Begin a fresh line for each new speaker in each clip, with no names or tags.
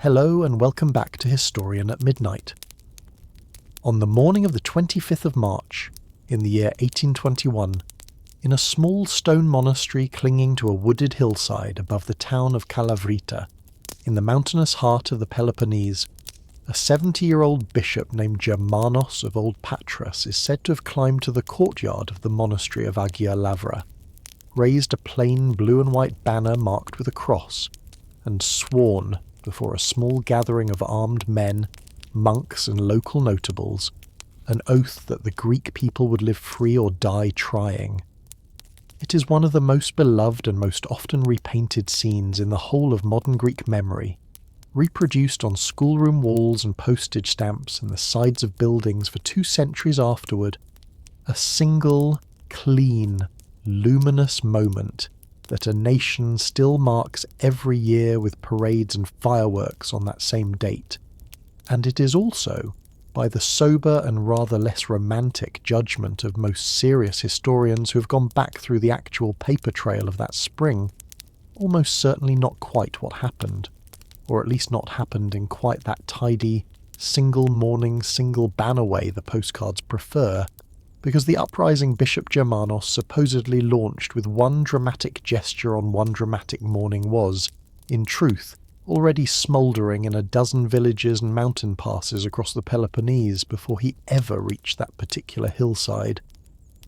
Hello and welcome back to Historian at Midnight. On the morning of the 25th of March, in the year 1821, in a small stone monastery clinging to a wooded hillside above the town of Kalavrita, in the mountainous heart of the Peloponnese, a 70-year-old bishop named Germanos of Old Patras is said to have climbed to the courtyard of the monastery of Agia Lavra, raised a plain blue and white banner marked with a cross, and sworn before a small gathering of armed men, monks and local notables, an oath that the Greek people would live free or die trying. It is one of the most beloved and most often repainted scenes in the whole of modern Greek memory, reproduced on schoolroom walls and postage stamps and the sides of buildings for 2 centuries afterward, a single, clean, luminous moment that a nation still marks every year with parades and fireworks on that same date. And it is also, by the sober and rather less romantic judgment of most serious historians who have gone back through the actual paper trail of that spring, almost certainly not quite what happened, or at least not happened in quite that tidy, single morning, single banner way the postcards prefer, because the uprising Bishop Germanos supposedly launched with one dramatic gesture on one dramatic morning was, in truth, already smouldering in a dozen villages and mountain passes across the Peloponnese before he ever reached that particular hillside.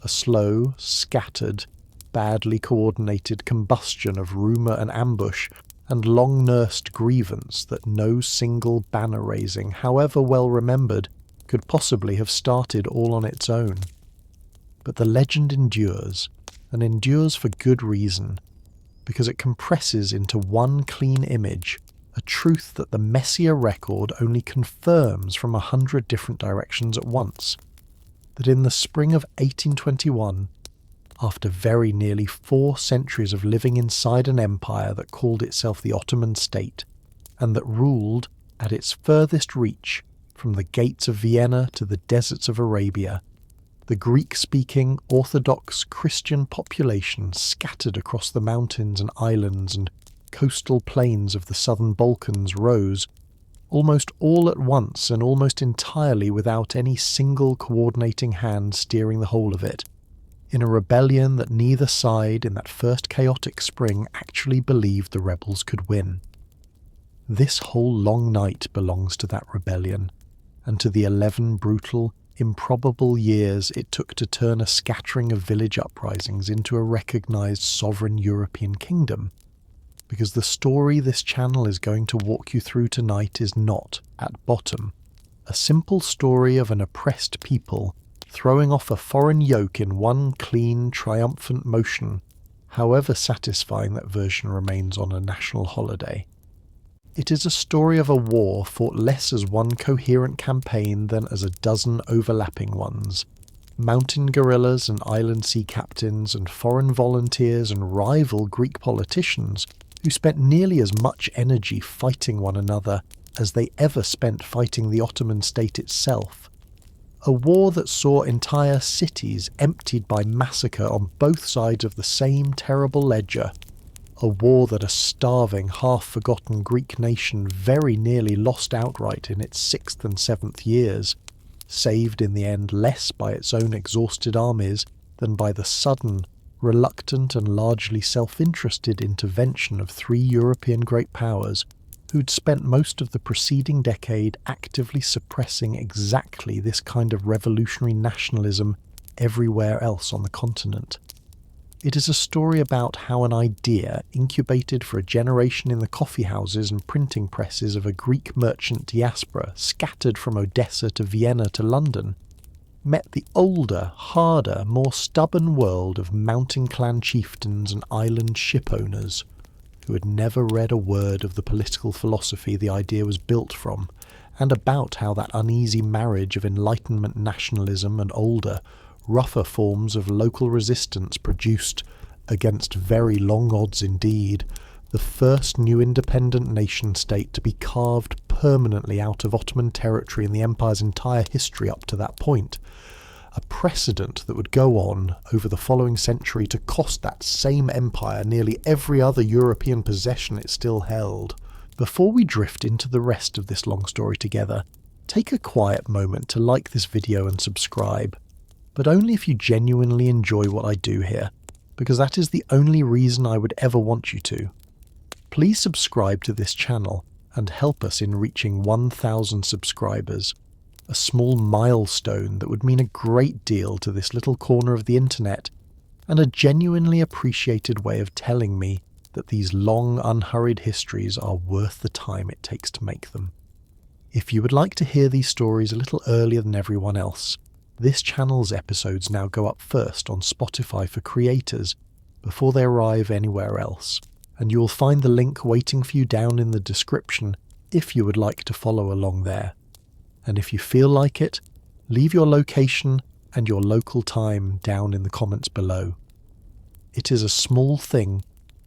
A slow, scattered, badly coordinated combustion of rumour and ambush and long-nursed grievance that no single banner-raising, however well remembered, could possibly have started all on its own. But the legend endures, and endures for good reason, because it compresses into one clean image a truth that the messier record only confirms from 100 different directions at once, that in the spring of 1821, after very nearly 4 centuries of living inside an empire that called itself the Ottoman state, and that ruled, at its furthest reach, from the gates of Vienna to the deserts of Arabia, the Greek-speaking Orthodox Christian population scattered across the mountains and islands and coastal plains of the southern Balkans rose, almost all at once and almost entirely without any single coordinating hand steering the whole of it, in a rebellion that neither side in that first chaotic spring actually believed the rebels could win. This whole long night belongs to that rebellion, and to the 11 brutal, improbable years it took to turn a scattering of village uprisings into a recognised sovereign European kingdom, because the story this channel is going to walk you through tonight is not, at bottom, a simple story of an oppressed people throwing off a foreign yoke in one clean, triumphant motion, however satisfying that version remains on a national holiday. It is a story of a war fought less as one coherent campaign than as a dozen overlapping ones. Mountain guerrillas and island sea captains and foreign volunteers and rival Greek politicians who spent nearly as much energy fighting one another as they ever spent fighting the Ottoman state itself. A war that saw entire cities emptied by massacre on both sides of the same terrible ledger. A war that a starving, half-forgotten Greek nation very nearly lost outright in its 6th and 7th years, saved in the end less by its own exhausted armies than by the sudden, reluctant and largely self-interested intervention of 3 European great powers who'd spent most of the preceding decade actively suppressing exactly this kind of revolutionary nationalism everywhere else on the continent. It is a story about how an idea incubated for a generation in the coffeehouses and printing presses of a Greek merchant diaspora scattered from Odessa to Vienna to London met the older, harder, more stubborn world of mountain clan chieftains and island ship owners who had never read a word of the political philosophy the idea was built from, and about how that uneasy marriage of Enlightenment nationalism and older, rougher forms of local resistance produced, against very long odds indeed, the first new independent nation-state to be carved permanently out of Ottoman territory in the empire's entire history up to that point, a precedent that would go on over the following century to cost that same empire nearly every other European possession it still held, Before we drift into the rest of this long story together, take a quiet moment to like this video and subscribe, but only if you genuinely enjoy what I do here, because that is the only reason I would ever want you to. Please subscribe to this channel and help us in reaching 1,000 subscribers, a small milestone that would mean a great deal to this little corner of the internet, and a genuinely appreciated way of telling me that these long, unhurried histories are worth the time it takes to make them. If you would like to hear these stories a little earlier than everyone else, this channel's episodes now go up first on Spotify for creators before they arrive anywhere else, and you will find the link waiting for you down in the description if you would like to follow along there. And if you feel like it, leave your location and your local time down in the comments below. It is a small thing,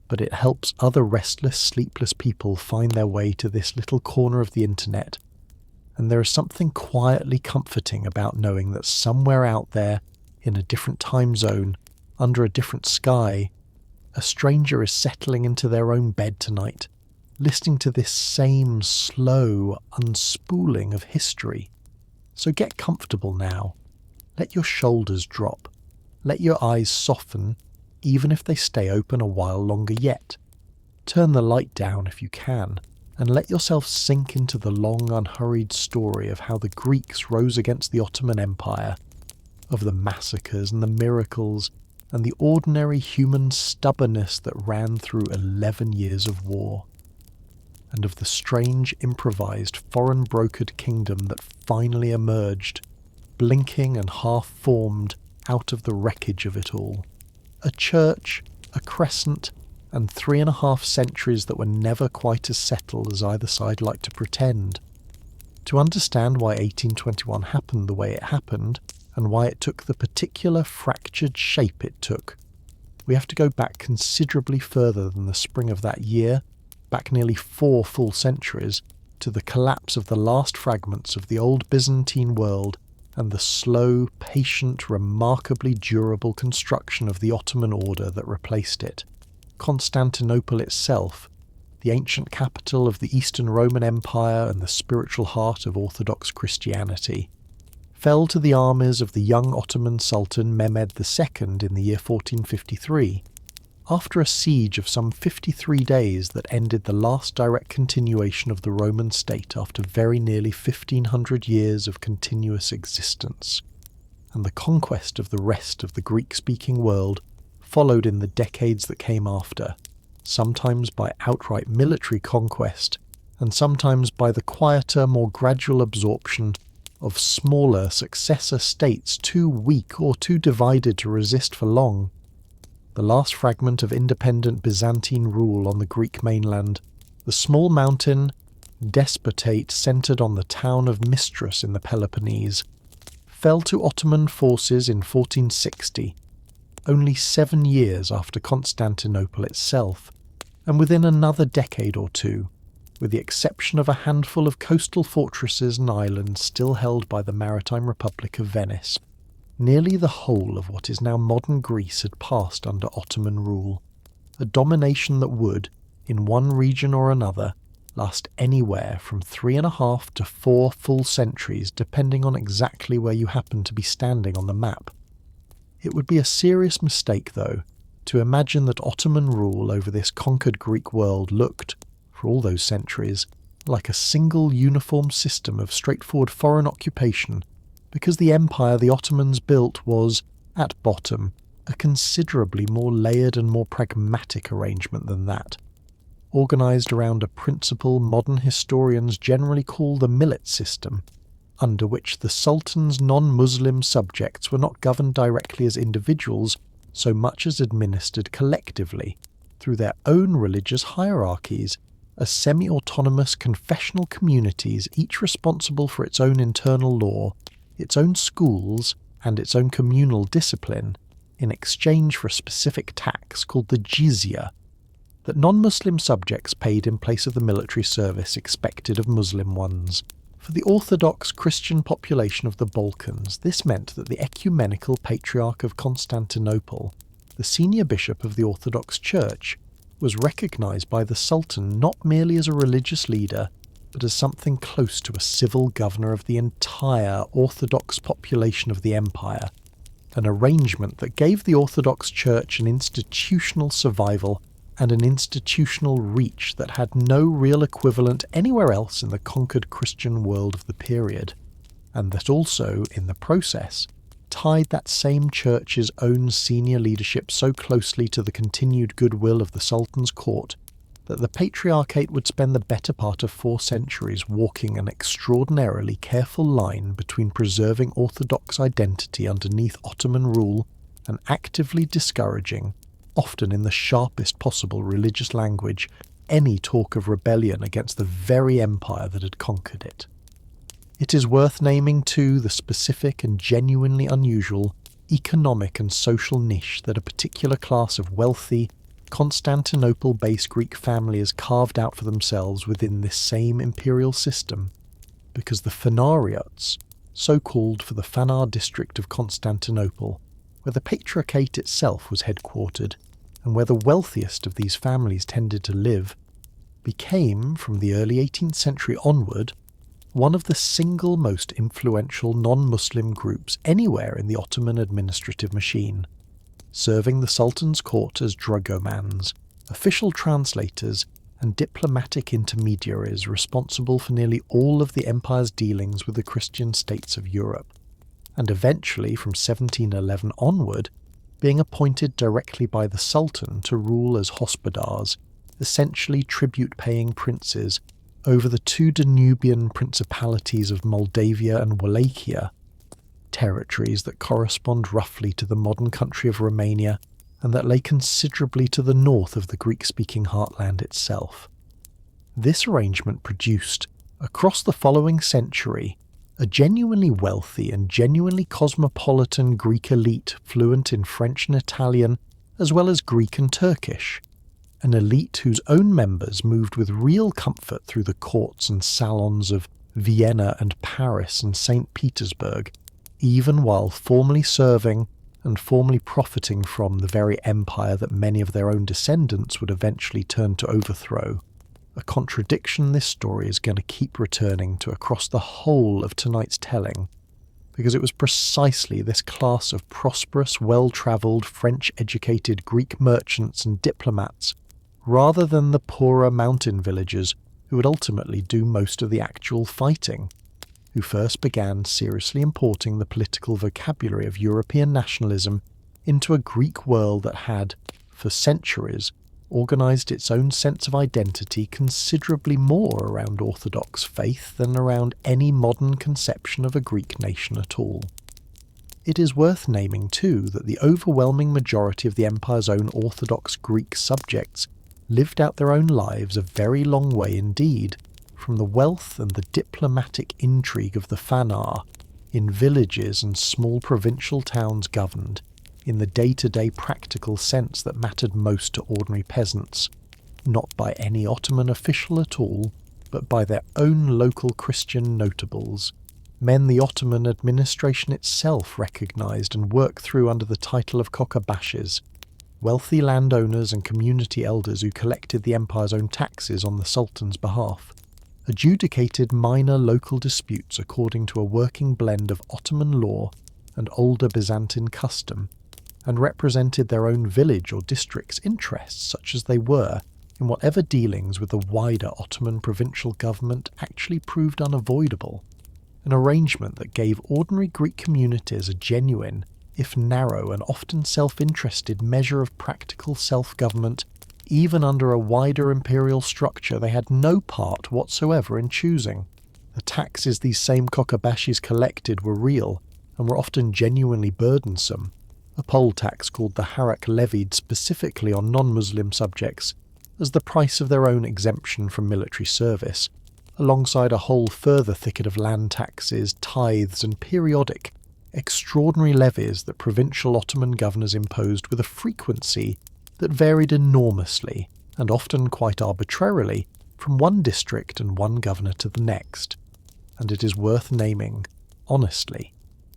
but it helps other restless, sleepless people find their way to this little corner of the internet. And there is something quietly comforting about knowing that somewhere out there, in a different time zone, under a different sky, a stranger is settling into their own bed tonight, listening to this same slow unspooling of history. So get comfortable now. Let your shoulders drop. Let your eyes soften, even if they stay open a while longer yet. Turn the light down if you can, and let yourself sink into the long, unhurried story of how the Greeks rose against the Ottoman Empire, of the massacres and the miracles, and the ordinary human stubbornness that ran through 11 years of war, and of the strange, improvised, foreign-brokered kingdom that finally emerged, blinking and half-formed out of the wreckage of it all. A church, a crescent, and 3.5 centuries that were never quite as settled as either side liked to pretend. To understand why 1821 happened the way it happened, and why it took the particular fractured shape it took, we have to go back considerably further than the spring of that year, back nearly 4 full centuries, to the collapse of the last fragments of the old Byzantine world and the slow, patient, remarkably durable construction of the Ottoman order that replaced it. Constantinople itself, the ancient capital of the Eastern Roman Empire and the spiritual heart of Orthodox Christianity, fell to the armies of the young Ottoman Sultan Mehmed II in the year 1453, after a siege of some 53 days that ended the last direct continuation of the Roman state after very nearly 1,500 years of continuous existence, and the conquest of the rest of the Greek-speaking world followed in the decades that came after, sometimes by outright military conquest, and sometimes by the quieter, more gradual absorption of smaller successor states too weak or too divided to resist for long. The last fragment of independent Byzantine rule on the Greek mainland, the small mountain despotate centred on the town of Mistras in the Peloponnese, fell to Ottoman forces in 1460, only 7 years after Constantinople itself, and within another decade or two, with the exception of a handful of coastal fortresses and islands still held by the Maritime Republic of Venice, nearly the whole of what is now modern Greece had passed under Ottoman rule, a domination that would, in one region or another, last anywhere from 3.5 to 4 full centuries depending on exactly where you happen to be standing on the map. It would be a serious mistake, though, to imagine that Ottoman rule over this conquered Greek world looked, for all those centuries, like a single uniform system of straightforward foreign occupation, because the empire the Ottomans built was, at bottom, a considerably more layered and more pragmatic arrangement than that, organised around a principle modern historians generally call the millet system, under which the Sultan's non-Muslim subjects were not governed directly as individuals so much as administered collectively, through their own religious hierarchies, as semi-autonomous confessional communities each responsible for its own internal law, its own schools, and its own communal discipline, in exchange for a specific tax called the jizya, that non-Muslim subjects paid in place of the military service expected of Muslim ones. For the Orthodox Christian population of the Balkans, this meant that the ecumenical Patriarch of Constantinople, the senior bishop of the Orthodox Church, was recognised by the Sultan not merely as a religious leader, but as something close to a civil governor of the entire Orthodox population of the empire, an arrangement that gave the Orthodox Church an institutional survival and an institutional reach that had no real equivalent anywhere else in the conquered Christian world of the period, and that also, in the process, tied that same church's own senior leadership so closely to the continued goodwill of the Sultan's court that the Patriarchate would spend the better part of 4 centuries walking an extraordinarily careful line between preserving Orthodox identity underneath Ottoman rule and actively discouraging, often in the sharpest possible religious language, any talk of rebellion against the very empire that had conquered it. It is worth naming too the specific and genuinely unusual economic and social niche that a particular class of wealthy, Constantinople-based Greek families carved out for themselves within this same imperial system, because the Phanariots, so called for the Phanar district of Constantinople, where the Patriarchate itself was headquartered, and where the wealthiest of these families tended to live, became, from the early 18th century onward, one of the single most influential non-Muslim groups anywhere in the Ottoman administrative machine, serving the Sultan's court as dragomans, official translators, and diplomatic intermediaries responsible for nearly all of the empire's dealings with the Christian states of Europe, and eventually, from 1711 onward, being appointed directly by the Sultan to rule as hospodars, essentially tribute-paying princes, over the 2 Danubian principalities of Moldavia and Wallachia, territories that correspond roughly to the modern country of Romania and that lay considerably to the north of the Greek-speaking heartland itself. This arrangement produced, across the following century, a genuinely wealthy and genuinely cosmopolitan Greek elite fluent in French and Italian, as well as Greek and Turkish, an elite whose own members moved with real comfort through the courts and salons of Vienna and Paris and St. Petersburg, even while formally serving and formally profiting from the very empire that many of their own descendants would eventually turn to overthrow, a contradiction this story is going to keep returning to across the whole of tonight's telling, because it was precisely this class of prosperous, well-travelled, French-educated Greek merchants and diplomats, rather than the poorer mountain villagers who would ultimately do most of the actual fighting, who first began seriously importing the political vocabulary of European nationalism into a Greek world that had, for centuries, organised its own sense of identity considerably more around Orthodox faith than around any modern conception of a Greek nation at all. It is worth naming too that the overwhelming majority of the empire's own Orthodox Greek subjects lived out their own lives a very long way indeed from the wealth and the diplomatic intrigue of the Phanar, in villages and small provincial towns governed, in the day-to-day practical sense that mattered most to ordinary peasants, not by any Ottoman official at all, but by their own local Christian notables, men the Ottoman administration itself recognised and worked through under the title of kokabashes, wealthy landowners and community elders who collected the empire's own taxes on the Sultan's behalf, adjudicated minor local disputes according to a working blend of Ottoman law and older Byzantine custom, and represented their own village or district's interests, such as they were, in whatever dealings with the wider Ottoman provincial government actually proved unavoidable, an arrangement that gave ordinary Greek communities a genuine, if narrow and often self-interested measure of practical self-government, even under a wider imperial structure they had no part whatsoever in choosing. The taxes these same kokabashis collected were real, and were often genuinely burdensome. A poll tax called the harak levied specifically on non-Muslim subjects as the price of their own exemption from military service, alongside a whole further thicket of land taxes, tithes and periodic, extraordinary levies that provincial Ottoman governors imposed with a frequency that varied enormously, and often quite arbitrarily, from one district and one governor to the next. And it is worth naming, honestly,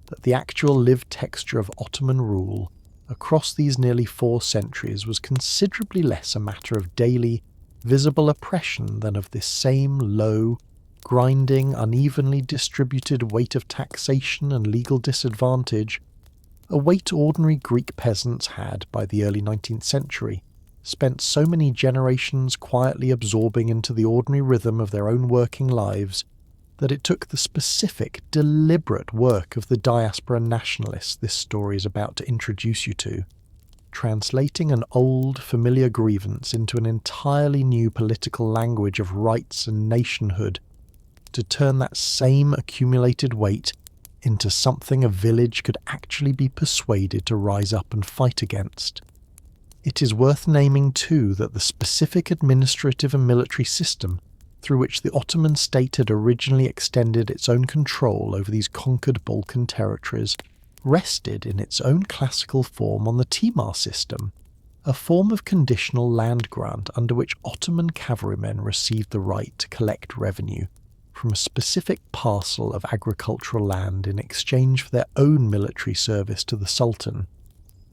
that the actual lived texture of Ottoman rule, across these nearly 4 centuries was considerably less a matter of daily, visible oppression than of this same low, grinding, unevenly distributed weight of taxation and legal disadvantage, a weight ordinary Greek peasants had, by the early 19th century, spent so many generations quietly absorbing into the ordinary rhythm of their own working lives that it took the specific, deliberate work of the diaspora nationalists this story is about to introduce you to, translating an old, familiar grievance into an entirely new political language of rights and nationhood, to turn that same accumulated weight into something a village could actually be persuaded to rise up and fight against. It is worth naming too that the specific administrative and military system through which the Ottoman state had originally extended its own control over these conquered Balkan territories rested in its own classical form on the Timar system, a form of conditional land grant under which Ottoman cavalrymen received the right to collect revenue from a specific parcel of agricultural land in exchange for their own military service to the Sultan,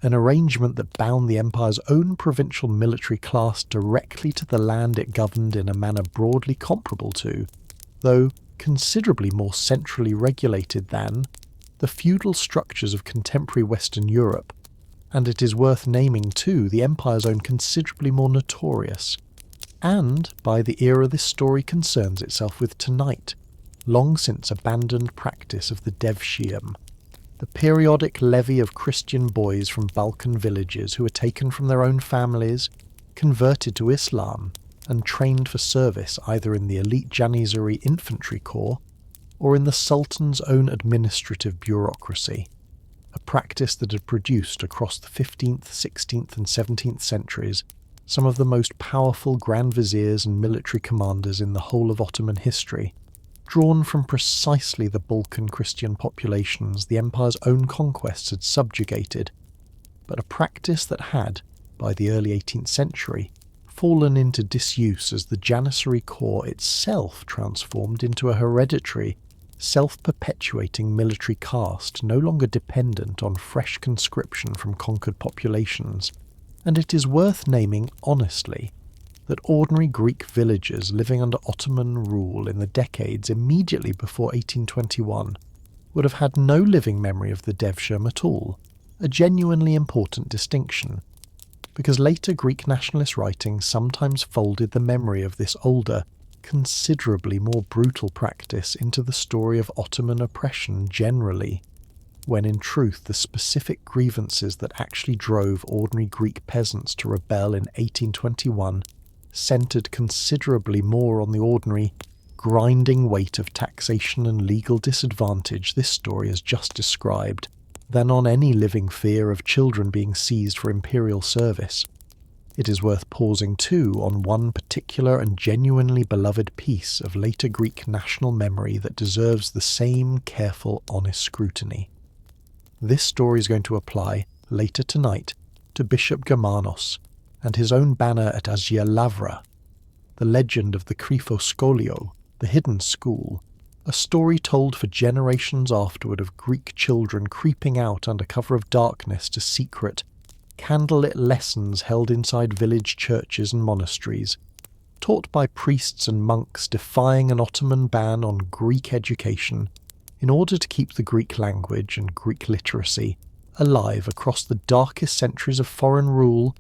an arrangement that bound the empire's own provincial military class directly to the land it governed in a manner broadly comparable to, though considerably more centrally regulated than, the feudal structures of contemporary Western Europe, and it is worth naming too the empire's own considerably more notorious, and, by the era this story concerns itself with tonight, long since abandoned practice of the devshiam, the periodic levy of Christian boys from Balkan villages who were taken from their own families, converted to Islam, and trained for service either in the elite Janissary infantry corps or in the Sultan's own administrative bureaucracy, a practice that had produced across the 15th, 16th and 17th centuries some of the most powerful Grand Viziers and military commanders in the whole of Ottoman history, drawn from precisely the Balkan Christian populations the empire's own conquests had subjugated, but a practice that had, by the early 18th century, fallen into disuse as the Janissary corps itself transformed into a hereditary, self-perpetuating military caste no longer dependent on fresh conscription from conquered populations, and it is worth naming honestly that ordinary Greek villagers living under Ottoman rule in the decades immediately before 1821 would have had no living memory of the devshirm at all, a genuinely important distinction, because later Greek nationalist writings sometimes folded the memory of this older, considerably more brutal practice into the story of Ottoman oppression generally, when in truth the specific grievances that actually drove ordinary Greek peasants to rebel in 1821 centred considerably more on the ordinary, grinding weight of taxation and legal disadvantage this story has just described, than on any living fear of children being seized for imperial service. It is worth pausing too on one particular and genuinely beloved piece of later Greek national memory that deserves the same careful, honest scrutiny. This story is going to apply, later tonight, to Bishop Germanos and his own banner at Agia Lavra, the legend of the Krifoskolio, the hidden school, a story told for generations afterward of Greek children creeping out under cover of darkness to secret, candlelit lessons held inside village churches and monasteries, taught by priests and monks defying an Ottoman ban on Greek education in order to keep the Greek language and Greek literacy alive across the darkest centuries of foreign rule,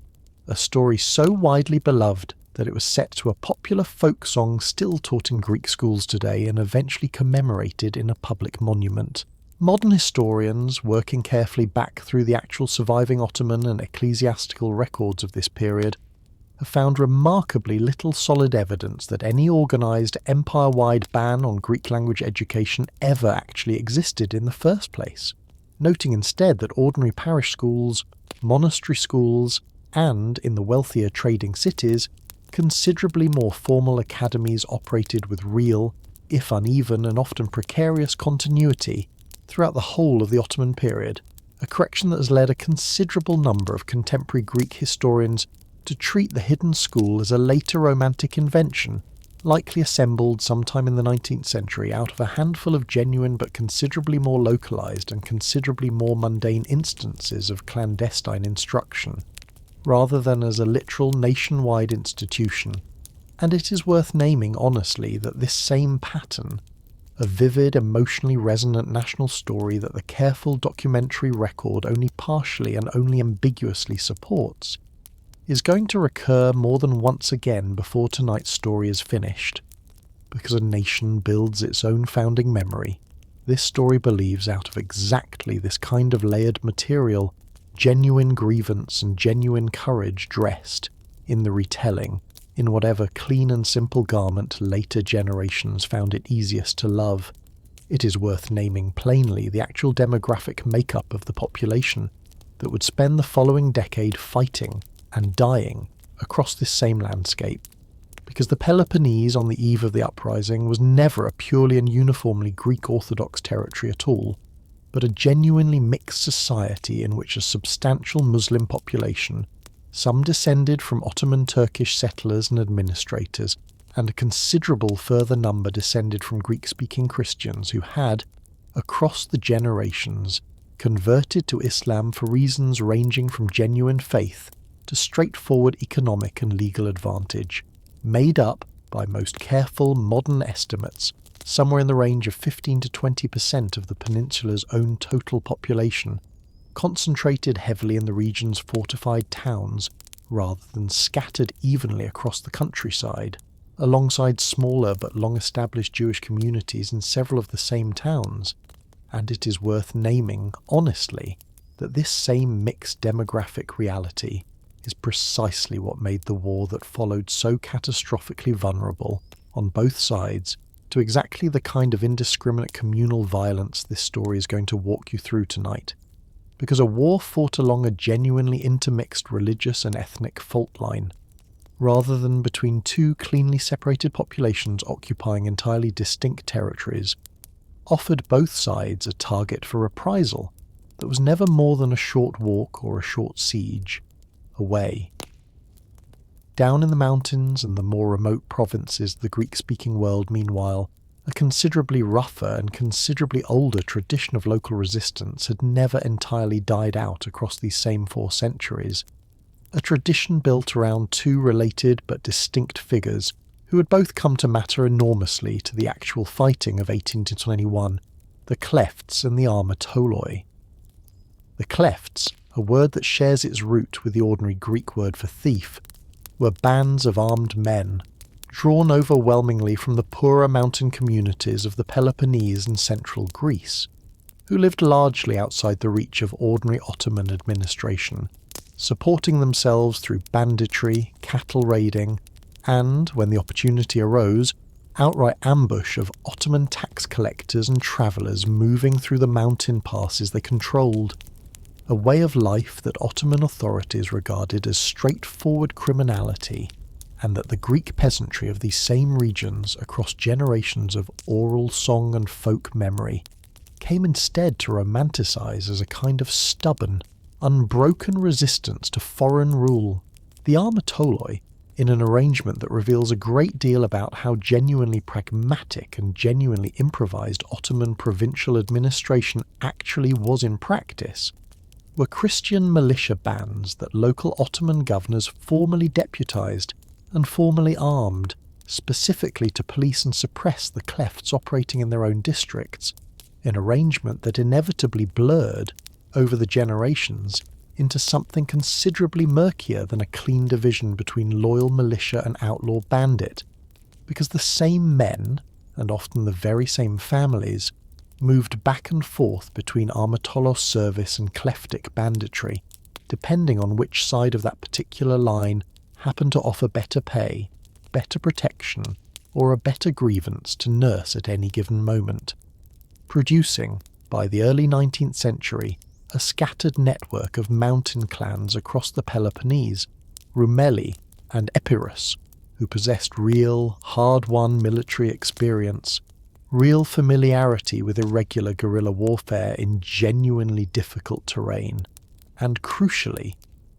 a story so widely beloved that it was set to a popular folk song still taught in Greek schools today and eventually commemorated in a public monument. Modern historians, working carefully back through the actual surviving Ottoman and ecclesiastical records of this period, have found remarkably little solid evidence that any organised empire-wide ban on Greek language education ever actually existed in the first place, noting instead that ordinary parish schools, monastery schools, and, in the wealthier trading cities, considerably more formal academies operated with real, if uneven and often precarious continuity throughout the whole of the Ottoman period, a correction that has led a considerable number of contemporary Greek historians to treat the hidden school as a later Romantic invention, likely assembled sometime in the 19th century out of a handful of genuine but considerably more localised and considerably more mundane instances of clandestine instruction, rather than as a literal nationwide institution. And it is worth naming honestly that this same pattern, a vivid, emotionally resonant national story that the careful documentary record only partially and only ambiguously supports, is going to recur more than once again before tonight's story is finished. Because a nation builds its own founding memory, this story believes out of exactly this kind of layered material, genuine grievance and genuine courage dressed, in the retelling, in whatever clean and simple garment later generations found it easiest to love. It is worth naming plainly the actual demographic makeup of the population that would spend the following decade fighting and dying across this same landscape, because the Peloponnese on the eve of the uprising was never a purely and uniformly Greek Orthodox territory at all, but a genuinely mixed society in which a substantial Muslim population, some descended from Ottoman Turkish settlers and administrators, and a considerable further number descended from Greek-speaking Christians who had, across the generations, converted to Islam for reasons ranging from genuine faith to straightforward economic and legal advantage, made up, by most careful modern estimates, somewhere in the range of 15 to 20% of the peninsula's own total population, concentrated heavily in the region's fortified towns rather than scattered evenly across the countryside, alongside smaller but long-established Jewish communities in several of the same towns. And it is worth naming, honestly, that this same mixed demographic reality is precisely what made the war that followed so catastrophically vulnerable, on both sides, to exactly the kind of indiscriminate communal violence this story is going to walk you through tonight. Because a war fought along a genuinely intermixed religious and ethnic fault line, rather than between two cleanly separated populations occupying entirely distinct territories, offered both sides a target for reprisal that was never more than a short walk or a short siege away. Down in the mountains and the more remote provinces of the Greek-speaking world, meanwhile, a considerably rougher and considerably older tradition of local resistance had never entirely died out across these same 4 centuries. A tradition built around two related but distinct figures who had both come to matter enormously to the actual fighting of 1821, the Klefts and the Armatoloi. The Klefts, a word that shares its root with the ordinary Greek word for thief, were bands of armed men, drawn overwhelmingly from the poorer mountain communities of the Peloponnese and central Greece, who lived largely outside the reach of ordinary Ottoman administration, supporting themselves through banditry, cattle raiding, and, when the opportunity arose, outright ambush of Ottoman tax collectors and travellers moving through the mountain passes they controlled, a way of life that Ottoman authorities regarded as straightforward criminality, and that the Greek peasantry of these same regions, across generations of oral song and folk memory, came instead to romanticize as a kind of stubborn, unbroken resistance to foreign rule. The Armatoloi, in an arrangement that reveals a great deal about how genuinely pragmatic and genuinely improvised Ottoman provincial administration actually was in practice, were Christian militia bands that local Ottoman governors formally deputized and formally armed, specifically to police and suppress the Klefts operating in their own districts, an arrangement that inevitably blurred, over the generations, into something considerably murkier than a clean division between loyal militia and outlaw bandit, because the same men, and often the very same families, moved back and forth between Armatolos service and Kleftic banditry, depending on which side of that particular line happened to offer better pay, better protection, or a better grievance to nurse at any given moment, producing, by the early 19th century, a scattered network of mountain clans across the Peloponnese, Roumeli and Epirus, who possessed real, hard-won military experience, real familiarity with irregular guerrilla warfare in genuinely difficult terrain, and crucially,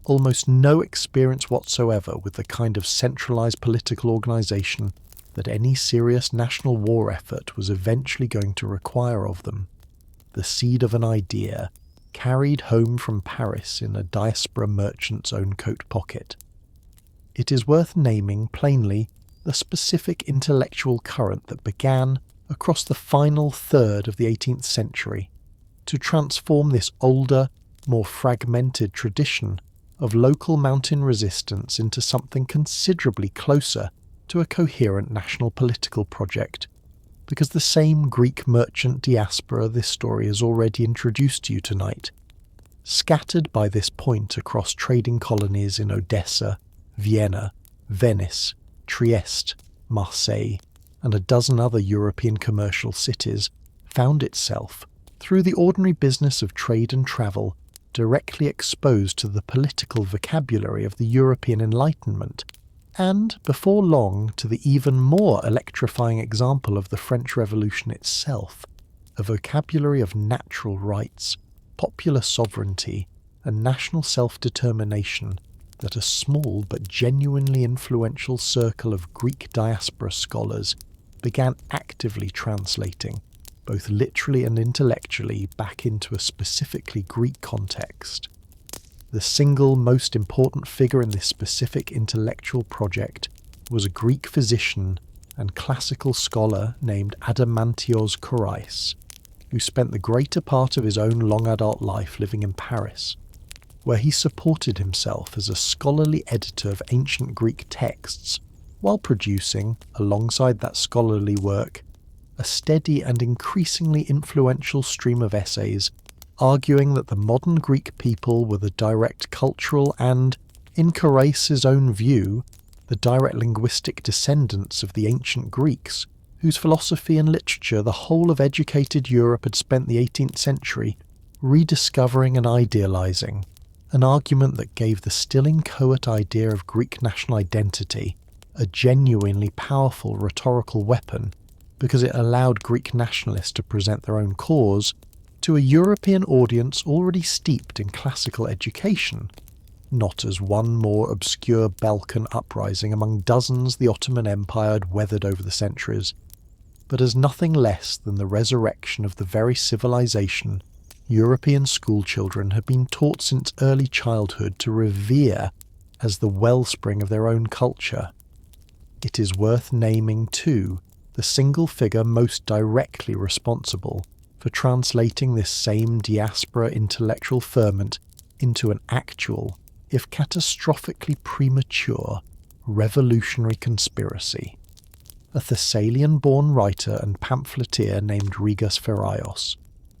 almost no experience whatsoever with the kind of centralized political organization that any serious national war effort was eventually going to require of them, the seed of an idea carried home from Paris in a diaspora merchant's own coat pocket. It is worth naming plainly the specific intellectual current that began across the final third of the 18th century to transform this older, more fragmented tradition of local mountain resistance into something considerably closer to a coherent national political project, because the same Greek merchant diaspora this story has already introduced to you tonight, scattered by this point across trading colonies in Odessa, Vienna, Venice, Trieste, Marseille, and a dozen other European commercial cities, found itself, through the ordinary business of trade and travel, directly exposed to the political vocabulary of the European Enlightenment, and, before long, to the even more electrifying example of the French Revolution itself, a vocabulary of natural rights, popular sovereignty, and national self-determination that a small but genuinely influential circle of Greek diaspora scholars began actively translating, both literally and intellectually, back into a specifically Greek context. The single most important figure in this specific intellectual project was a Greek physician and classical scholar named Adamantios Korais, who spent the greater part of his own long adult life living in Paris, where he supported himself as a scholarly editor of ancient Greek texts, while producing, alongside that scholarly work, a steady and increasingly influential stream of essays arguing that the modern Greek people were the direct cultural and, in Korais' own view, the direct linguistic descendants of the ancient Greeks, whose philosophy and literature the whole of educated Europe had spent the 18th century rediscovering and idealizing, an argument that gave the still inchoate idea of Greek national identity a genuinely powerful rhetorical weapon, because it allowed Greek nationalists to present their own cause to a European audience already steeped in classical education, not as one more obscure Balkan uprising among dozens the Ottoman Empire had weathered over the centuries, but as nothing less than the resurrection of the very civilization European schoolchildren had been taught since early childhood to revere as the wellspring of their own culture. It is worth naming, too, the single figure most directly responsible for translating this same diaspora intellectual ferment into an actual, if catastrophically premature, revolutionary conspiracy. A Thessalian-born writer and pamphleteer named Rigas Feraios,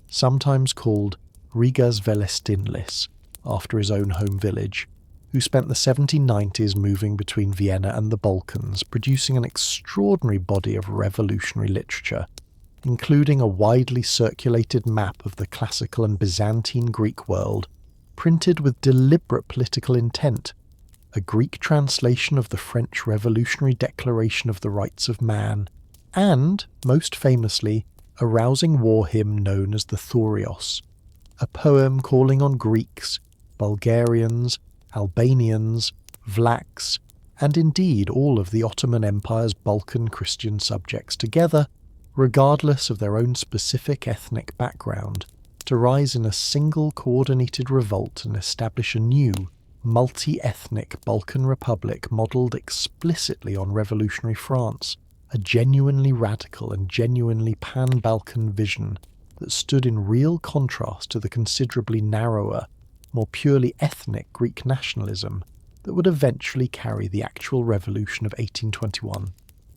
sometimes called Rigas Velestinlis, after his own home village, who spent the 1790s moving between Vienna and the Balkans, producing an extraordinary body of revolutionary literature, including a widely circulated map of the classical and Byzantine Greek world, printed with deliberate political intent, a Greek translation of the French Revolutionary Declaration of the Rights of Man, and, most famously, a rousing war hymn known as the Thurios, a poem calling on Greeks, Bulgarians, Albanians, Vlachs, and indeed all of the Ottoman Empire's Balkan Christian subjects together, regardless of their own specific ethnic background, to rise in a single coordinated revolt and establish a new, multi-ethnic Balkan republic modelled explicitly on revolutionary France, a genuinely radical and genuinely pan-Balkan vision that stood in real contrast to the considerably narrower, more purely ethnic Greek nationalism that would eventually carry the actual revolution of 1821.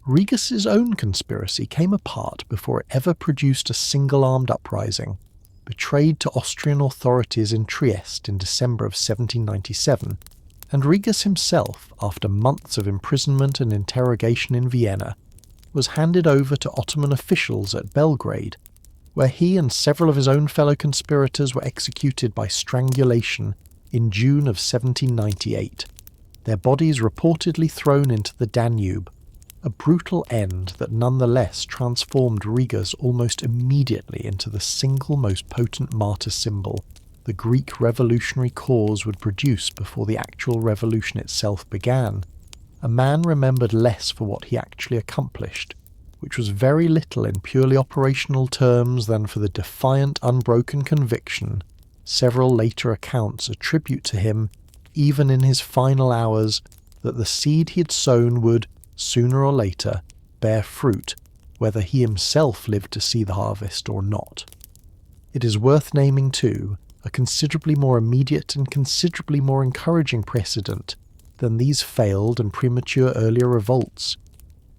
Rigas's own conspiracy came apart before it ever produced a single-armed uprising, betrayed to Austrian authorities in Trieste in December of 1797, and Rigas himself, after months of imprisonment and interrogation in Vienna, was handed over to Ottoman officials at Belgrade, where he and several of his own fellow conspirators were executed by strangulation in June of 1798, their bodies reportedly thrown into the Danube, a brutal end that nonetheless transformed Rigas almost immediately into the single most potent martyr symbol the Greek revolutionary cause would produce before the actual revolution itself began, a man remembered less for what he actually accomplished, which was very little in purely operational terms than for the defiant, unbroken conviction several later accounts attribute to him, even in his final hours, that the seed he had sown would, sooner or later, bear fruit, whether he himself lived to see the harvest or not. It is worth naming, too, a considerably more immediate and considerably more encouraging precedent than these failed and premature earlier revolts,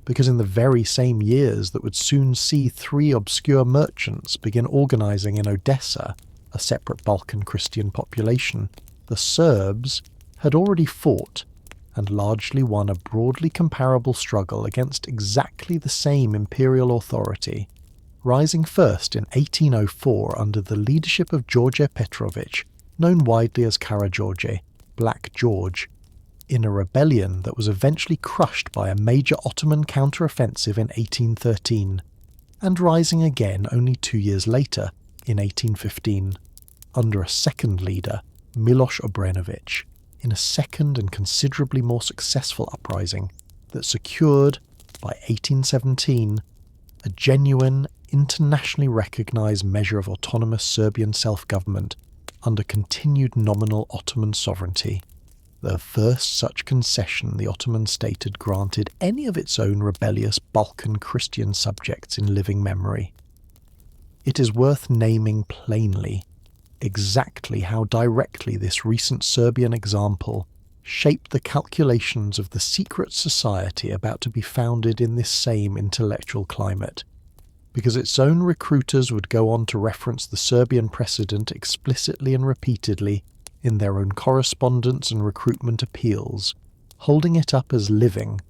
because in the very same years that would soon see 3 obscure merchants begin organising in Odessa a separate Balkan Christian population, the Serbs had already fought and largely won a broadly comparable struggle against exactly the same imperial authority, rising first in 1804 under the leadership of George Petrovich, known widely as Karageorge, Black George, in a rebellion that was eventually crushed by a major Ottoman counter-offensive in 1813, and rising again only 2 years later, in 1815, under a second leader, Miloš Obrenović, in a second and considerably more successful uprising that secured, by 1817, a genuine, internationally recognised measure of autonomous Serbian self-government under continued nominal Ottoman sovereignty, the first such concession the Ottoman state had granted any of its own rebellious Balkan Christian subjects in living memory. It is worth naming plainly exactly how directly this recent Serbian example shaped the calculations of the secret society about to be founded in this same intellectual climate, because its own recruiters would go on to reference the Serbian precedent explicitly and repeatedly in their own correspondence and recruitment appeals, holding it up as living,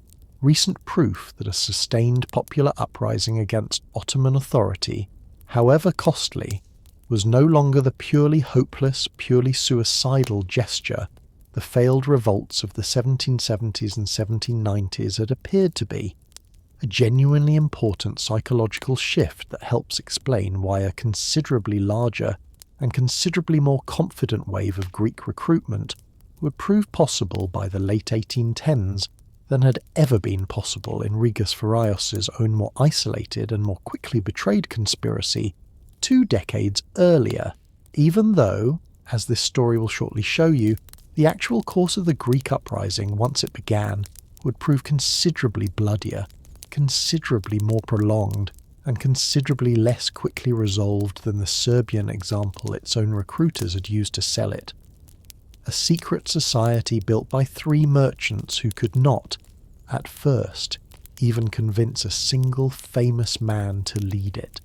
recent proof that a sustained popular uprising against Ottoman authority, however costly, was no longer the purely hopeless, purely suicidal gesture the failed revolts of the 1770s and 1790s had appeared to be, a genuinely important psychological shift that helps explain why a considerably larger and considerably more confident wave of Greek recruitment would prove possible by the late 1810s than had ever been possible in Rigas Faraios' own more isolated and more quickly betrayed conspiracy 2 decades earlier, even though, as this story will shortly show you, the actual course of the Greek uprising, once it began, would prove considerably bloodier, considerably more prolonged, and considerably less quickly resolved than the Serbian example its own recruiters had used to sell it. A secret society built by 3 merchants who could not, at first, even convince a single famous man to lead it.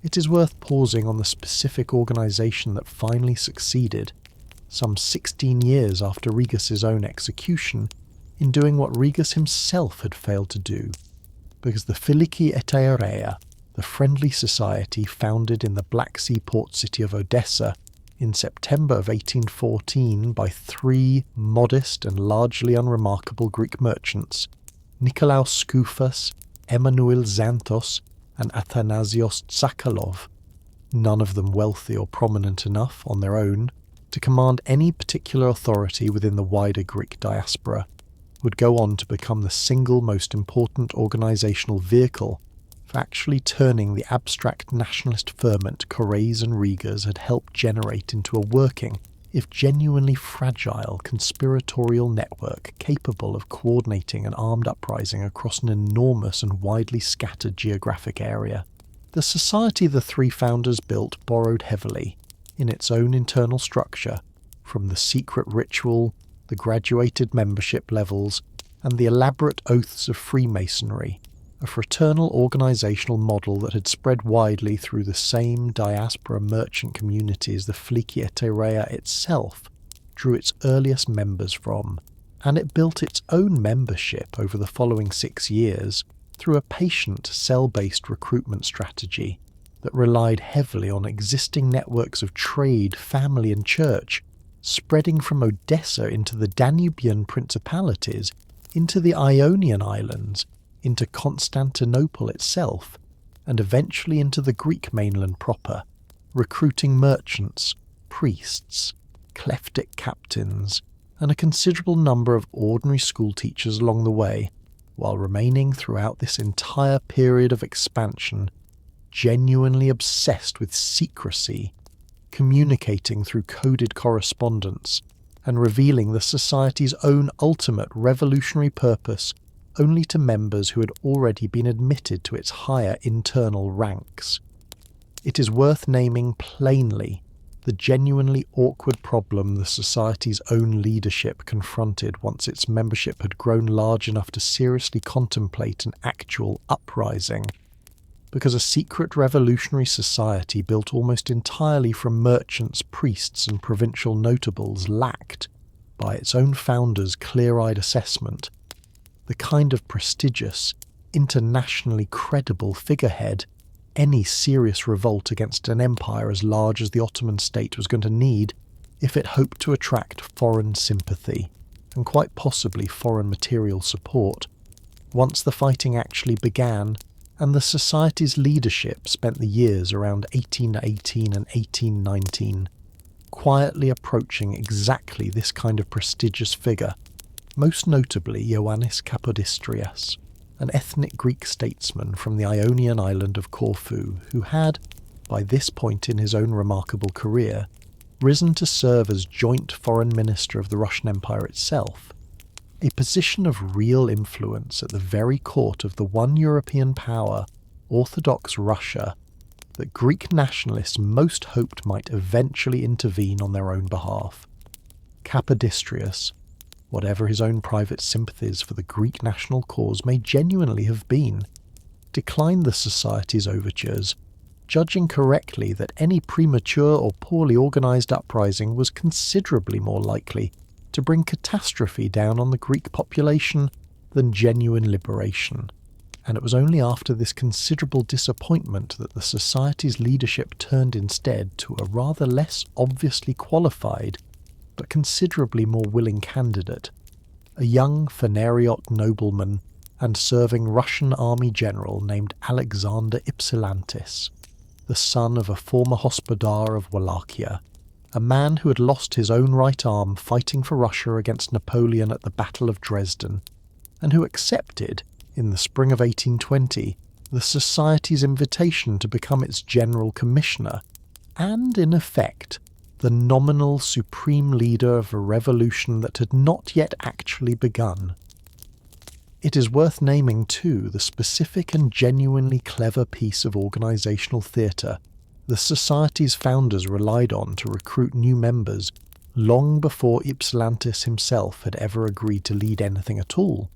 It is worth pausing on the specific organisation that finally succeeded, some 16 years after Rigas' own execution, in doing what Rigas himself had failed to do, because the Filiki Eteria, the friendly society founded in the Black Sea port city of Odessa in September of 1814 by 3 modest and largely unremarkable Greek merchants, Nikolaos Skoufas, Emanuel Xanthos, and Athanasios Tsakalov, none of them wealthy or prominent enough on their own to command any particular authority within the wider Greek diaspora, would go on to become the single most important organisational vehicle for actually turning the abstract nationalist ferment Korais and Rigas had helped generate into a working, if genuinely fragile, conspiratorial network capable of coordinating an armed uprising across an enormous and widely scattered geographic area. The society the 3 founders built borrowed heavily, in its own internal structure, from the secret ritual, the graduated membership levels, and the elaborate oaths of Freemasonry, a fraternal organisational model that had spread widely through the same diaspora merchant communities the Filiki Eteria itself drew its earliest members from, and it built its own membership over the following 6 years through a patient cell-based recruitment strategy that relied heavily on existing networks of trade, family and church, spreading from Odessa into the Danubian principalities, into the Ionian Islands, into Constantinople itself, and eventually into the Greek mainland proper, recruiting merchants, priests, kleptic captains, and a considerable number of ordinary school teachers along the way, while remaining throughout this entire period of expansion genuinely obsessed with secrecy, communicating through coded correspondence, and revealing the society's own ultimate revolutionary purpose only to members who had already been admitted to its higher internal ranks. It is worth naming plainly the genuinely awkward problem the society's own leadership confronted once its membership had grown large enough to seriously contemplate an actual uprising, because a secret revolutionary society built almost entirely from merchants, priests and provincial notables lacked, by its own founders' clear-eyed assessment, the kind of prestigious, internationally credible figurehead any serious revolt against an empire as large as the Ottoman state was going to need if it hoped to attract foreign sympathy, and quite possibly foreign material support, once the fighting actually began and the society's leadership spent the years around 1818 and 1819 quietly approaching exactly this kind of prestigious figure, most notably Ioannis Kapodistrias, an ethnic Greek statesman from the Ionian island of Corfu who had, by this point in his own remarkable career, risen to serve as joint foreign minister of the Russian Empire itself, a position of real influence at the very court of the one European power, Orthodox Russia, that Greek nationalists most hoped might eventually intervene on their own behalf. Kapodistrias, whatever his own private sympathies for the Greek national cause may genuinely have been, declined the society's overtures, judging correctly that any premature or poorly organised uprising was considerably more likely to bring catastrophe down on the Greek population than genuine liberation. And it was only after this considerable disappointment that the society's leadership turned instead to a rather less obviously qualified but considerably more willing candidate, a young Phanariot nobleman and serving Russian army general named Alexander Ypsilantis, the son of a former hospodar of Wallachia, a man who had lost his own right arm fighting for Russia against Napoleon at the Battle of Dresden, and who accepted, in the spring of 1820, the Society's invitation to become its general commissioner, and, in effect, the nominal supreme leader of a revolution that had not yet actually begun. It is worth naming, too, the specific and genuinely clever piece of organisational theatre the Society's founders relied on to recruit new members long before Ypsilantis himself had ever agreed to lead anything at all,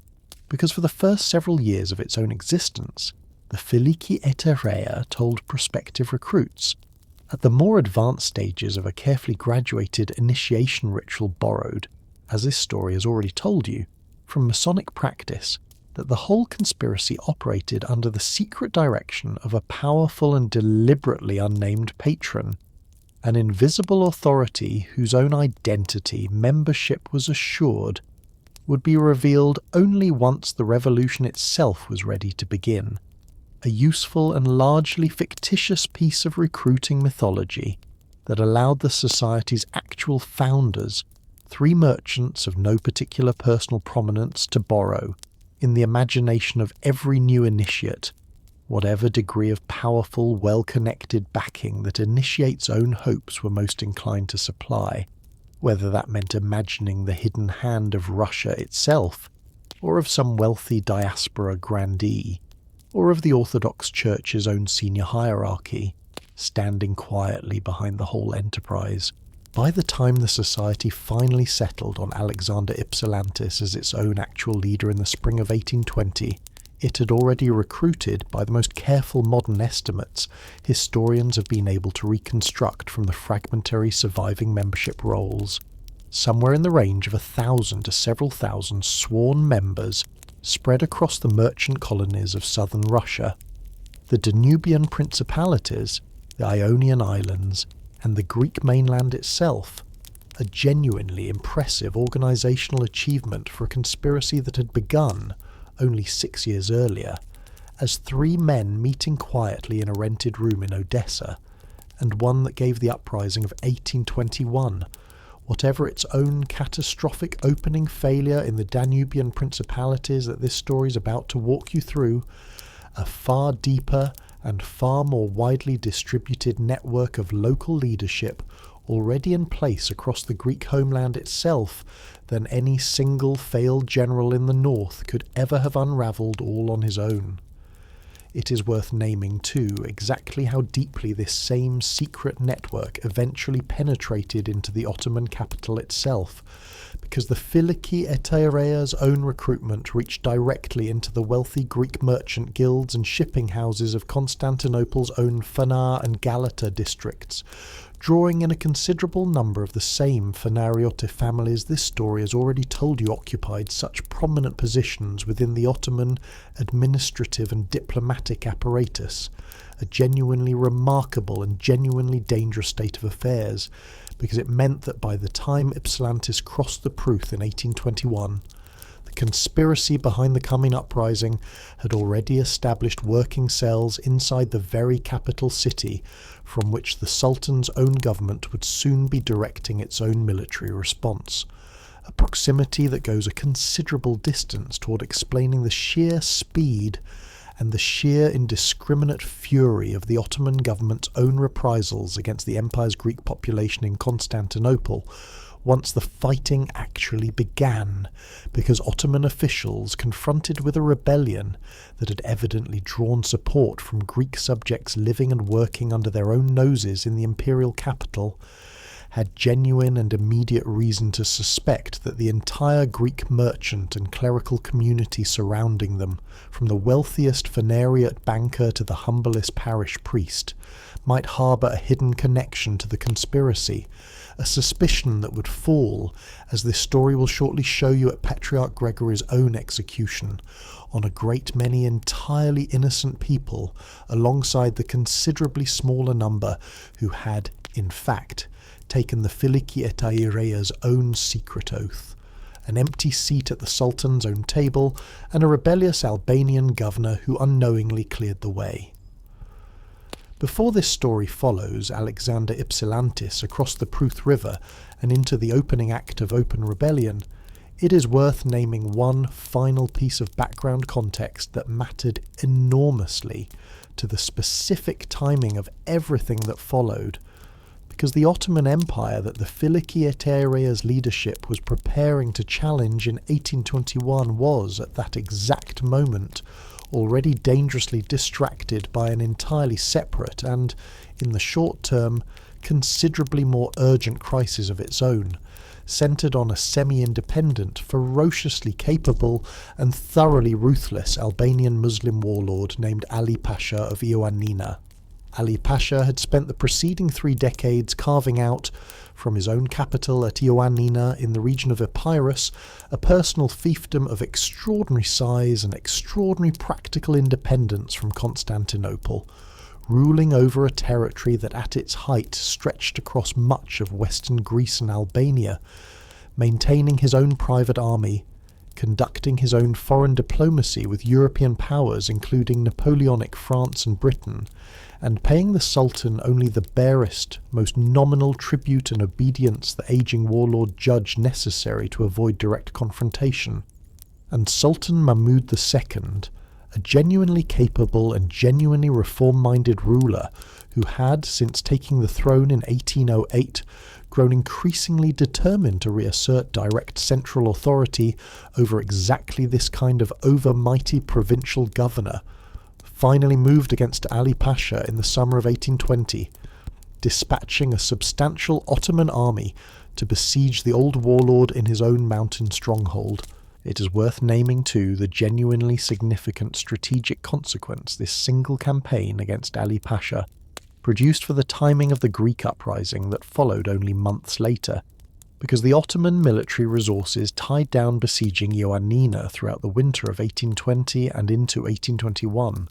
because for the first several years of its own existence, the Filiki Eteria told prospective recruits, at the more advanced stages of a carefully graduated initiation ritual borrowed, as this story has already told you, from Masonic practice, that the whole conspiracy operated under the secret direction of a powerful and deliberately unnamed patron, an invisible authority whose own identity membership was assured would be revealed only once the revolution itself was ready to begin, a useful and largely fictitious piece of recruiting mythology that allowed the Society's actual founders, 3 merchants of no particular personal prominence, to borrow, in the imagination of every new initiate, whatever degree of powerful, well-connected backing that initiates' own hopes were most inclined to supply, whether that meant imagining the hidden hand of Russia itself, or of some wealthy diaspora grandee, or of the Orthodox Church's own senior hierarchy, standing quietly behind the whole enterprise. By the time the Society finally settled on Alexander Ypsilantis as its own actual leader in the spring of 1820, it had already recruited, by the most careful modern estimates historians have been able to reconstruct from the fragmentary surviving membership rolls, somewhere in the range of 1,000 to several thousand sworn members spread across the merchant colonies of southern Russia, the Danubian principalities, the Ionian Islands, and the Greek mainland itself, a genuinely impressive organisational achievement for a conspiracy that had begun only 6 years earlier, as 3 men meeting quietly in a rented room in Odessa, and one that gave the uprising of 1821, Whatever its own catastrophic opening failure in the Danubian principalities that this story is about to walk you through, a far deeper and far more widely distributed network of local leadership already in place across the Greek homeland itself than any single failed general in the north could ever have unravelled all on his own. It is worth naming, too, exactly how deeply this same secret network eventually penetrated into the Ottoman capital itself, because the Filiki Eteria's own recruitment reached directly into the wealthy Greek merchant guilds and shipping houses of Constantinople's own Phanar and Galata districts, drawing in a considerable number of the same Phanariote families this story has already told you occupied such prominent positions within the Ottoman administrative and diplomatic apparatus, a genuinely remarkable and genuinely dangerous state of affairs, because it meant that by the time Ypsilantis crossed the Pruth in 1821, the conspiracy behind the coming uprising had already established working cells inside the very capital city from which the Sultan's own government would soon be directing its own military response, a proximity that goes a considerable distance toward explaining the sheer speed and the sheer indiscriminate fury of the Ottoman government's own reprisals against the empire's Greek population in Constantinople once the fighting actually began, because Ottoman officials, confronted with a rebellion that had evidently drawn support from Greek subjects living and working under their own noses in the imperial capital, had genuine and immediate reason to suspect that the entire Greek merchant and clerical community surrounding them, from the wealthiest Phanariot banker to the humblest parish priest, might harbour a hidden connection to the conspiracy, a suspicion that would fall, as this story will shortly show you at Patriarch Gregory's own execution, on a great many entirely innocent people, alongside the considerably smaller number who had, in fact, taken the Filiki Eteria's own secret oath, an empty seat at the Sultan's own table, and a rebellious Albanian governor who unknowingly cleared the way. Before this story follows Alexander Ypsilantis across the Pruth River and into the opening act of open rebellion, it is worth naming one final piece of background context that mattered enormously to the specific timing of everything that followed, because the Ottoman Empire that the Filiki Eteria's leadership was preparing to challenge in 1821 was, at that exact moment, already dangerously distracted by an entirely separate and, in the short term, considerably more urgent crisis of its own, centred on a semi-independent, ferociously capable and thoroughly ruthless Albanian Muslim warlord named Ali Pasha of Ioannina. Ali Pasha had spent the preceding 3 decades carving out, from his own capital at Ioannina in the region of Epirus, a personal fiefdom of extraordinary size and extraordinary practical independence from Constantinople, ruling over a territory that at its height stretched across much of western Greece and Albania, maintaining his own private army, conducting his own foreign diplomacy with European powers including Napoleonic France and Britain, and paying the Sultan only the barest, most nominal tribute and obedience the ageing warlord judged necessary to avoid direct confrontation. And Sultan Mahmud II, a genuinely capable and genuinely reform-minded ruler who had, since taking the throne in 1808, grown increasingly determined to reassert direct central authority over exactly this kind of overmighty provincial governor, finally moved against Ali Pasha in the summer of 1820, dispatching a substantial Ottoman army to besiege the old warlord in his own mountain stronghold. It is worth naming, too, the genuinely significant strategic consequence this single campaign against Ali Pasha produced for the timing of the Greek uprising that followed only months later, because the Ottoman military resources tied down besieging Ioannina throughout the winter of 1820 and into 1821.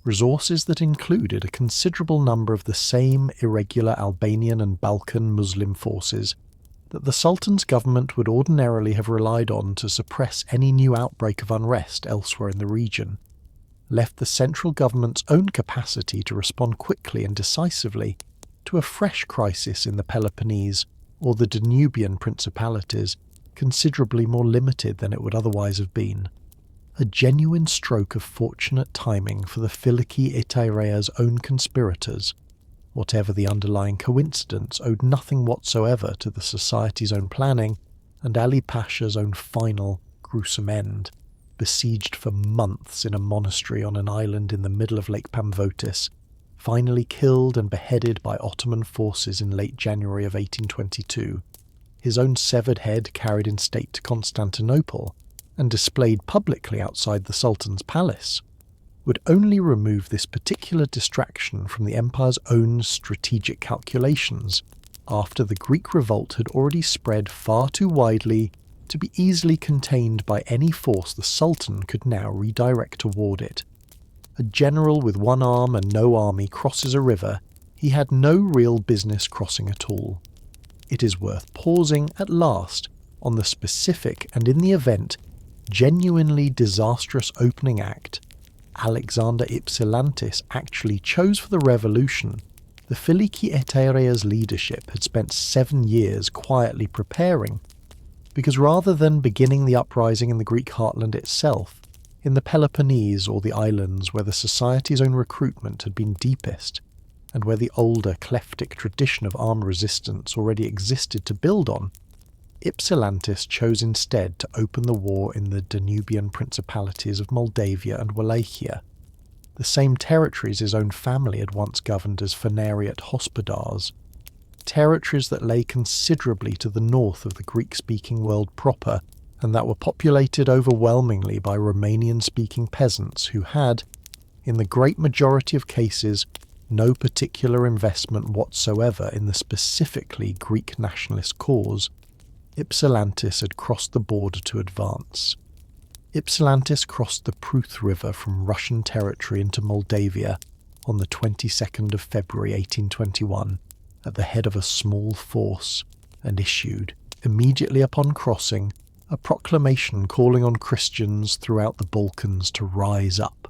Resources that included a considerable number of the same irregular Albanian and Balkan Muslim forces that the Sultan's government would ordinarily have relied on to suppress any new outbreak of unrest elsewhere in the region, left the central government's own capacity to respond quickly and decisively to a fresh crisis in the Peloponnese or the Danubian principalities, considerably more limited than it would otherwise have been. A genuine stroke of fortunate timing for the Filiki Eteria's own conspirators. Whatever the underlying coincidence owed nothing whatsoever to the society's own planning and Ali Pasha's own final, gruesome end, besieged for months in a monastery on an island in the middle of Lake Pamvotis, finally killed and beheaded by Ottoman forces in late January of 1822, his own severed head carried in state to Constantinople and displayed publicly outside the Sultan's palace, would only remove this particular distraction from the empire's own strategic calculations after the Greek revolt had already spread far too widely to be easily contained by any force the Sultan could now redirect toward it. A general with one arm and no army crosses a river he had no real business crossing at all. It is worth pausing at last on the specific and, in the event, genuinely disastrous opening act Alexander Ypsilantis actually chose for the revolution. The Filiki Eteria's leadership had spent 7 years quietly preparing, because rather than beginning the uprising in the Greek heartland itself, in the Peloponnese or the islands where the society's own recruitment had been deepest, and where the older kleptic tradition of armed resistance already existed to build on, Ypsilantis chose instead to open the war in the Danubian principalities of Moldavia and Wallachia, the same territories his own family had once governed as Phanariot Hospodars, territories that lay considerably to the north of the Greek-speaking world proper, and that were populated overwhelmingly by Romanian-speaking peasants who had, in the great majority of cases, no particular investment whatsoever in the specifically Greek nationalist cause. Ypsilantis had crossed the border to advance. Ypsilantis crossed the Pruth River from Russian territory into Moldavia on the 22nd of February 1821 at the head of a small force and issued, immediately upon crossing, a proclamation calling on Christians throughout the Balkans to rise up.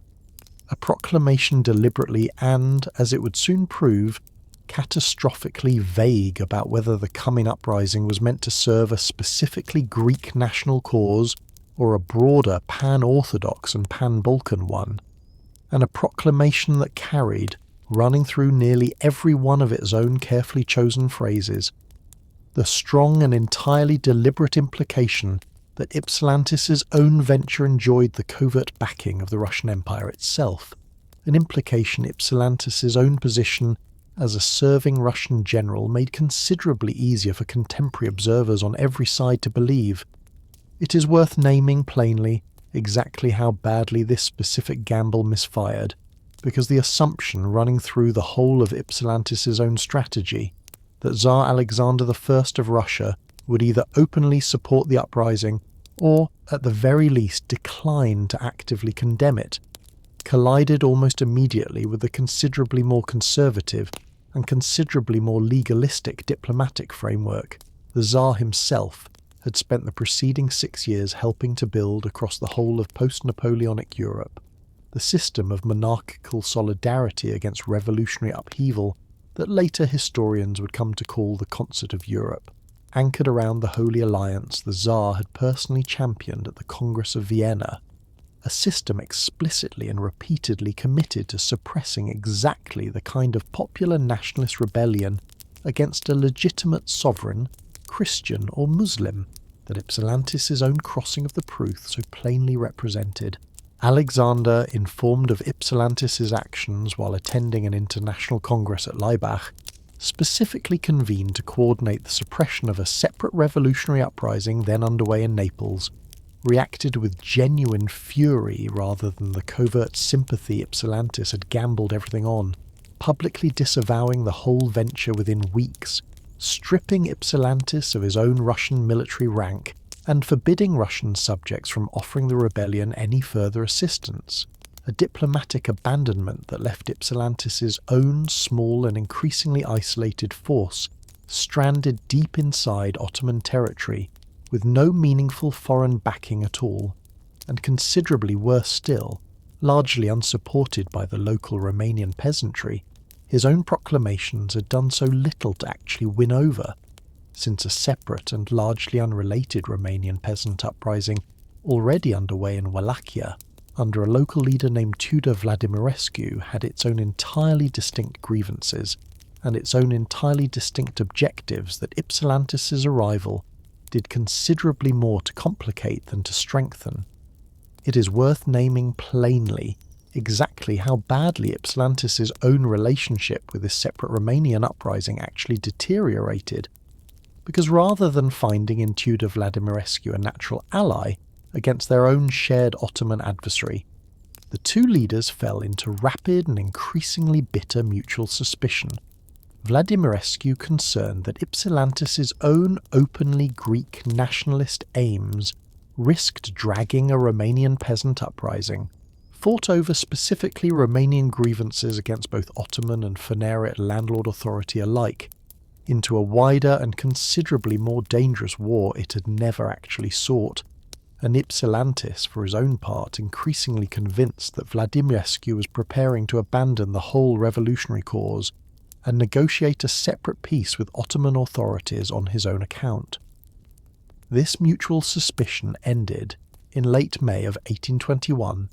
A proclamation deliberately and, as it would soon prove, catastrophically vague about whether the coming uprising was meant to serve a specifically Greek national cause or a broader pan-Orthodox and pan-Balkan one, and a proclamation that carried, running through nearly every one of its own carefully chosen phrases, the strong and entirely deliberate implication that Ypsilantis's own venture enjoyed the covert backing of the Russian Empire itself, an implication Ypsilantis's own position as a serving Russian general made considerably easier for contemporary observers on every side to believe. It is worth naming plainly exactly how badly this specific gamble misfired, because the assumption running through the whole of Ypsilantis's own strategy that Tsar Alexander I of Russia would either openly support the uprising or, at the very least, decline to actively condemn it, collided almost immediately with the considerably more conservative and considerably more legalistic diplomatic framework the Tsar himself had spent the preceding 6 years helping to build across the whole of post-Napoleonic Europe, the system of monarchical solidarity against revolutionary upheaval that later historians would come to call the Concert of Europe, anchored around the Holy Alliance the Tsar had personally championed at the Congress of Vienna, a system explicitly and repeatedly committed to suppressing exactly the kind of popular nationalist rebellion against a legitimate sovereign, Christian or Muslim, that Ypsilantis's own crossing of the Pruth so plainly represented. Alexander, informed of Ypsilantis's actions while attending an international congress at Laibach, specifically convened to coordinate the suppression of a separate revolutionary uprising then underway in Naples, reacted with genuine fury rather than the covert sympathy Ypsilantis had gambled everything on, publicly disavowing the whole venture within weeks, stripping Ypsilantis of his own Russian military rank, and forbidding Russian subjects from offering the rebellion any further assistance, a diplomatic abandonment that left Ypsilantis's own small and increasingly isolated force stranded deep inside Ottoman territory with no meaningful foreign backing at all, and considerably worse still, largely unsupported by the local Romanian peasantry, his own proclamations had done so little to actually win over. since a separate and largely unrelated Romanian peasant uprising already underway in Wallachia under a local leader named Tudor Vladimirescu had its own entirely distinct grievances and its own entirely distinct objectives that Ypsilantis' arrival did considerably more to complicate than to strengthen. It is worth naming plainly exactly how badly Ypsilantis' own relationship with this separate Romanian uprising actually deteriorated, because rather than finding in Tudor Vladimirescu a natural ally against their own shared Ottoman adversary, the two leaders fell into rapid and increasingly bitter mutual suspicion. Vladimirescu concerned that Ypsilantis' own openly Greek nationalist aims risked dragging a Romanian peasant uprising, fought over specifically Romanian grievances against both Ottoman and Phanarate landlord authority alike, into a wider and considerably more dangerous war it had never actually sought, and Ypsilantis, for his own part, increasingly convinced that Vladimirescu was preparing to abandon the whole revolutionary cause and negotiate a separate peace with Ottoman authorities on his own account. This mutual suspicion ended, in late May of 1821,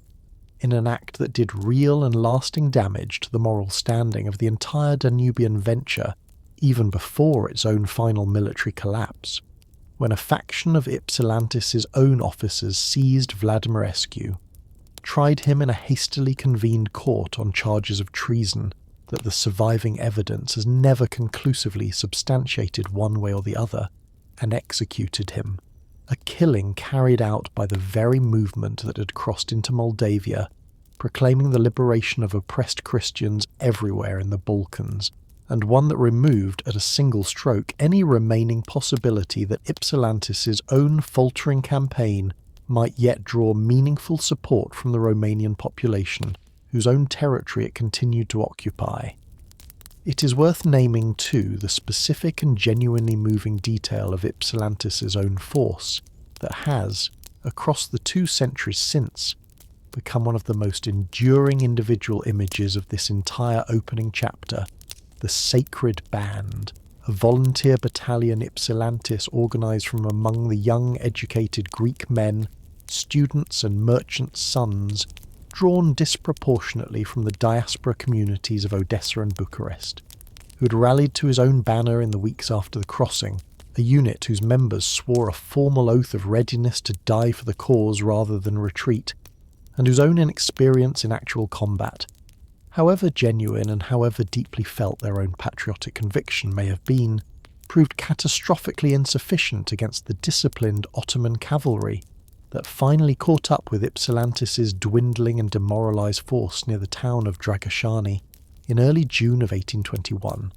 in an act that did real and lasting damage to the moral standing of the entire Danubian venture even before its own final military collapse, when a faction of Ypsilantis' own officers seized Vladimirescu, tried him in a hastily convened court on charges of treason that the surviving evidence has never conclusively substantiated one way or the other, and executed him, a killing carried out by the very movement that had crossed into Moldavia, proclaiming the liberation of oppressed Christians everywhere in the Balkans, and one that removed at a single stroke any remaining possibility that Ypsilantis' own faltering campaign might yet draw meaningful support from the Romanian population, whose own territory it continued to occupy. It is worth naming, too, the specific and genuinely moving detail of Ypsilantis' own force that has, across the 2 centuries since, become one of the most enduring individual images of this entire opening chapter: the Sacred Band, a volunteer battalion Ypsilantis organised from among the young educated Greek men, students and merchants' sons, drawn disproportionately from the diaspora communities of Odessa and Bucharest, who had rallied to his own banner in the weeks after the crossing, a unit whose members swore a formal oath of readiness to die for the cause rather than retreat, and whose own inexperience in actual combat, however genuine and however deeply felt their own patriotic conviction may have been, proved catastrophically insufficient against the disciplined Ottoman cavalry that finally caught up with Ypsilantis' dwindling and demoralised force near the town of Dragashani in early June of 1821,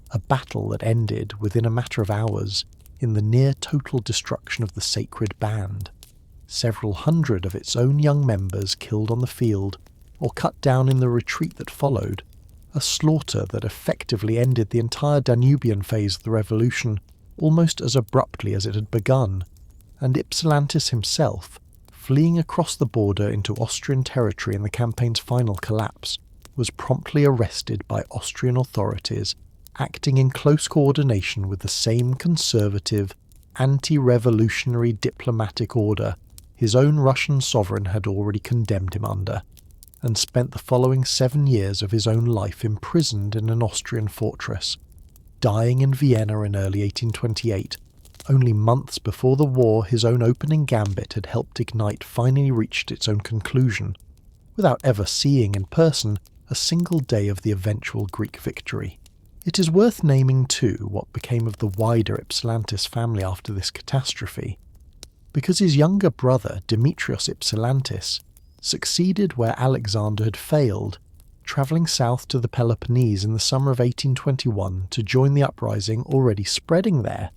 a battle that ended, within a matter of hours, in the near-total destruction of the Sacred Band, several hundred of its own young members killed on the field or cut down in the retreat that followed, a slaughter that effectively ended the entire Danubian phase of the revolution almost as abruptly as it had begun, and Ypsilantis himself, fleeing across the border into Austrian territory in the campaign's final collapse, was promptly arrested by Austrian authorities, acting in close coordination with the same conservative, anti-revolutionary diplomatic order his own Russian sovereign had already condemned him under, and spent the following 7 years of his own life imprisoned in an Austrian fortress, dying in Vienna in early 1828, only months before the war his own opening gambit had helped ignite finally reached its own conclusion, without ever seeing in person a single day of the eventual Greek victory. It is worth naming, too, what became of the wider Ypsilantis family after this catastrophe, because his younger brother, Demetrios Ypsilantis, succeeded where Alexander had failed, travelling south to the Peloponnese in the summer of 1821 to join the uprising already spreading there,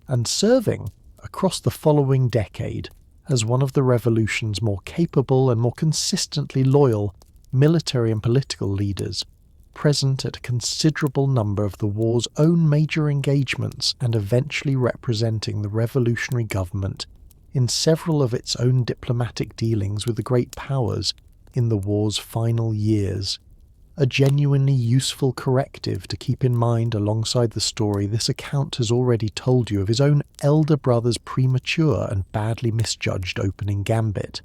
and serving, across the following decade, as one of the revolution's more capable and more consistently loyal military and political leaders, present at a considerable number of the war's own major engagements and eventually representing the revolutionary government in several of its own diplomatic dealings with the great powers in the war's final years. A genuinely useful corrective to keep in mind alongside the story this account has already told you of his own elder brother's premature and badly misjudged opening gambit.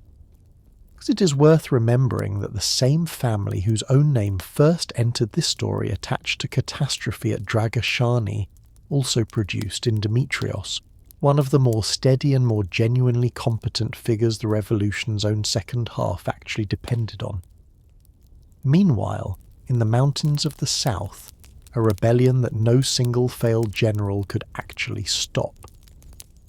Because it is worth remembering that the same family whose own name first entered this story attached to catastrophe at Dragashani also produced in Demetrios one of the more steady and more genuinely competent figures the revolution's own second half actually depended on. Meanwhile, in the mountains of the south, a rebellion that no single failed general could actually stop.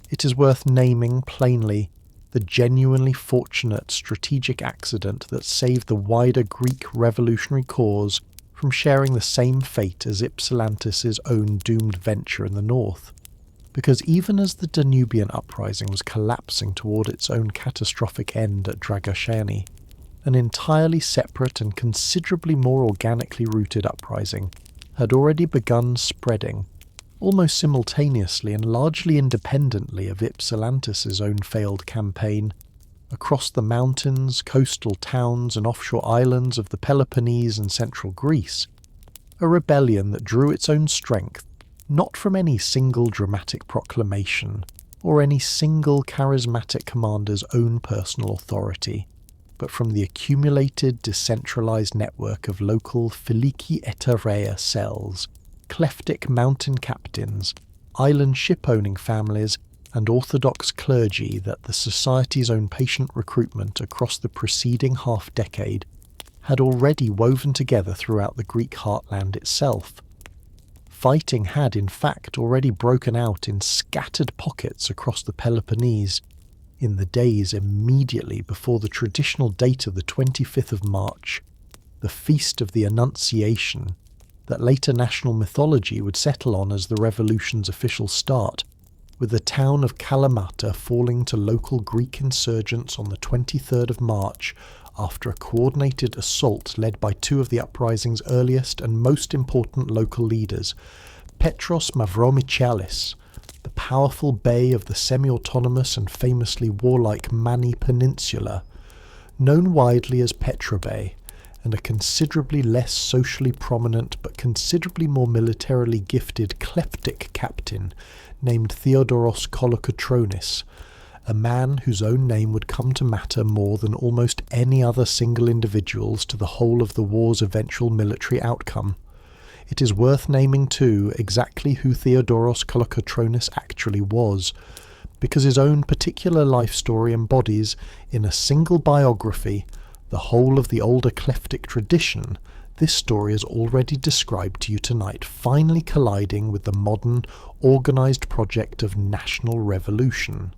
It is worth naming plainly the genuinely fortunate strategic accident that saved the wider Greek revolutionary cause from sharing the same fate as Ypsilantis' own doomed venture in the north. Because even as the Danubian uprising was collapsing toward its own catastrophic end at Dragashani, an entirely separate and considerably more organically rooted uprising had already begun spreading, almost simultaneously and largely independently of Ypsilantis' own failed campaign, across the mountains, coastal towns and offshore islands of the Peloponnese and central Greece, a rebellion that drew its own strength not from any single dramatic proclamation or any single charismatic commander's own personal authority, but from the accumulated, decentralized network of local Filiki Eteria cells, kleptic mountain captains, island ship-owning families, and orthodox clergy that the society's own patient recruitment across the preceding half-decade had already woven together throughout the Greek heartland itself. Fighting had, in fact, already broken out in scattered pockets across the Peloponnese, in the days immediately before the traditional date of the 25th of March, the Feast of the Annunciation, that later national mythology would settle on as the revolution's official start, with the town of Kalamata falling to local Greek insurgents on the 23rd of March after a coordinated assault led by two of the uprising's earliest and most important local leaders, Petros Mavromichalis, the powerful bey of the semi-autonomous and famously warlike Mani Peninsula, known widely as Petrobey, and a considerably less socially prominent but considerably more militarily gifted kleptic captain named Theodoros Kolokotronis, a man whose own name would come to matter more than almost any other single individual's to the whole of the war's eventual military outcome. It is worth naming, too, exactly who Theodoros Kolokotronis actually was, because his own particular life story embodies, in a single biography, the whole of the older kleptic tradition this story has already described to you tonight, finally colliding with the modern, organised project of national revolution.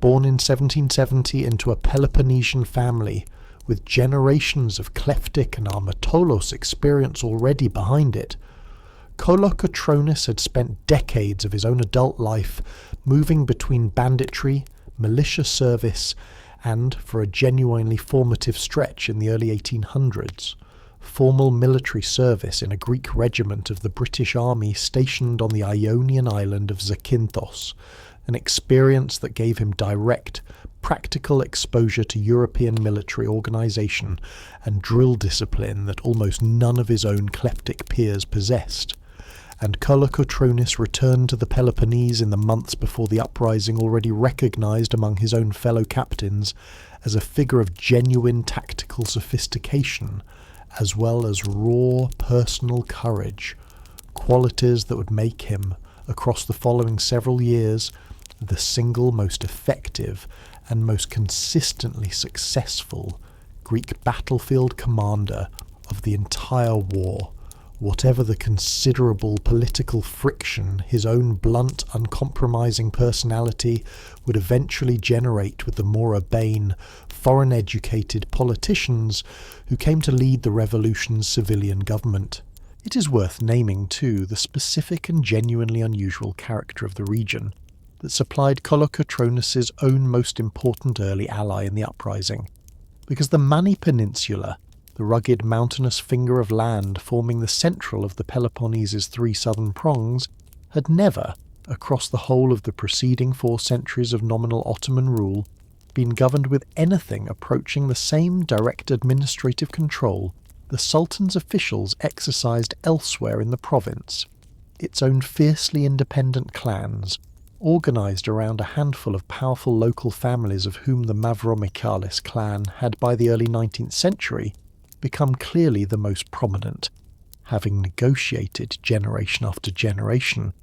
Born in 1770 into a Peloponnesian family, with generations of kleptic and armatolos experience already behind it, Kolokotronis had spent decades of his own adult life moving between banditry, militia service, and, for a genuinely formative stretch in the early 1800s, formal military service in a Greek regiment of the British Army stationed on the Ionian island of Zakynthos, an experience that gave him direct, practical exposure to European military organisation and drill discipline that almost none of his own kleptic peers possessed. And Kolokotronis returned to the Peloponnese in the months before the uprising, already recognised among his own fellow captains as a figure of genuine tactical sophistication, as well as raw personal courage, qualities that would make him, across the following several years, the single most effective and most consistently successful Greek battlefield commander of the entire war, whatever the considerable political friction his own blunt, uncompromising personality would eventually generate with the more urbane, foreign-educated politicians who came to lead the revolution's civilian government. It is worth naming, too, the specific and genuinely unusual character of the region that supplied Kolokotronis' own most important early ally in the uprising, because the Mani Peninsula, the rugged mountainous finger of land forming the central of the Peloponnese's three southern prongs, had never, across the whole of the preceding 4 centuries of nominal Ottoman rule, been governed with anything approaching the same direct administrative control the Sultan's officials exercised elsewhere in the province, its own fiercely independent clans, organised around a handful of powerful local families of whom the Mavromichalis clan had by the early 19th century become clearly the most prominent, having negotiated generation after generation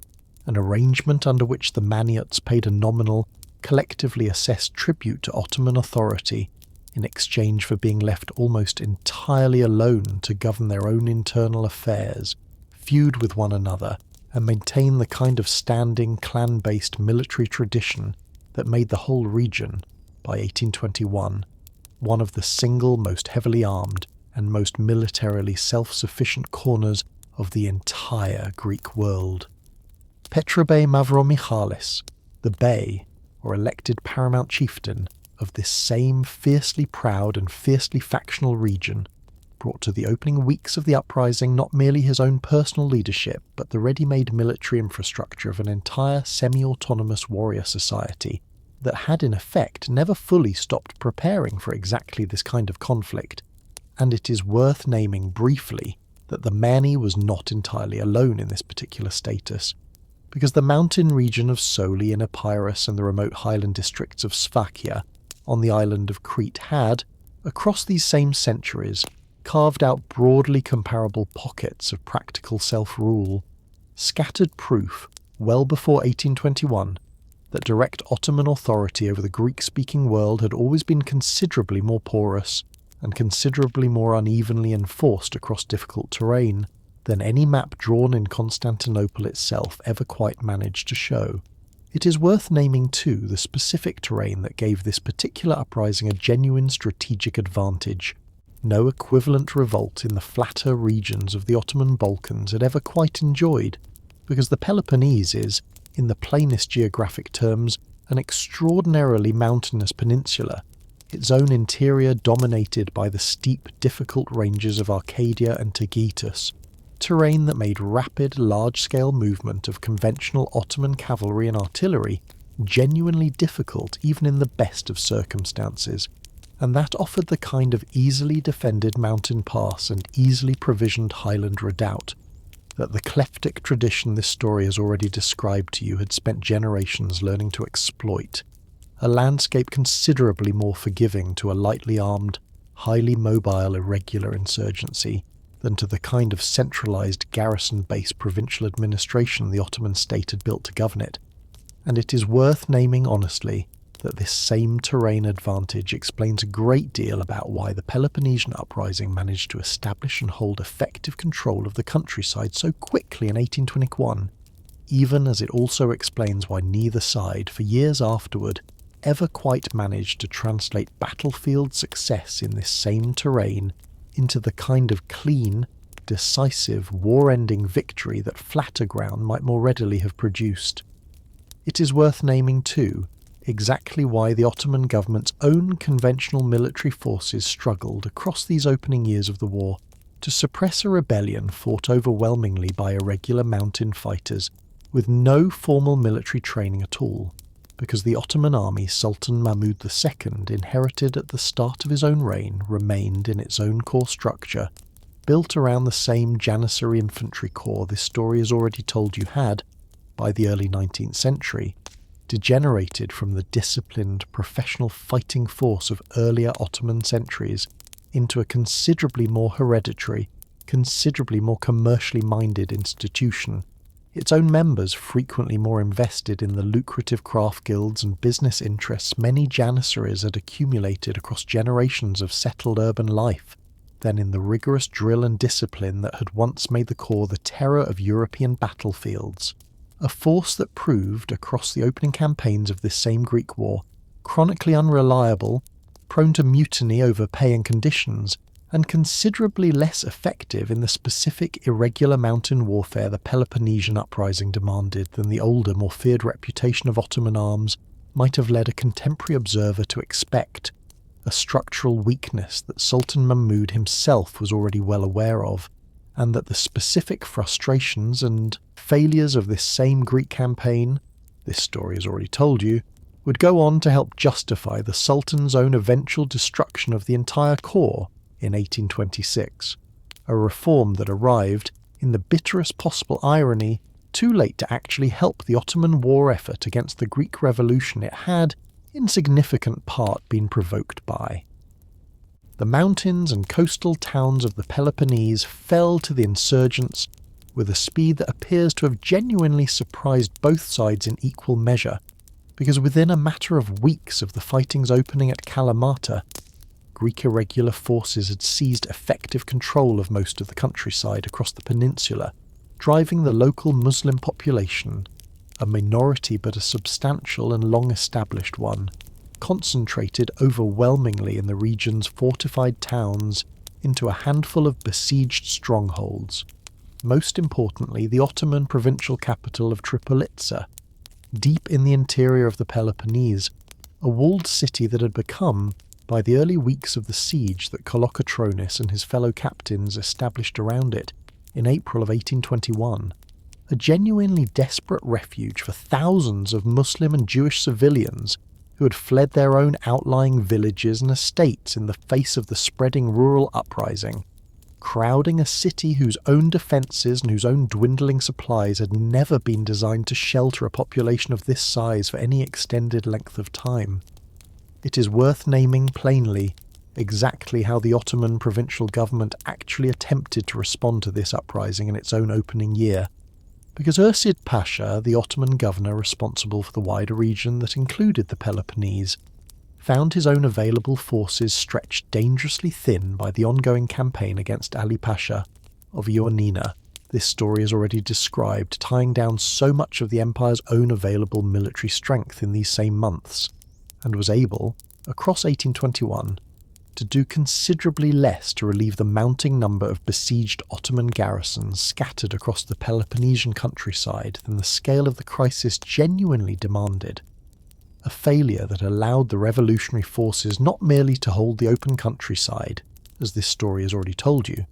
an arrangement under which the Maniots paid a nominal, collectively assessed tribute to Ottoman authority in exchange for being left almost entirely alone to govern their own internal affairs, feud with one another, and maintain the kind of standing clan-based military tradition that made the whole region, by 1821, one of the single most heavily armed and most militarily self-sufficient corners of the entire Greek world. Petrobey Mavromichalis, the Bey, or elected paramount chieftain, of this same fiercely proud and fiercely factional region, brought to the opening weeks of the uprising not merely his own personal leadership, but the ready-made military infrastructure of an entire semi-autonomous warrior society that had in effect never fully stopped preparing for exactly this kind of conflict. And it is worth naming briefly that the Mani was not entirely alone in this particular status, because the mountain region of Soli in Epirus and the remote highland districts of Sfakia on the island of Crete had, across these same centuries, carved out broadly comparable pockets of practical self-rule, scattered proof, well before 1821, that direct Ottoman authority over the Greek-speaking world had always been considerably more porous and considerably more unevenly enforced across difficult terrain than any map drawn in Constantinople itself ever quite managed to show. It is worth naming too the specific terrain that gave this particular uprising a genuine strategic advantage. No equivalent revolt in the flatter regions of the Ottoman Balkans had ever quite enjoyed, because the Peloponnese is, in the plainest geographic terms, an extraordinarily mountainous peninsula, its own interior dominated by the steep, difficult ranges of Arcadia and Tagetus, terrain that made rapid, large-scale movement of conventional Ottoman cavalry and artillery genuinely difficult even in the best of circumstances, and that offered the kind of easily defended mountain pass and easily provisioned highland redoubt that the kleptic tradition this story has already described to you had spent generations learning to exploit, a landscape considerably more forgiving to a lightly armed, highly mobile, irregular insurgency than to the kind of centralised garrison-based provincial administration the Ottoman state had built to govern it. And it is worth naming honestly that this same terrain advantage explains a great deal about why the Peloponnesian uprising managed to establish and hold effective control of the countryside so quickly in 1821, even as it also explains why neither side, for years afterward, ever quite managed to translate battlefield success in this same terrain into the kind of clean, decisive, war-ending victory that flatter ground might more readily have produced. It is worth naming, too, exactly why the Ottoman government's own conventional military forces struggled across these opening years of the war to suppress a rebellion fought overwhelmingly by irregular mountain fighters with no formal military training at all, because the Ottoman army Sultan Mahmud II inherited at the start of his own reign remained in its own core structure, built around the same Janissary infantry corps this story has already told you had, by the early 19th century, degenerated from the disciplined, professional fighting force of earlier Ottoman centuries into a considerably more hereditary, considerably more commercially minded institution, its own members frequently more invested in the lucrative craft guilds and business interests many Janissaries had accumulated across generations of settled urban life than in the rigorous drill and discipline that had once made the corps the terror of European battlefields, a force that proved, across the opening campaigns of this same Greek war, chronically unreliable, prone to mutiny over pay and conditions, and considerably less effective in the specific irregular mountain warfare the Peloponnesian uprising demanded than the older, more feared reputation of Ottoman arms might have led a contemporary observer to expect, a structural weakness that Sultan Mahmud himself was already well aware of, and that the specific frustrations and failures of this same Greek campaign, this story has already told you, would go on to help justify the Sultan's own eventual destruction of the entire corps in 1826, a reform that arrived, in the bitterest possible irony, too late to actually help the Ottoman war effort against the Greek revolution it had, in significant part, been provoked by. The mountains and coastal towns of the Peloponnese fell to the insurgents with a speed that appears to have genuinely surprised both sides in equal measure, because within a matter of weeks of the fighting's opening at Kalamata, Greek irregular forces had seized effective control of most of the countryside across the peninsula, driving the local Muslim population, a minority but a substantial and long-established one, concentrated overwhelmingly in the region's fortified towns into a handful of besieged strongholds, most importantly the Ottoman provincial capital of Tripolitsa, deep in the interior of the Peloponnese, a walled city that had become, by the early weeks of the siege that Kolokotronis and his fellow captains established around it in April of 1821, a genuinely desperate refuge for thousands of Muslim and Jewish civilians who had fled their own outlying villages and estates in the face of the spreading rural uprising, crowding a city whose own defences and whose own dwindling supplies had never been designed to shelter a population of this size for any extended length of time. It is worth naming plainly exactly how the Ottoman provincial government actually attempted to respond to this uprising in its own opening year, because Ursid Pasha, the Ottoman governor responsible for the wider region that included the Peloponnese, found his own available forces stretched dangerously thin by the ongoing campaign against Ali Pasha of Ioannina. This story is already described, tying down so much of the empire's own available military strength in these same months, and was able, across 1821, to do considerably less to relieve the mounting number of besieged Ottoman garrisons scattered across the Peloponnesian countryside than the scale of the crisis genuinely demanded. A failure that allowed the revolutionary forces not merely to hold the open countryside, as this story has already told you,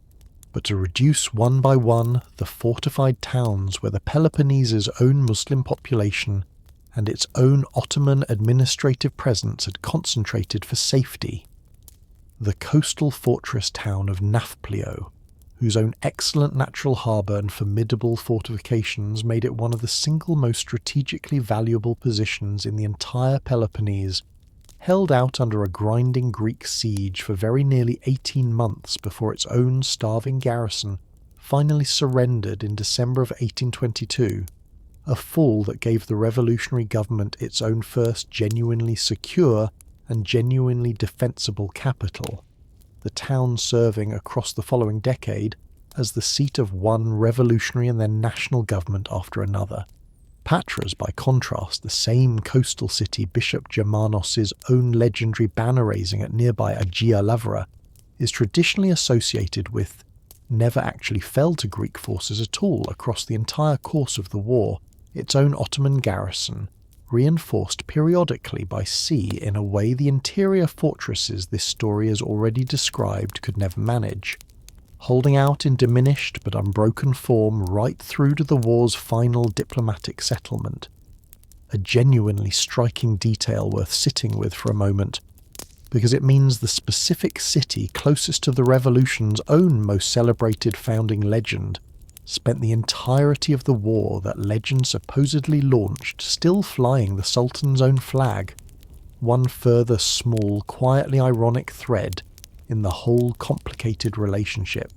but to reduce one by one the fortified towns where the Peloponnese's own Muslim population and its own Ottoman administrative presence had concentrated for safety. The coastal fortress town of Nafplio, whose own excellent natural harbour and formidable fortifications made it one of the single most strategically valuable positions in the entire Peloponnese, held out under a grinding Greek siege for very nearly 18 months before its own starving garrison finally surrendered in December of 1822, a fall that gave the revolutionary government its own first genuinely secure and genuinely defensible capital, the town serving across the following decade as the seat of one revolutionary and then national government after another. Patras, by contrast, the same coastal city Bishop Germanos's own legendary banner raising at nearby Agia Lavra, is traditionally associated with, never actually fell to Greek forces at all across the entire course of the war, its own Ottoman garrison, reinforced periodically by sea in a way the interior fortresses this story has already described could never manage, holding out in diminished but unbroken form right through to the war's final diplomatic settlement. A genuinely striking detail worth sitting with for a moment, because it means the specific city closest to the revolution's own most celebrated founding legend spent the entirety of the war that legend supposedly launched still flying the Sultan's own flag, one further small, quietly ironic thread in the whole complicated relationship.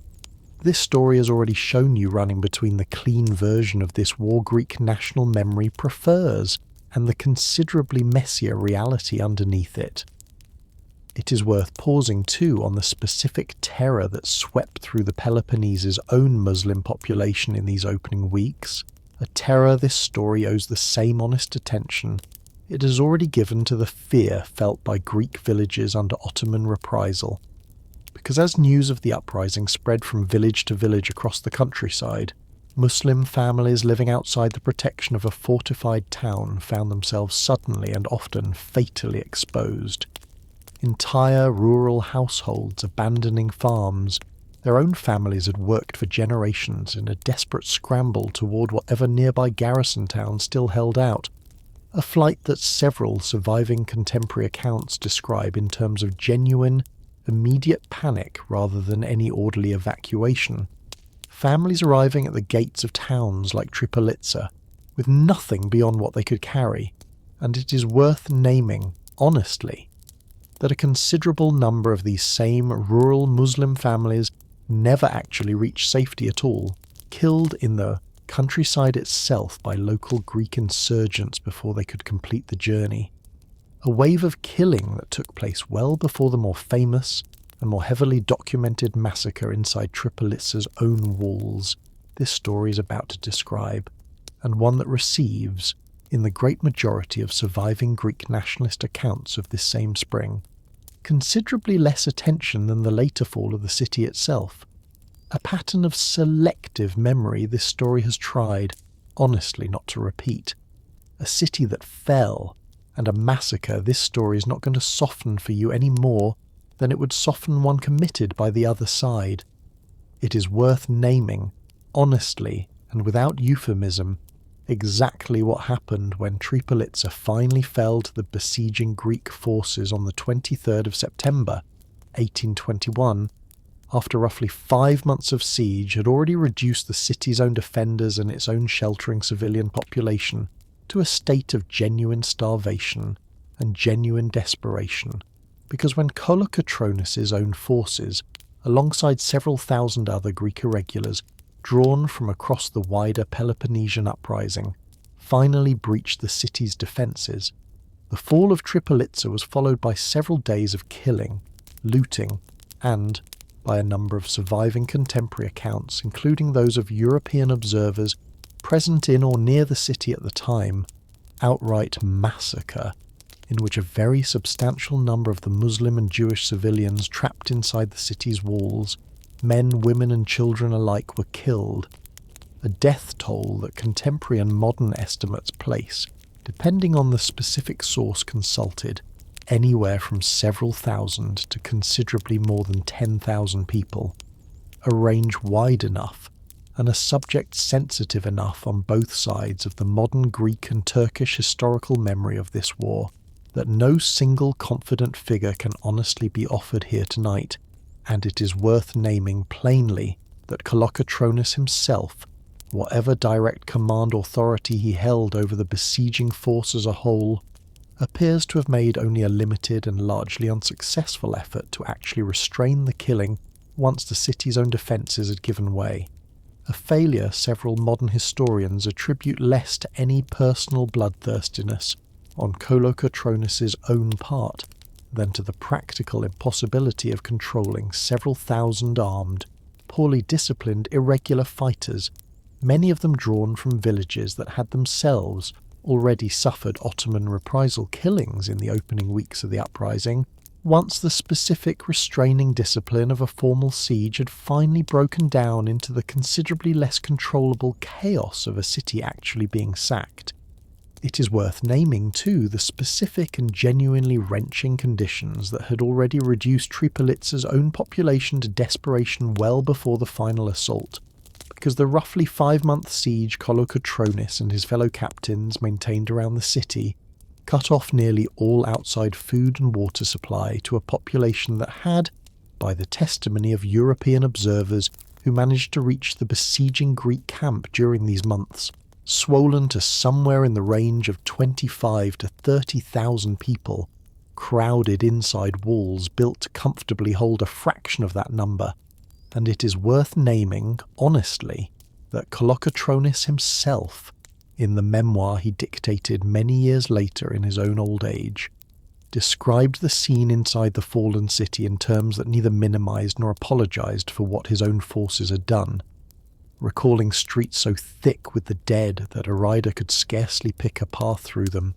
This story has already shown you running between the clean version of this war Greek national memory prefers and the considerably messier reality underneath it. It is worth pausing too on the specific terror that swept through the Peloponnese's own Muslim population in these opening weeks, a terror this story owes the same honest attention it has already given to the fear felt by Greek villages under Ottoman reprisal. Because as news of the uprising spread from village to village across the countryside, Muslim families living outside the protection of a fortified town found themselves suddenly and often fatally exposed. Entire rural households abandoning farms, their own families had worked for generations in a desperate scramble toward whatever nearby garrison town still held out, a flight that several surviving contemporary accounts describe in terms of genuine, immediate panic rather than any orderly evacuation. Families arriving at the gates of towns like Tripolitsa with nothing beyond what they could carry, and it is worth naming, honestly, that a considerable number of these same rural Muslim families never actually reached safety at all, killed in the countryside itself by local Greek insurgents before they could complete the journey. A wave of killing that took place well before the more famous and more heavily documented massacre inside Tripolitsa's own walls this story is about to describe, and one that receives, in the great majority of surviving Greek nationalist accounts of this same spring, considerably less attention than the later fall of the city itself. A pattern of selective memory this story has tried, honestly, not to repeat. A city that fell, and a massacre this story is not going to soften for you any more than it would soften one committed by the other side. It is worth naming, honestly and without euphemism, exactly what happened when Tripolitsa finally fell to the besieging Greek forces on the 23rd of September, 1821, after roughly 5 months of siege had already reduced the city's own defenders and its own sheltering civilian population to a state of genuine starvation and genuine desperation, because when Kolokotronis' own forces, alongside several thousand other Greek irregulars drawn from across the wider Peloponnesian uprising, finally breached the city's defences, the fall of Tripolitsa was followed by several days of killing, looting, and, by a number of surviving contemporary accounts, including those of European observers present in or near the city at the time, outright massacre, in which a very substantial number of the Muslim and Jewish civilians trapped inside the city's walls, men, women and children alike, were killed, a death toll that contemporary and modern estimates place, depending on the specific source consulted, anywhere from several thousand to considerably more than 10,000 people, a range wide enough and a subject sensitive enough on both sides of the modern Greek and Turkish historical memory of this war that no single confident figure can honestly be offered here tonight, and it is worth naming plainly that Kolokotronis himself, whatever direct command authority he held over the besieging force as a whole, appears to have made only a limited and largely unsuccessful effort to actually restrain the killing once the city's own defences had given way, a failure several modern historians attribute less to any personal bloodthirstiness on Kolokotronis' own part than to the practical impossibility of controlling several thousand armed, poorly disciplined, irregular fighters, many of them drawn from villages that had themselves already suffered Ottoman reprisal killings in the opening weeks of the uprising, once the specific restraining discipline of a formal siege had finally broken down into the considerably less controllable chaos of a city actually being sacked. It is worth naming, too, the specific and genuinely wrenching conditions that had already reduced Tripolitsa's own population to desperation well before the final assault, because the roughly 5-month siege Kolokotronis and his fellow captains maintained around the city cut off nearly all outside food and water supply to a population that had, by the testimony of European observers who managed to reach the besieging Greek camp during these months, swollen to somewhere in the range of 25 to 30,000 people, crowded inside walls built to comfortably hold a fraction of that number. And it is worth naming, honestly, that Kolokotronis himself, in the memoir he dictated many years later in his own old age, described the scene inside the fallen city in terms that neither minimized nor apologized for what his own forces had done, recalling streets so thick with the dead that a rider could scarcely pick a path through them,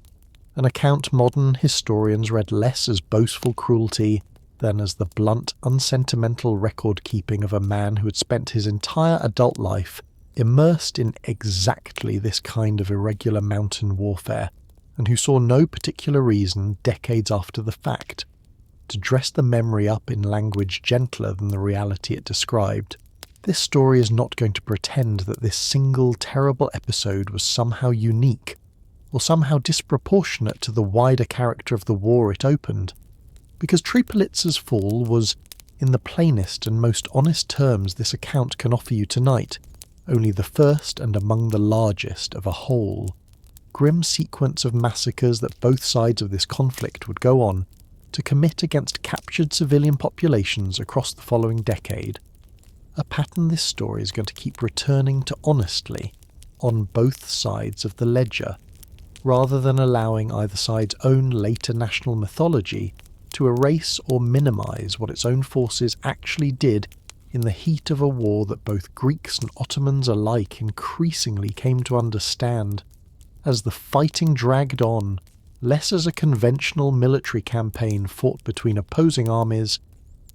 an account modern historians read less as boastful cruelty than as the blunt, unsentimental record-keeping of a man who had spent his entire adult life immersed in exactly this kind of irregular mountain warfare, and who saw no particular reason, decades after the fact, to dress the memory up in language gentler than the reality it described. This story is not going to pretend that this single terrible episode was somehow unique, or somehow disproportionate to the wider character of the war it opened. because Tripolitsa's fall was, in the plainest and most honest terms this account can offer you tonight, only the first and among the largest of a whole grim sequence of massacres that both sides of this conflict would go on to commit against captured civilian populations across the following decade. A pattern this story is going to keep returning to honestly on both sides of the ledger, rather than allowing either side's own later national mythology to erase or minimise what its own forces actually did in the heat of a war that both Greeks and Ottomans alike increasingly came to understand, as the fighting dragged on, less as a conventional military campaign fought between opposing armies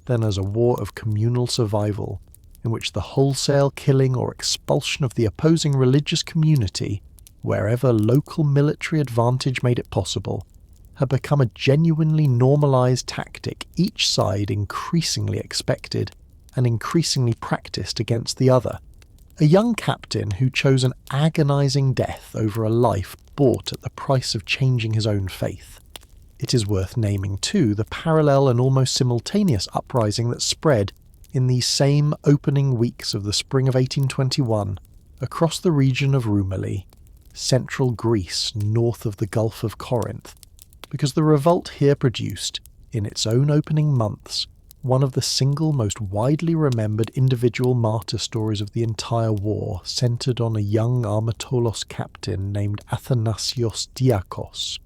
than as a war of communal survival, in which the wholesale killing or expulsion of the opposing religious community, wherever local military advantage made it possible, had become a genuinely normalised tactic each side increasingly expected and increasingly practised against the other. A young captain who chose an agonising death over a life bought at the price of changing his own faith. It is worth naming, too, the parallel and almost simultaneous uprising that spread in these same opening weeks of the spring of 1821 across the region of Rumeli, central Greece north of the Gulf of Corinth, because the revolt here produced, in its own opening months, one of the single most widely remembered individual martyr stories of the entire war, centred on a young Armatolos captain named Athanasios Diakos,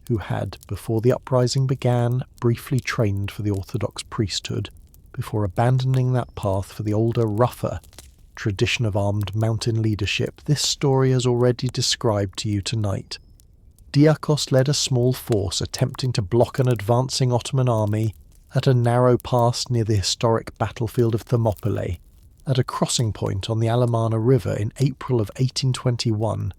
who had, before the uprising began, briefly trained for the Orthodox priesthood, before abandoning that path for the older, rougher tradition of armed mountain leadership this story has already described to you tonight. Diakos led a small force attempting to block an advancing Ottoman army at a narrow pass near the historic battlefield of Thermopylae, at a crossing point on the Alamana River in April of 1821,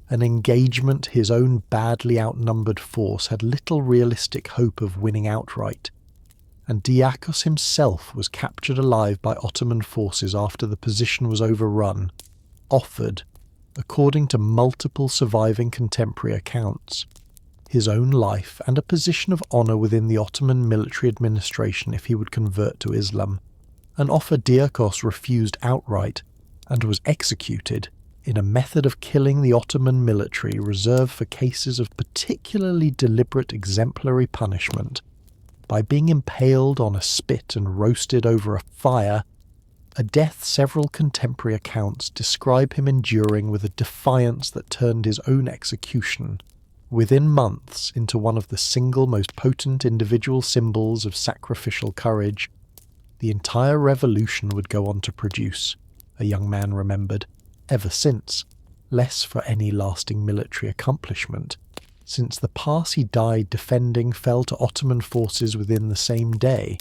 an engagement his own badly outnumbered force had little realistic hope of winning outright, and Diakos himself was captured alive by Ottoman forces after the position was overrun, offered, according to multiple surviving contemporary accounts, his own life and a position of honour within the Ottoman military administration if he would convert to Islam, an offer Diakos refused outright and was executed in a method of killing the Ottoman military reserved for cases of particularly deliberate exemplary punishment, by being impaled on a spit and roasted over a fire, a death several contemporary accounts describe him enduring with a defiance that turned his own execution, within months, into one of the single most potent individual symbols of sacrificial courage the entire revolution would go on to produce, a young man remembered, ever since, less for any lasting military accomplishment, since the pass he died defending fell to Ottoman forces within the same day,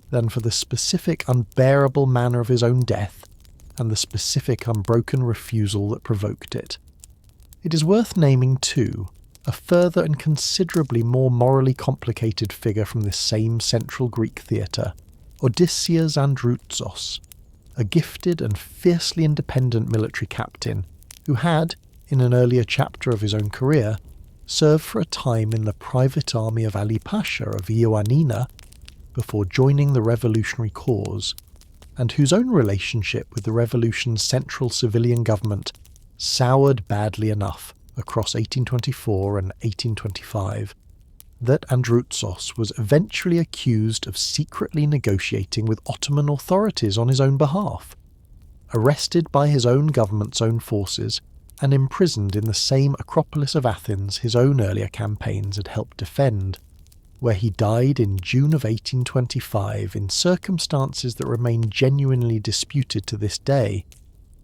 than for the specific unbearable manner of his own death and the specific unbroken refusal that provoked it. It is worth naming, too, a further and considerably more morally complicated figure from this same central Greek theatre, Odysseus Androutsos, a gifted and fiercely independent military captain who had, in an earlier chapter of his own career, served for a time in the private army of Ali Pasha of Ioannina before joining the revolutionary cause, and whose own relationship with the revolution's central civilian government soured badly enough across 1824 and 1825, that Androutsos was eventually accused of secretly negotiating with Ottoman authorities on his own behalf, arrested by his own government's own forces, and imprisoned in the same Acropolis of Athens his own earlier campaigns had helped defend, where he died in June of 1825 in circumstances that remain genuinely disputed to this day,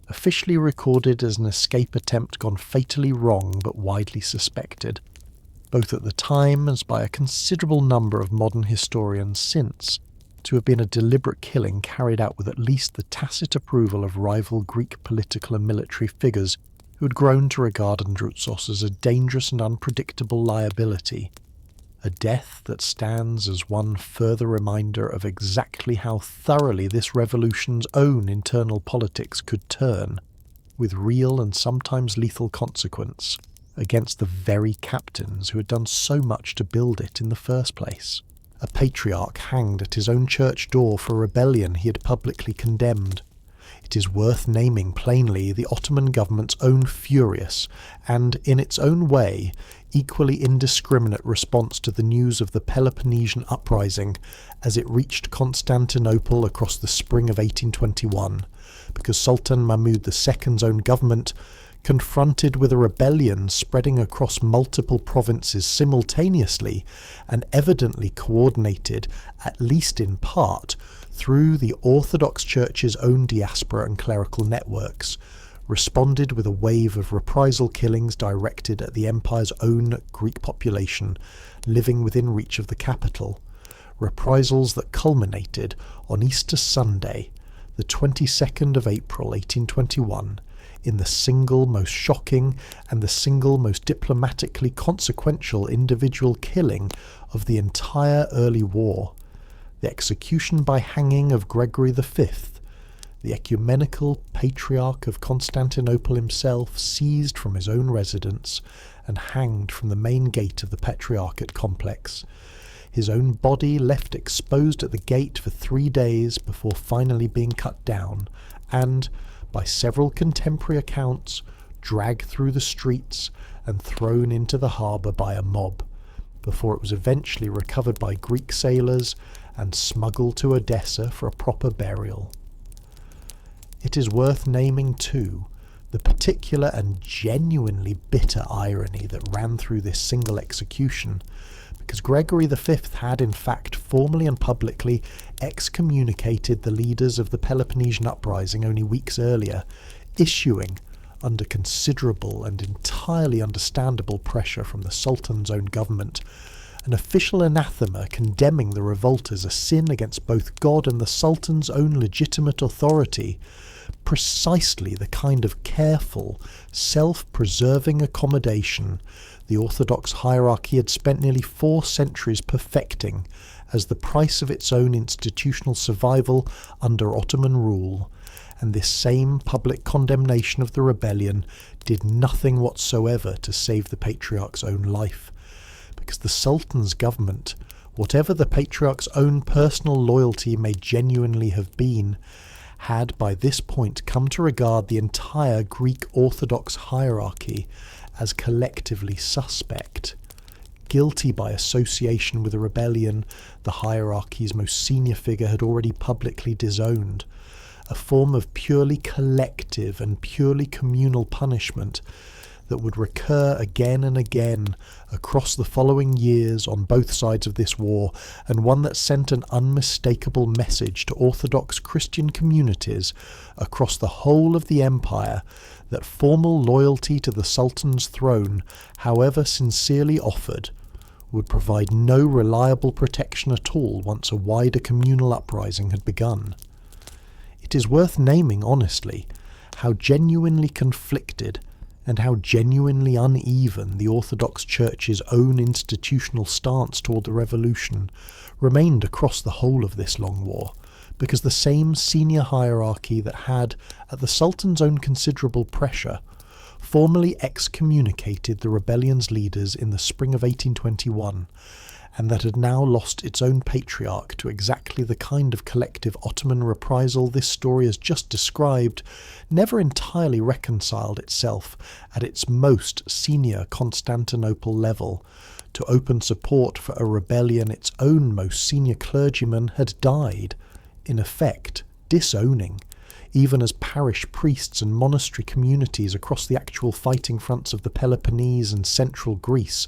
officially recorded as an escape attempt gone fatally wrong but widely suspected, both at the time as by a considerable number of modern historians since, to have been a deliberate killing carried out with at least the tacit approval of rival Greek political and military figures who had grown to regard Androutsos as a dangerous and unpredictable liability, a death that stands as one further reminder of exactly how thoroughly this revolution's own internal politics could turn, with real and sometimes lethal consequence, against the very captains who had done so much to build it in the first place. a patriarch hanged at his own church door for rebellion he had publicly condemned. It is worth naming plainly the Ottoman government's own furious and, in its own way, equally indiscriminate response to the news of the Peloponnesian uprising as it reached Constantinople across the spring of 1821, because Sultan Mahmud II's own government, confronted with a rebellion spreading across multiple provinces simultaneously and evidently coordinated, at least in part, through the Orthodox Church's own diaspora and clerical networks, responded with a wave of reprisal killings directed at the empire's own Greek population living within reach of the capital, reprisals that culminated on Easter Sunday, the 22nd of April 1821, in the single most shocking and the single most diplomatically consequential individual killing of the entire early war, the execution by hanging of Gregory V, the ecumenical patriarch of Constantinople himself, seized from his own residence and hanged from the main gate of the Patriarchate complex, his own body left exposed at the gate for 3 days before finally being cut down and, by several contemporary accounts, dragged through the streets and thrown into the harbour by a mob, before it was eventually recovered by Greek sailors and smuggled to Odessa for a proper burial. It is worth naming, too, the particular and genuinely bitter irony that ran through this single execution, because Gregory V had in fact formally and publicly excommunicated the leaders of the Peloponnesian uprising only weeks earlier, issuing, under considerable and entirely understandable pressure from the Sultan's own government, an official anathema condemning the revolt as a sin against both God and the Sultan's own legitimate authority, precisely the kind of careful, self-preserving accommodation the Orthodox hierarchy had spent nearly 4 centuries perfecting as the price of its own institutional survival under Ottoman rule, and this same public condemnation of the rebellion did nothing whatsoever to save the Patriarch's own life, because the Sultan's government, whatever the Patriarch's own personal loyalty may genuinely have been, had by this point come to regard the entire Greek Orthodox hierarchy as collectively suspect, guilty by association with a rebellion the hierarchy's most senior figure had already publicly disowned, a form of purely collective and purely communal punishment that would recur again and again across the following years on both sides of this war, and one that sent an unmistakable message to Orthodox Christian communities across the whole of the empire that formal loyalty to the Sultan's throne, however sincerely offered, would provide no reliable protection at all once a wider communal uprising had begun. It is worth naming honestly how genuinely conflicted and how genuinely uneven the Orthodox Church's own institutional stance toward the revolution remained across the whole of this long war, because the same senior hierarchy that had, at the Sultan's own considerable pressure, formally excommunicated the rebellion's leaders in the spring of 1821, and that had now lost its own patriarch to exactly the kind of collective Ottoman reprisal this story has just described, never entirely reconciled itself at its most senior Constantinople level to open support for a rebellion its own most senior clergyman had died, in effect disowning, even as parish priests and monastery communities across the actual fighting fronts of the Peloponnese and central Greece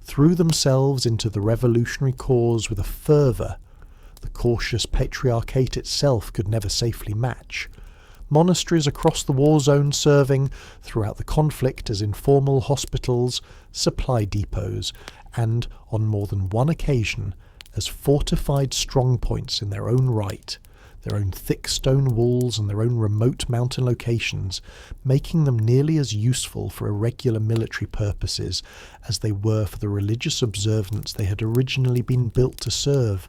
threw themselves into the revolutionary cause with a fervour the cautious patriarchate itself could never safely match. Monasteries across the war zone serving throughout the conflict as informal hospitals, supply depots, and, on more than one occasion, as fortified strongpoints in their own right, their own thick stone walls and their own remote mountain locations, making them nearly as useful for irregular military purposes as they were for the religious observance they had originally been built to serve,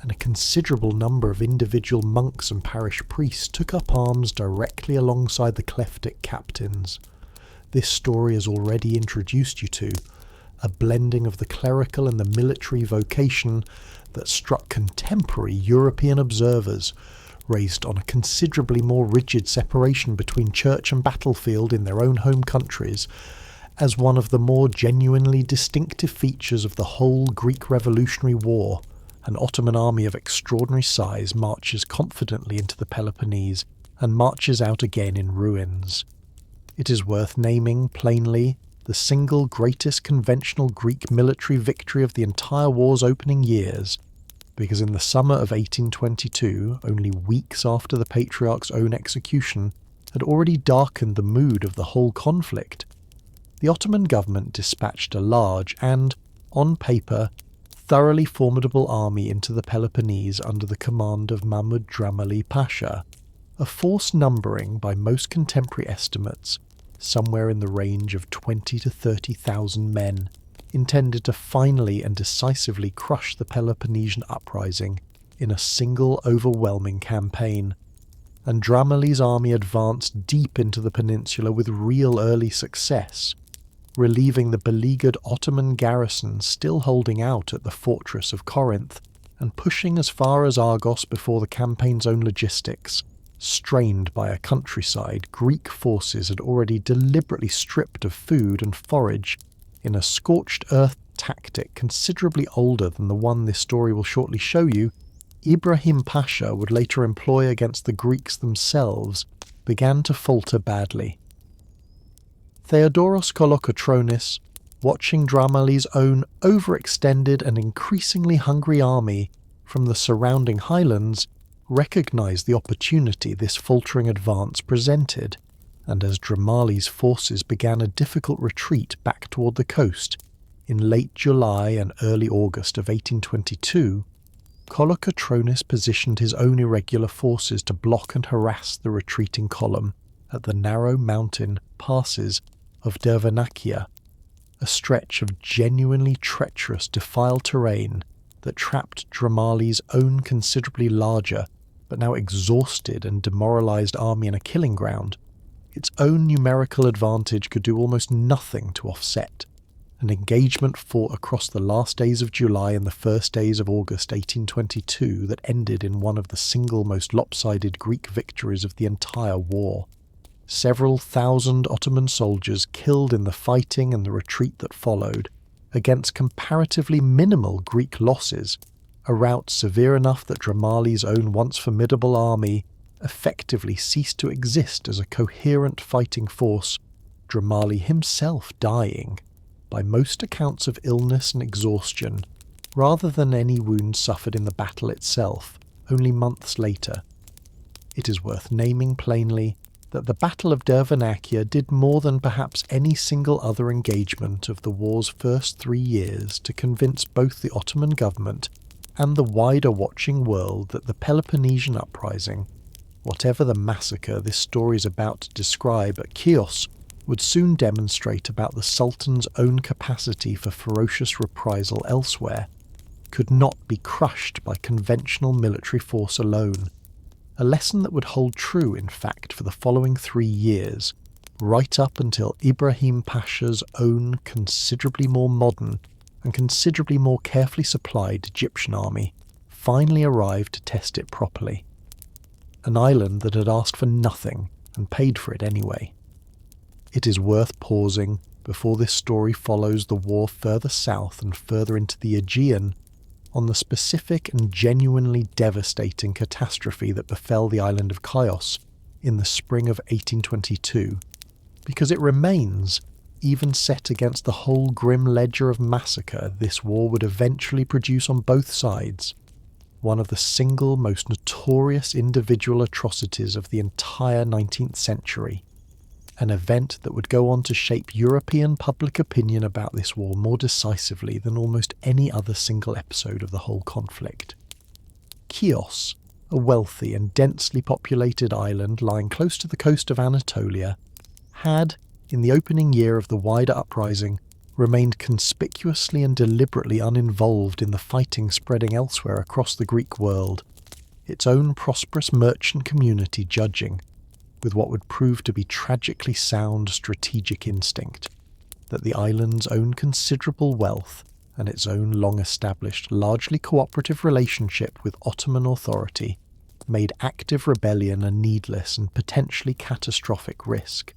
and a considerable number of individual monks and parish priests took up arms directly alongside the Klephtic captains. This story has already introduced you to, a blending of the clerical and the military vocation that struck contemporary European observers, raised on a considerably more rigid separation between church and battlefield in their own home countries, as one of the more genuinely distinctive features of the whole Greek Revolutionary War. An Ottoman army of extraordinary size marches confidently into the Peloponnese and marches out again in ruins. It is worth naming, plainly, the single greatest conventional Greek military victory of the entire war's opening years, because in the summer of 1822, only weeks after the Patriarch's own execution had already darkened the mood of the whole conflict, the Ottoman government dispatched a large and, on paper, thoroughly formidable army into the Peloponnese under the command of Mahmud Dramali Pasha, a force numbering, by most contemporary estimates, somewhere in the range of 20 to 30,000 men, intended to finally and decisively crush the Peloponnesian uprising in a single overwhelming campaign. And Dramali's army advanced deep into the peninsula with real early success, relieving the beleaguered Ottoman garrison still holding out at the fortress of Corinth, and pushing as far as Argos before the campaign's own logistics, strained by a countryside Greek forces had already deliberately stripped of food and forage, in a scorched earth tactic considerably older than the one this story will shortly show you. Ibrahim Pasha would later employ against the Greeks themselves, began to falter badly. Theodoros Kolokotronis, watching Dramali's own overextended and increasingly hungry army from the surrounding highlands, recognised the opportunity this faltering advance presented, and as Dramali's forces began a difficult retreat back toward the coast in late July and early August of 1822, Kolokotronis positioned his own irregular forces to block and harass the retreating column at the narrow mountain passes of Dervenakia, a stretch of genuinely treacherous defiled terrain that trapped Dramali's own considerably larger but now exhausted and demoralised army in a killing ground. Its own numerical advantage could do almost nothing to offset. An engagement fought across the last days of July and the first days of August 1822 that ended in one of the single most lopsided Greek victories of the entire war. Several thousand Ottoman soldiers killed in the fighting and the retreat that followed, against comparatively minimal Greek losses, a rout severe enough that Dramali's own once formidable army effectively ceased to exist as a coherent fighting force, Dramali himself dying, by most accounts of illness and exhaustion, rather than any wounds suffered in the battle itself, only months later. It is worth naming plainly that the Battle of Dervenakia did more than perhaps any single other engagement of the war's first 3 years to convince both the Ottoman government and the wider watching world that the Peloponnesian uprising, whatever the massacre this story is about to describe at Chios, would soon demonstrate about the Sultan's own capacity for ferocious reprisal elsewhere, could not be crushed by conventional military force alone. A lesson that would hold true, in fact, for the following 3 years, right up until Ibrahim Pasha's own considerably more modern and considerably more carefully supplied Egyptian army finally arrived to test it properly. An island that had asked for nothing and paid for it anyway. It is worth pausing before this story follows the war further south and further into the Aegean on the specific and genuinely devastating catastrophe that befell the island of Chios in the spring of 1822, because it remains, even set against the whole grim ledger of massacre this war would eventually produce on both sides, one of the single most notorious individual atrocities of the entire 19th century, an event that would go on to shape European public opinion about this war more decisively than almost any other single episode of the whole conflict. Chios, a wealthy and densely populated island lying close to the coast of Anatolia, had, in the opening year of the wider uprising, remained conspicuously and deliberately uninvolved in the fighting spreading elsewhere across the Greek world, its own prosperous merchant community judging, with what would prove to be tragically sound strategic instinct, that the island's own considerable wealth and its own long-established, largely cooperative relationship with Ottoman authority made active rebellion a needless and potentially catastrophic risk.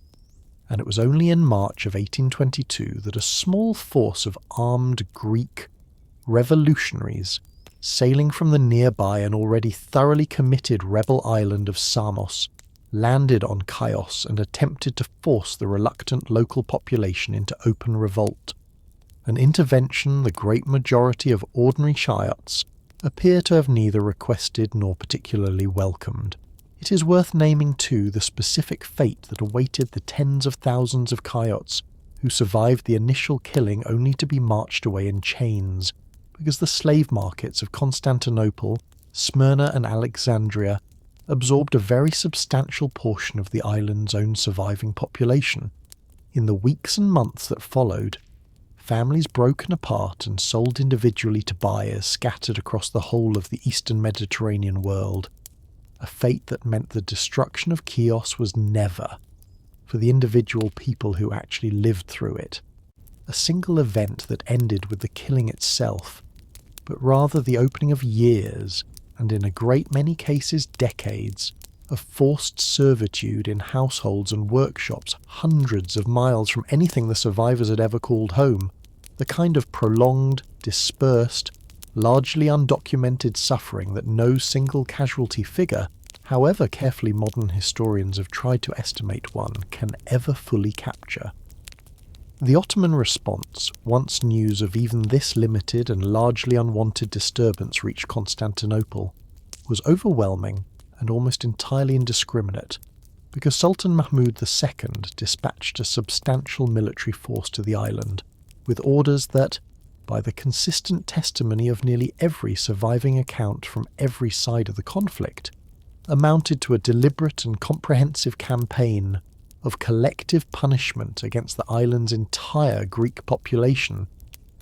And it was only in March of 1822 that a small force of armed Greek revolutionaries, sailing from the nearby and already thoroughly committed rebel island of Samos, landed on Chios and attempted to force the reluctant local population into open revolt, an intervention the great majority of ordinary Chiots appear to have neither requested nor particularly welcomed. It is worth naming too the specific fate that awaited the tens of thousands of Chiots who survived the initial killing only to be marched away in chains, because the slave markets of Constantinople, Smyrna and Alexandria absorbed a very substantial portion of the island's own surviving population. In the weeks and months that followed, families broken apart and sold individually to buyers scattered across the whole of the eastern Mediterranean world, a fate that meant the destruction of Chios was never, for the individual people who actually lived through it, a single event that ended with the killing itself, but rather the opening of years, and in a great many cases decades, of forced servitude in households and workshops hundreds of miles from anything the survivors had ever called home, the kind of prolonged, dispersed, largely undocumented suffering that no single casualty figure, however carefully modern historians have tried to estimate one, can ever fully capture. The Ottoman response, once news of even this limited and largely unwanted disturbance reached Constantinople, was overwhelming and almost entirely indiscriminate, because Sultan Mahmud II dispatched a substantial military force to the island, with orders that, by the consistent testimony of nearly every surviving account from every side of the conflict, amounted to a deliberate and comprehensive campaign of collective punishment against the island's entire Greek population,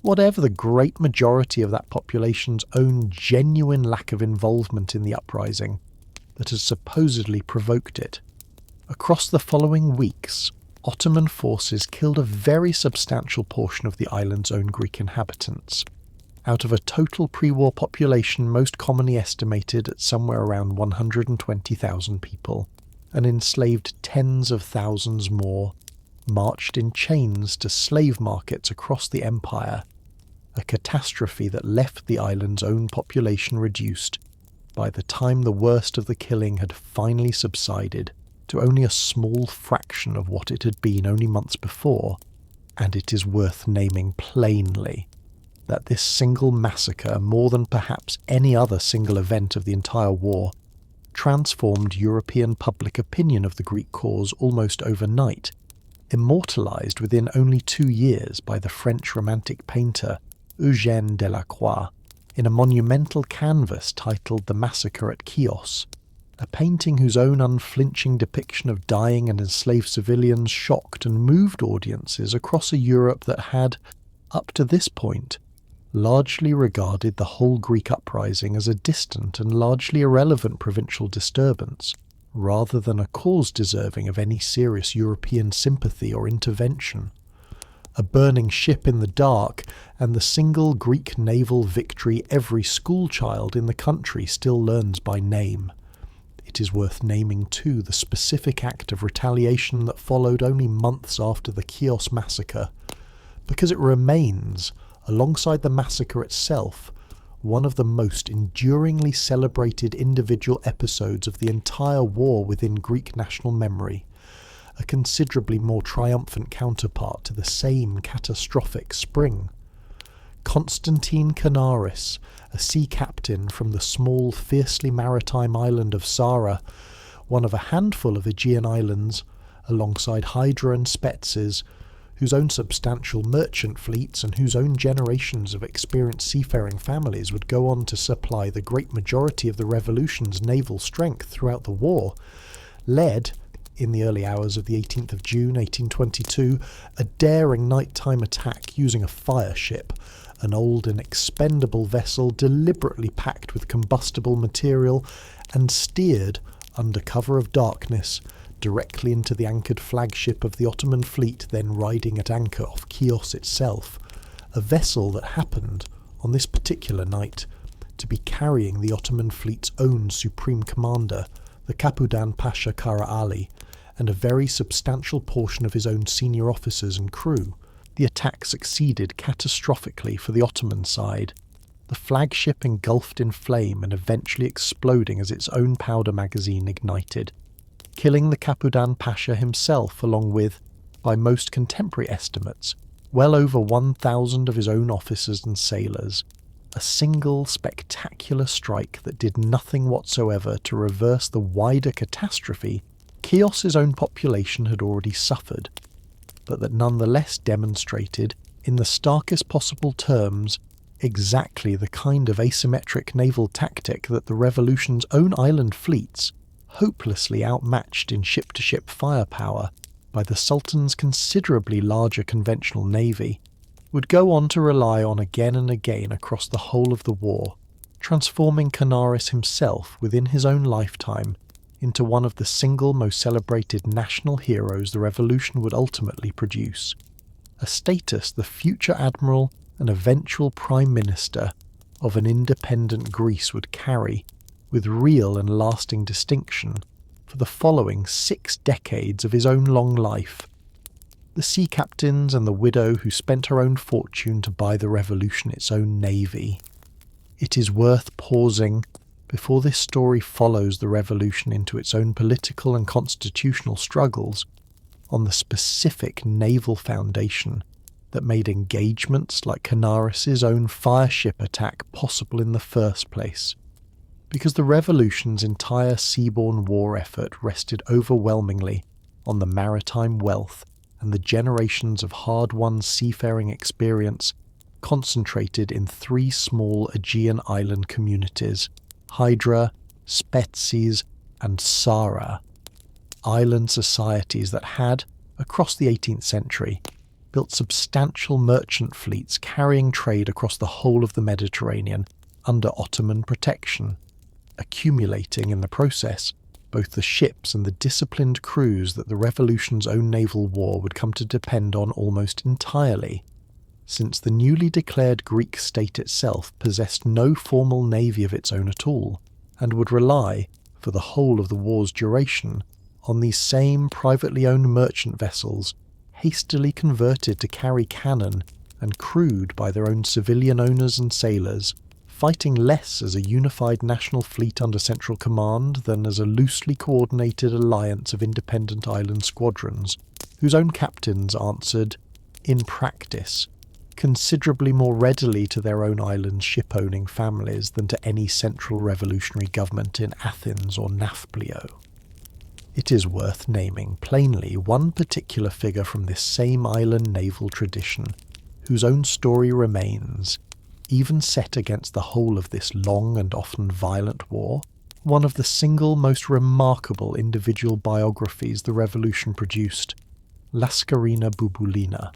whatever the great majority of that population's own genuine lack of involvement in the uprising that had supposedly provoked it. Across the following weeks, Ottoman forces killed a very substantial portion of the island's own Greek inhabitants, out of a total pre-war population most commonly estimated at somewhere around 120,000 people, and enslaved tens of thousands more, marched in chains to slave markets across the empire, a catastrophe that left the island's own population reduced, by the time the worst of the killing had finally subsided, to only a small fraction of what it had been only months before, and it is worth naming plainly that this single massacre, more than perhaps any other single event of the entire war, transformed European public opinion of the Greek cause almost overnight, immortalised within only 2 years by the French Romantic painter Eugène Delacroix in a monumental canvas titled The Massacre at Chios, a painting whose own unflinching depiction of dying and enslaved civilians shocked and moved audiences across a Europe that had, up to this point, largely regarded the whole Greek uprising as a distant and largely irrelevant provincial disturbance, rather than a cause deserving of any serious European sympathy or intervention. A burning ship in the dark, and the single Greek naval victory every schoolchild in the country still learns by name. It is worth naming too the specific act of retaliation that followed only months after the Chios massacre, because it remains, alongside the massacre itself, one of the most enduringly celebrated individual episodes of the entire war within Greek national memory, a considerably more triumphant counterpart to the same catastrophic spring. Constantine Canaris, a sea captain from the small, fiercely maritime island of Sara, one of a handful of Aegean islands, alongside Hydra and Spetses, whose own substantial merchant fleets and whose own generations of experienced seafaring families would go on to supply the great majority of the revolution's naval strength throughout the war, led, in the early hours of the 18th of June 1822, a daring nighttime attack using a fire ship, an old and expendable vessel deliberately packed with combustible material and steered, under cover of darkness, directly into the anchored flagship of the Ottoman fleet then riding at anchor off Chios itself, a vessel that happened, on this particular night, to be carrying the Ottoman fleet's own supreme commander, the Capudan Pasha Kara Ali, and a very substantial portion of his own senior officers and crew. The attack succeeded catastrophically for the Ottoman side, the flagship engulfed in flame and eventually exploding as its own powder magazine ignited, killing the Capudan Pasha himself along with, by most contemporary estimates, well over 1,000 of his own officers and sailors. A single spectacular strike that did nothing whatsoever to reverse the wider catastrophe Chios's own population had already suffered, but that nonetheless demonstrated, in the starkest possible terms, exactly the kind of asymmetric naval tactic that the revolution's own island fleets, hopelessly outmatched in ship-to-ship firepower by the Sultan's considerably larger conventional navy, would go on to rely on again and again across the whole of the war, transforming Canaris himself within his own lifetime into one of the single most celebrated national heroes the revolution would ultimately produce, a status the future admiral and eventual prime minister of an independent Greece would carry with real and lasting distinction for the following 6 decades of his own long life. The sea captains and the widow who spent her own fortune to buy the revolution its own navy. It is worth pausing before this story follows the revolution into its own political and constitutional struggles on the specific naval foundation that made engagements like Canaris's own fireship attack possible in the first place, because the revolution's entire seaborne war effort rested overwhelmingly on the maritime wealth and the generations of hard-won seafaring experience concentrated in 3 small Aegean island communities, Hydra, Spetses, and Sara, island societies that had, across the 18th century, built substantial merchant fleets carrying trade across the whole of the Mediterranean under Ottoman protection, accumulating in the process both the ships and the disciplined crews that the revolution's own naval war would come to depend on almost entirely, since the newly declared Greek state itself possessed no formal navy of its own at all, and would rely, for the whole of the war's duration, on these same privately owned merchant vessels, hastily converted to carry cannon and crewed by their own civilian owners and sailors, fighting less as a unified national fleet under central command than as a loosely coordinated alliance of independent island squadrons, whose own captains answered, in practice, considerably more readily to their own island ship-owning families than to any central revolutionary government in Athens or Nafplio. It is worth naming plainly one particular figure from this same island naval tradition, whose own story remains, even set against the whole of this long and often violent war, one of the single most remarkable individual biographies the revolution produced, Laskarina Bouboulina,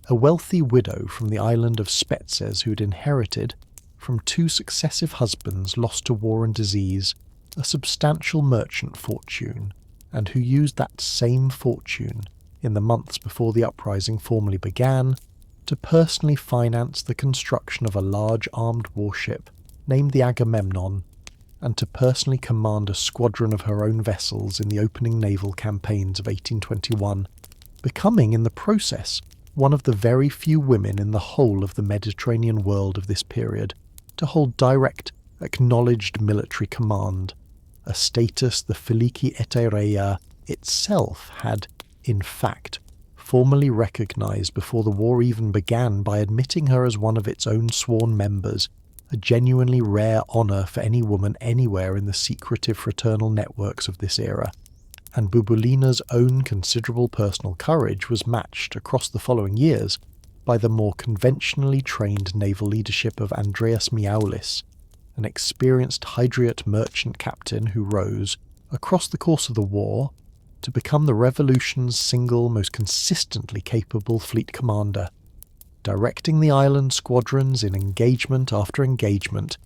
a wealthy widow from the island of Spetses who had inherited, from 2 successive husbands lost to war and disease, a substantial merchant fortune, and who used that same fortune, in the months before the uprising formally began, to personally finance the construction of a large armed warship named the Agamemnon, and to personally command a squadron of her own vessels in the opening naval campaigns of 1821, becoming in the process one of the very few women in the whole of the Mediterranean world of this period to hold direct, acknowledged military command, a status the Filiki Eteria itself had, in fact, formally recognised before the war even began by admitting her as one of its own sworn members, a genuinely rare honour for any woman anywhere in the secretive fraternal networks of this era. And Bouboulina's own considerable personal courage was matched across the following years by the more conventionally trained naval leadership of Andreas Miaulis, an experienced Hydriot merchant captain who rose, across the course of the war, to become the revolution's single most consistently capable fleet commander, directing the island squadrons in engagement after engagement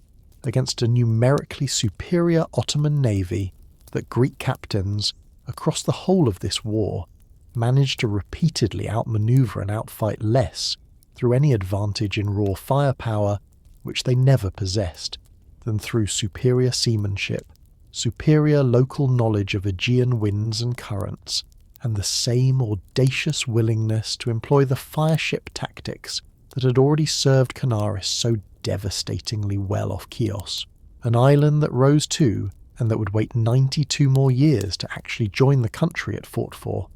against a numerically superior Ottoman navy that Greek captains, across the whole of this war, managed to repeatedly outmaneuver and outfight less through any advantage in raw firepower, which they never possessed, than through superior seamanship, superior local knowledge of Aegean winds and currents, and the same audacious willingness to employ the fireship tactics that had already served Canaris so devastatingly well off Chios, an island that rose too, and that would wait 92 more years to actually join the country it fought for.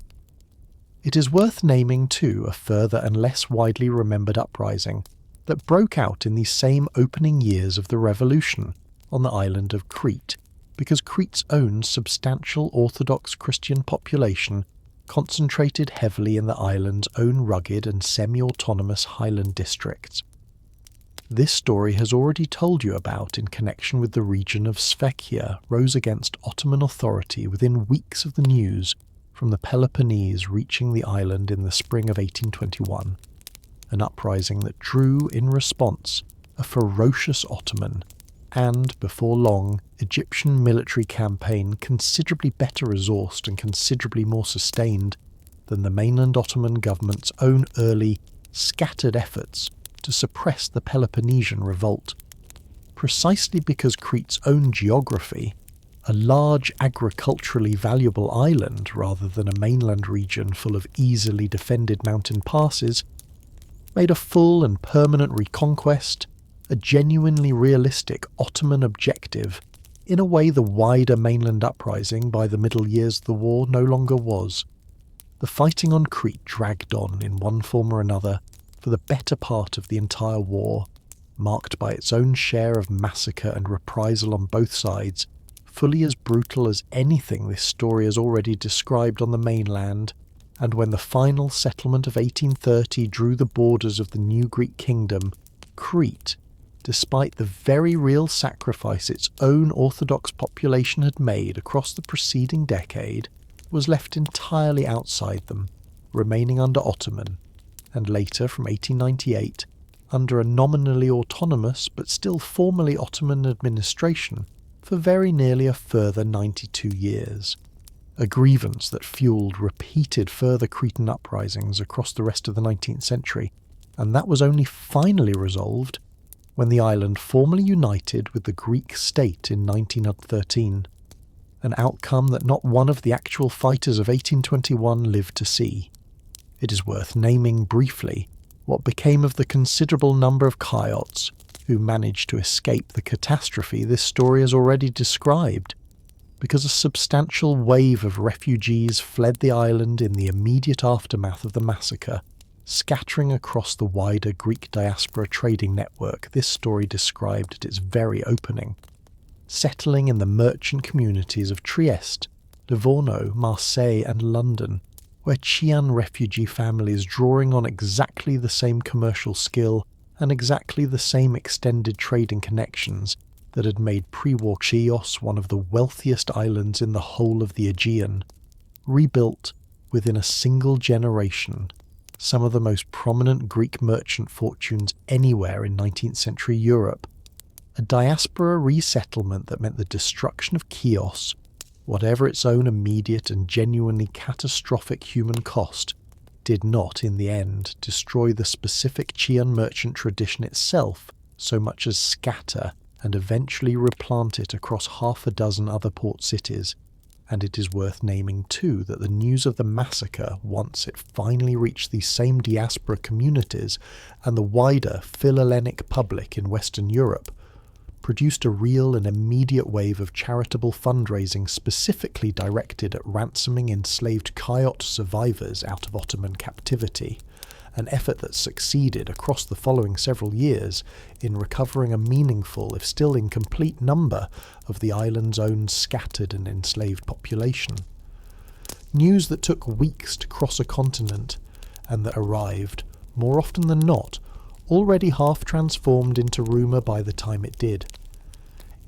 It is worth naming too a further and less widely remembered uprising that broke out in these same opening years of the revolution on the island of Crete, because Crete's own substantial Orthodox Christian population concentrated heavily in the island's own rugged and semi-autonomous highland districts. This story has already told you about in connection with the region of Sfakia rose against Ottoman authority within weeks of the news from the Peloponnese reaching the island in the spring of 1821, an uprising that drew, in response, a ferocious Ottoman and, before long, Egyptian military campaign considerably better resourced and considerably more sustained than the mainland Ottoman government's own early, scattered efforts to suppress the Peloponnesian revolt. Precisely because Crete's own geography, a large agriculturally valuable island rather than a mainland region full of easily defended mountain passes, made a full and permanent reconquest a genuinely realistic Ottoman objective in a way the wider mainland uprising by the middle years of the war no longer was. The fighting on Crete dragged on in one form or another for the better part of the entire war, marked by its own share of massacre and reprisal on both sides, fully as brutal as anything this story has already described on the mainland, and when the final settlement of 1830 drew the borders of the new Greek kingdom, Crete, despite the very real sacrifice its own Orthodox population had made across the preceding decade, was left entirely outside them, remaining under Ottoman, and later, from 1898, under a nominally autonomous but still formally Ottoman administration for very nearly a further 92 years. A grievance that fueled repeated further Cretan uprisings across the rest of the 19th century, and that was only finally resolved when the island formally united with the Greek state in 1913, an outcome that not one of the actual fighters of 1821 lived to see. It is worth naming briefly what became of the considerable number of Chiots who managed to escape the catastrophe this story has already described, because a substantial wave of refugees fled the island in the immediate aftermath of the massacre, scattering across the wider Greek diaspora trading network this story described at its very opening, settling in the merchant communities of Trieste, Livorno, Marseille and London, where Chian refugee families drawing on exactly the same commercial skill and exactly the same extended trading connections that had made pre-war Chios one of the wealthiest islands in the whole of the Aegean, rebuilt within a single generation some of the most prominent Greek merchant fortunes anywhere in 19th century Europe, a diaspora resettlement that meant the destruction of Chios, whatever its own immediate and genuinely catastrophic human cost, did not, in the end, destroy the specific Chian merchant tradition itself so much as scatter and eventually replant it across half a dozen other port cities. And it is worth naming too that the news of the massacre, once it finally reached these same diaspora communities and the wider Philhellenic public in Western Europe, produced a real and immediate wave of charitable fundraising specifically directed at ransoming enslaved Chiot survivors out of Ottoman captivity, an effort that succeeded across the following several years in recovering a meaningful, if still incomplete, number of the island's own scattered and enslaved population. News that took weeks to cross a continent, and that arrived, more often than not, already half transformed into rumour by the time it did.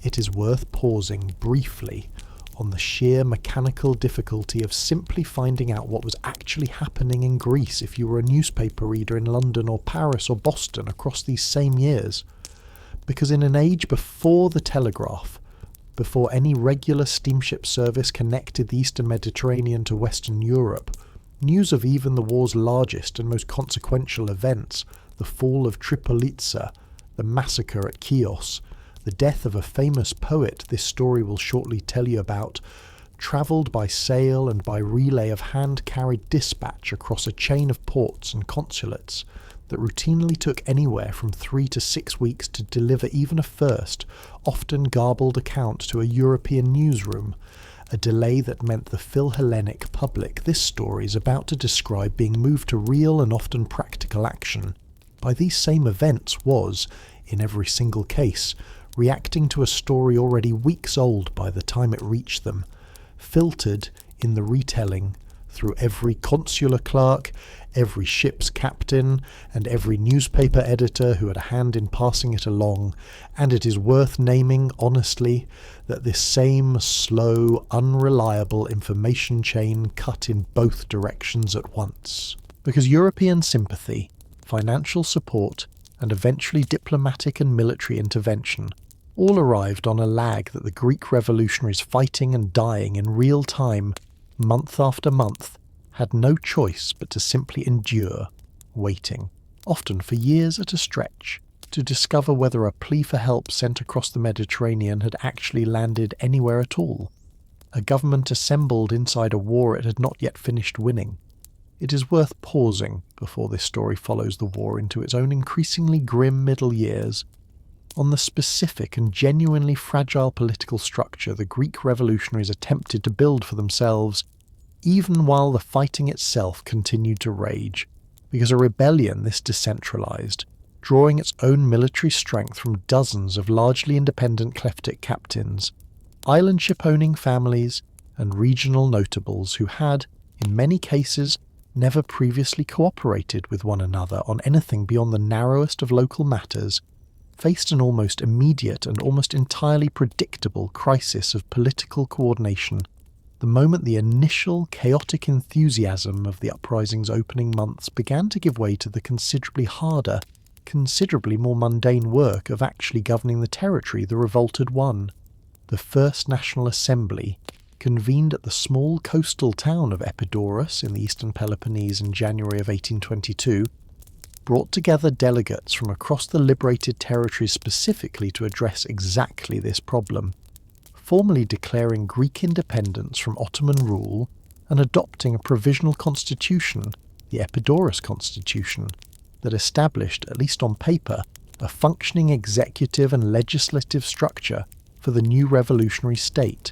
It is worth pausing briefly on the sheer mechanical difficulty of simply finding out what was actually happening in Greece if you were a newspaper reader in London or Paris or Boston across these same years, because in an age before the telegraph, before any regular steamship service connected the Eastern Mediterranean to Western Europe, news of even the war's largest and most consequential events, the fall of Tripolitza, the massacre at Chios, the death of a famous poet this story will shortly tell you about, travelled by sail and by relay of hand-carried dispatch across a chain of ports and consulates that routinely took anywhere from 3 to 6 weeks to deliver even a first, often garbled account to a European newsroom, a delay that meant the Philhellenic public this story is about to describe being moved to real and often practical action by these same events was, in every single case, reacting to a story already weeks old by the time it reached them, filtered in the retelling through every consular clerk, every ship's captain, and every newspaper editor who had a hand in passing it along, and it is worth naming honestly that this same slow, unreliable information chain cut in both directions at once. Because European sympathy, financial support, and eventually diplomatic and military intervention all arrived on a lag that the Greek revolutionaries fighting and dying in real time, month after month, had no choice but to simply endure, waiting, often for years at a stretch, to discover whether a plea for help sent across the Mediterranean had actually landed anywhere at all. A government assembled inside a war it had not yet finished winning. It is worth pausing before this story follows the war into its own increasingly grim middle years, on the specific and genuinely fragile political structure the Greek revolutionaries attempted to build for themselves, even while the fighting itself continued to rage, because a rebellion this decentralized, drawing its own military strength from dozens of largely independent kleptic captains, island ship-owning families, and regional notables who had, in many cases, never previously cooperated with one another on anything beyond the narrowest of local matters, faced an almost immediate and almost entirely predictable crisis of political coordination the moment the initial chaotic enthusiasm of the uprising's opening months began to give way to the considerably harder, considerably more mundane work of actually governing the territory the revolted won. The First National Assembly, convened at the small coastal town of Epidaurus in the eastern Peloponnese in January of 1822, brought together delegates from across the liberated territories specifically to address exactly this problem, formally declaring Greek independence from Ottoman rule and adopting a provisional constitution, the Epidaurus Constitution, that established, at least on paper, a functioning executive and legislative structure for the new revolutionary state,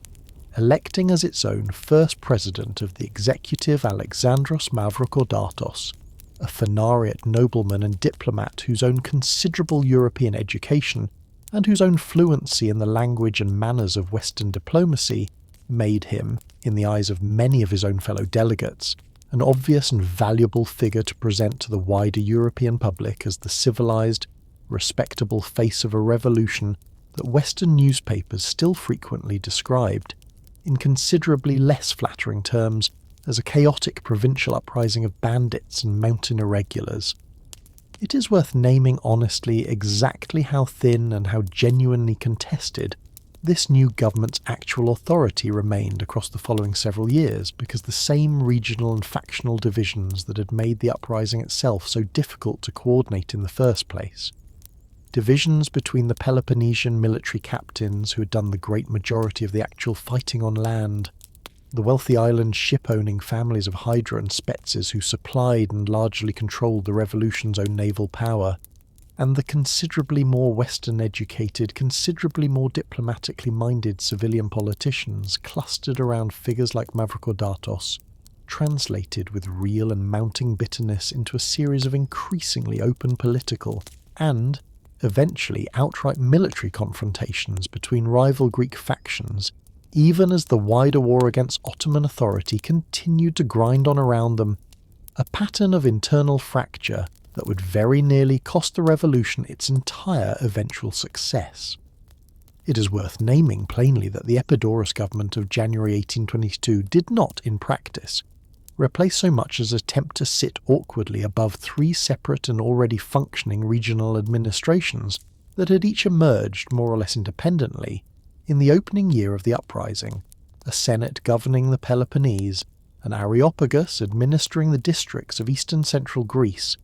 electing as its own first president of the executive Alexandros Mavrokordatos, a Phanariot nobleman and diplomat whose own considerable European education and whose own fluency in the language and manners of Western diplomacy made him, in the eyes of many of his own fellow delegates, an obvious and valuable figure to present to the wider European public as the civilized, respectable face of a revolution that Western newspapers still frequently described, in considerably less flattering terms, as a chaotic provincial uprising of bandits and mountain irregulars. It is worth naming honestly exactly how thin and how genuinely contested this new government's actual authority remained across the following several years, because the same regional and factional divisions that had made the uprising itself so difficult to coordinate in the first place, divisions between the Peloponnesian military captains who had done the great majority of the actual fighting on land, the wealthy island ship-owning families of Hydra and Spetses who supplied and largely controlled the revolution's own naval power, and the considerably more Western-educated, considerably more diplomatically minded civilian politicians clustered around figures like Mavrokordatos, translated with real and mounting bitterness into a series of increasingly open political and, eventually, outright military confrontations between rival Greek factions, even as the wider war against Ottoman authority continued to grind on around them, a pattern of internal fracture that would very nearly cost the revolution its entire eventual success. It is worth naming plainly that the Epidaurus government of January 1822 did not, in practice, replace so much as attempt to sit awkwardly above 3 separate and already functioning regional administrations that had each emerged more or less independently In the opening year of the uprising, a senate governing the Peloponnese, an Areopagus administering the districts of eastern central Greece,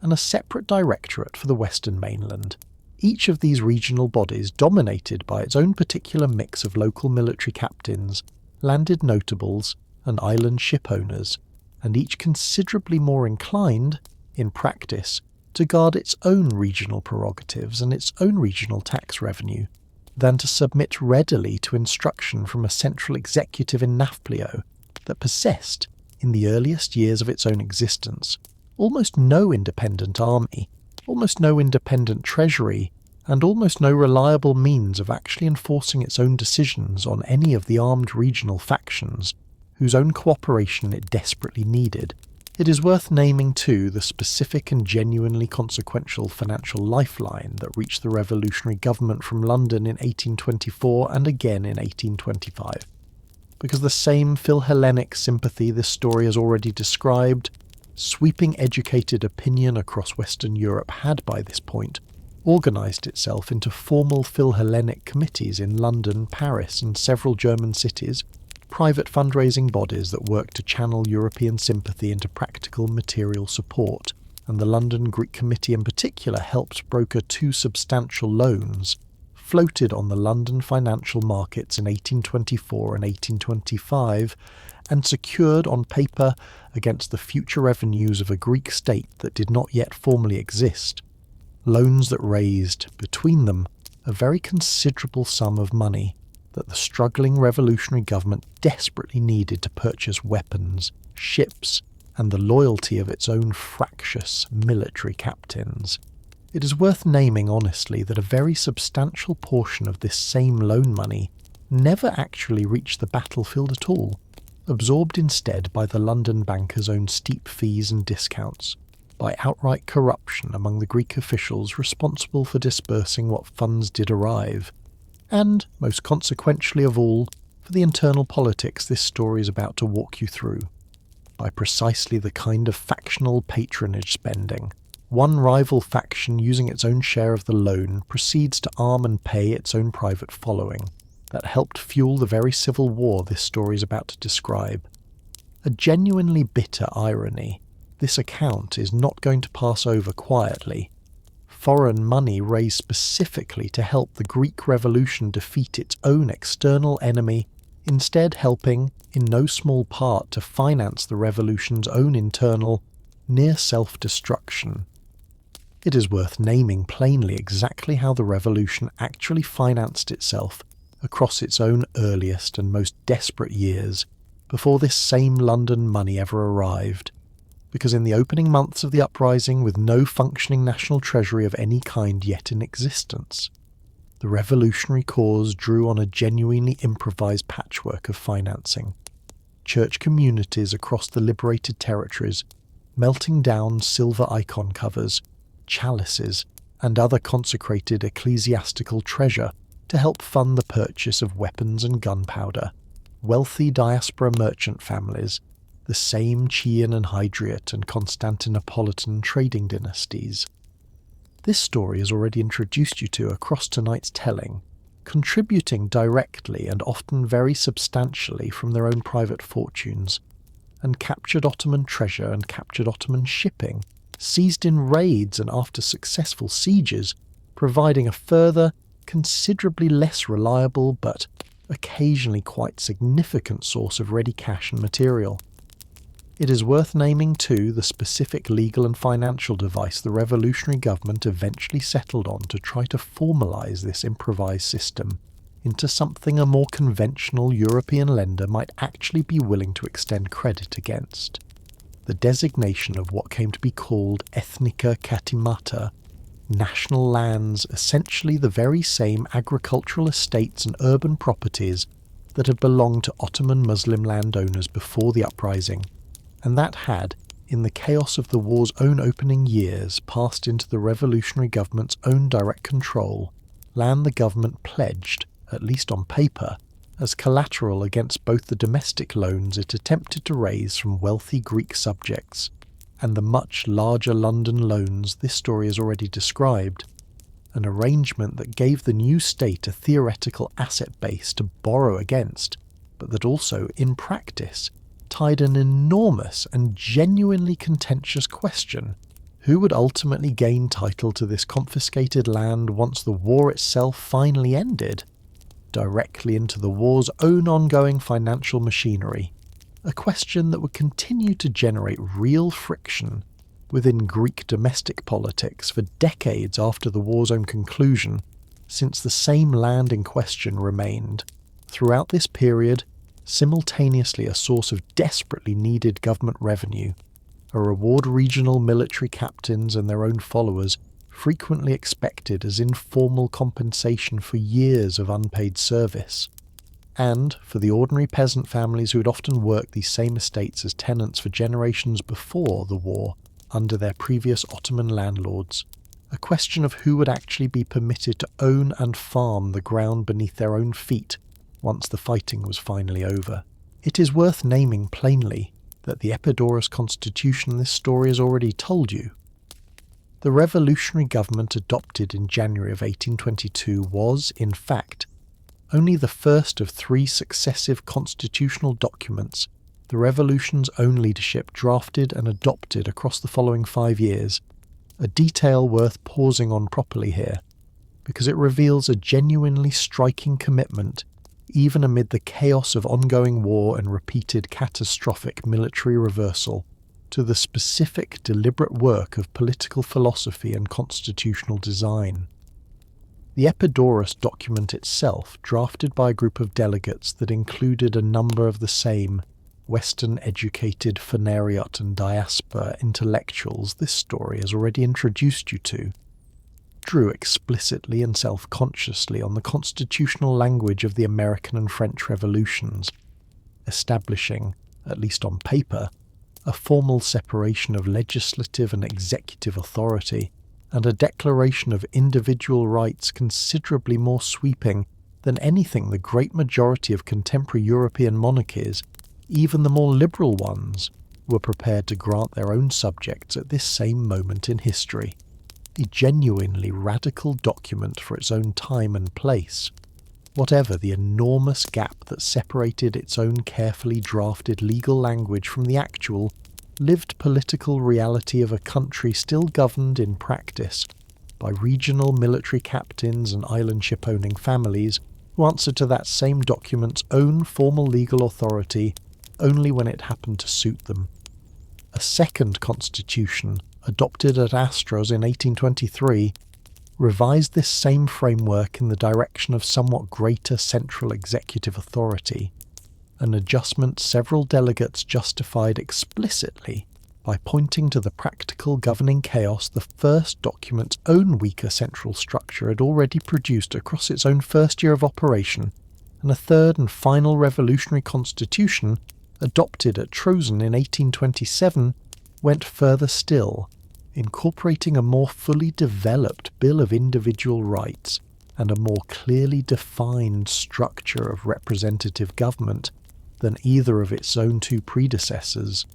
and a separate directorate for the western mainland. Each of these regional bodies, dominated by its own particular mix of local military captains, landed notables, and island ship owners, and each considerably more inclined, in practice, to guard its own regional prerogatives and its own regional tax revenue, than to submit readily to instruction from a central executive in Nafplio that possessed, in the earliest years of its own existence, almost no independent army, almost no independent treasury, and almost no reliable means of actually enforcing its own decisions on any of the armed regional factions whose own cooperation it desperately needed. It is worth naming too the specific and genuinely consequential financial lifeline that reached the revolutionary government from London in 1824 and again in 1825. Because the same Philhellenic sympathy this story has already described, sweeping educated opinion across Western Europe had by this point organised itself into formal Philhellenic committees in London, Paris and several German cities, private fundraising bodies that worked to channel European sympathy into practical material support, and the London Greek Committee in particular helped broker two substantial loans, floated on the London financial markets in 1824 and 1825, and secured on paper against the future revenues of a Greek state that did not yet formally exist, loans that raised, between them, a very considerable sum of money that the struggling revolutionary government desperately needed to purchase weapons, ships, and the loyalty of its own fractious military captains. It is worth naming honestly that a very substantial portion of this same loan money never actually reached the battlefield at all, absorbed instead by the London bankers' own steep fees and discounts, by outright corruption among the Greek officials responsible for disbursing what funds did arrive, and, most consequentially of all, for the internal politics this story is about to walk you through, by precisely the kind of factional patronage spending. One rival faction using its own share of the loan proceeds to arm and pay its own private following, that helped fuel the very civil war this story is about to describe. A genuinely bitter irony, this account is not going to pass over quietly. Foreign money raised specifically to help the Greek Revolution defeat its own external enemy, instead helping, in no small part, to finance the revolution's own internal, near self-destruction. It is worth naming plainly exactly how the revolution actually financed itself across its own earliest and most desperate years, before this same London money ever arrived, because in the opening months of the uprising, with no functioning national treasury of any kind yet in existence, the revolutionary cause drew on a genuinely improvised patchwork of financing. Church communities across the liberated territories melting down silver icon covers, chalices, and other consecrated ecclesiastical treasure to help fund the purchase of weapons and gunpowder, wealthy diaspora merchant families, the same Chian and Hydriot and Constantinopolitan trading dynasties. This story has already introduced you to across tonight's telling, contributing directly and often very substantially from their own private fortunes, and captured Ottoman treasure and captured Ottoman shipping, seized in raids and after successful sieges, providing a further, considerably less reliable but occasionally quite significant source of ready cash and material. It is worth naming too the specific legal and financial device the revolutionary government eventually settled on to try to formalise this improvised system into something a more conventional European lender might actually be willing to extend credit against: the designation of what came to be called ethnica katimata, national lands, essentially the very same agricultural estates and urban properties that had belonged to Ottoman Muslim landowners before the uprising, and that had, in the chaos of the war's own opening years, passed into the revolutionary government's own direct control, land the government pledged, at least on paper, as collateral against both the domestic loans it attempted to raise from wealthy Greek subjects, and the much larger London loans this story has already described, an arrangement that gave the new state a theoretical asset base to borrow against, but that also, in practice, tied an enormous and genuinely contentious question: who would ultimately gain title to this confiscated land once the war itself finally ended? Directly into the war's own ongoing financial machinery, a question that would continue to generate real friction within Greek domestic politics for decades after the war's own conclusion, since the same land in question remained, throughout this period, simultaneously a source of desperately needed government revenue, a reward regional military captains and their own followers frequently expected as informal compensation for years of unpaid service, and for the ordinary peasant families who had often worked these same estates as tenants for generations before the war under their previous Ottoman landlords, a question of who would actually be permitted to own and farm the ground beneath their own feet once the fighting was finally over. It is worth naming plainly that the Epidaurus constitution this story has already told you. The revolutionary government adopted in January of 1822 was, in fact, only the first of 3 successive constitutional documents the revolution's own leadership drafted and adopted across the following 5 years, a detail worth pausing on properly here, because it reveals a genuinely striking commitment, even amid the chaos of ongoing war and repeated catastrophic military reversal, to the specific deliberate work of political philosophy and constitutional design. The Epidaurus document itself, drafted by a group of delegates that included a number of the same Western-educated Phanariot and diaspora intellectuals this story has already introduced you to, drew explicitly and self-consciously on the constitutional language of the American and French revolutions, establishing, at least on paper, a formal separation of legislative and executive authority, and a declaration of individual rights considerably more sweeping than anything the great majority of contemporary European monarchies, even the more liberal ones, were prepared to grant their own subjects at this same moment in history. A genuinely radical document for its own time and place, whatever the enormous gap that separated its own carefully drafted legal language from the actual, lived political reality of a country still governed in practice by regional military captains and island ship-owning families who answered to that same document's own formal legal authority only when it happened to suit them. A second constitution, adopted at Astros in 1823, revised this same framework in the direction of somewhat greater central executive authority, an adjustment several delegates justified explicitly by pointing to the practical governing chaos the first document's own weaker central structure had already produced across its own first year of operation, and a third and final revolutionary constitution, adopted at Trozen in 1827, went further still, incorporating a more fully developed Bill of Individual Rights and a more clearly defined structure of representative government than either of its own 2 predecessors,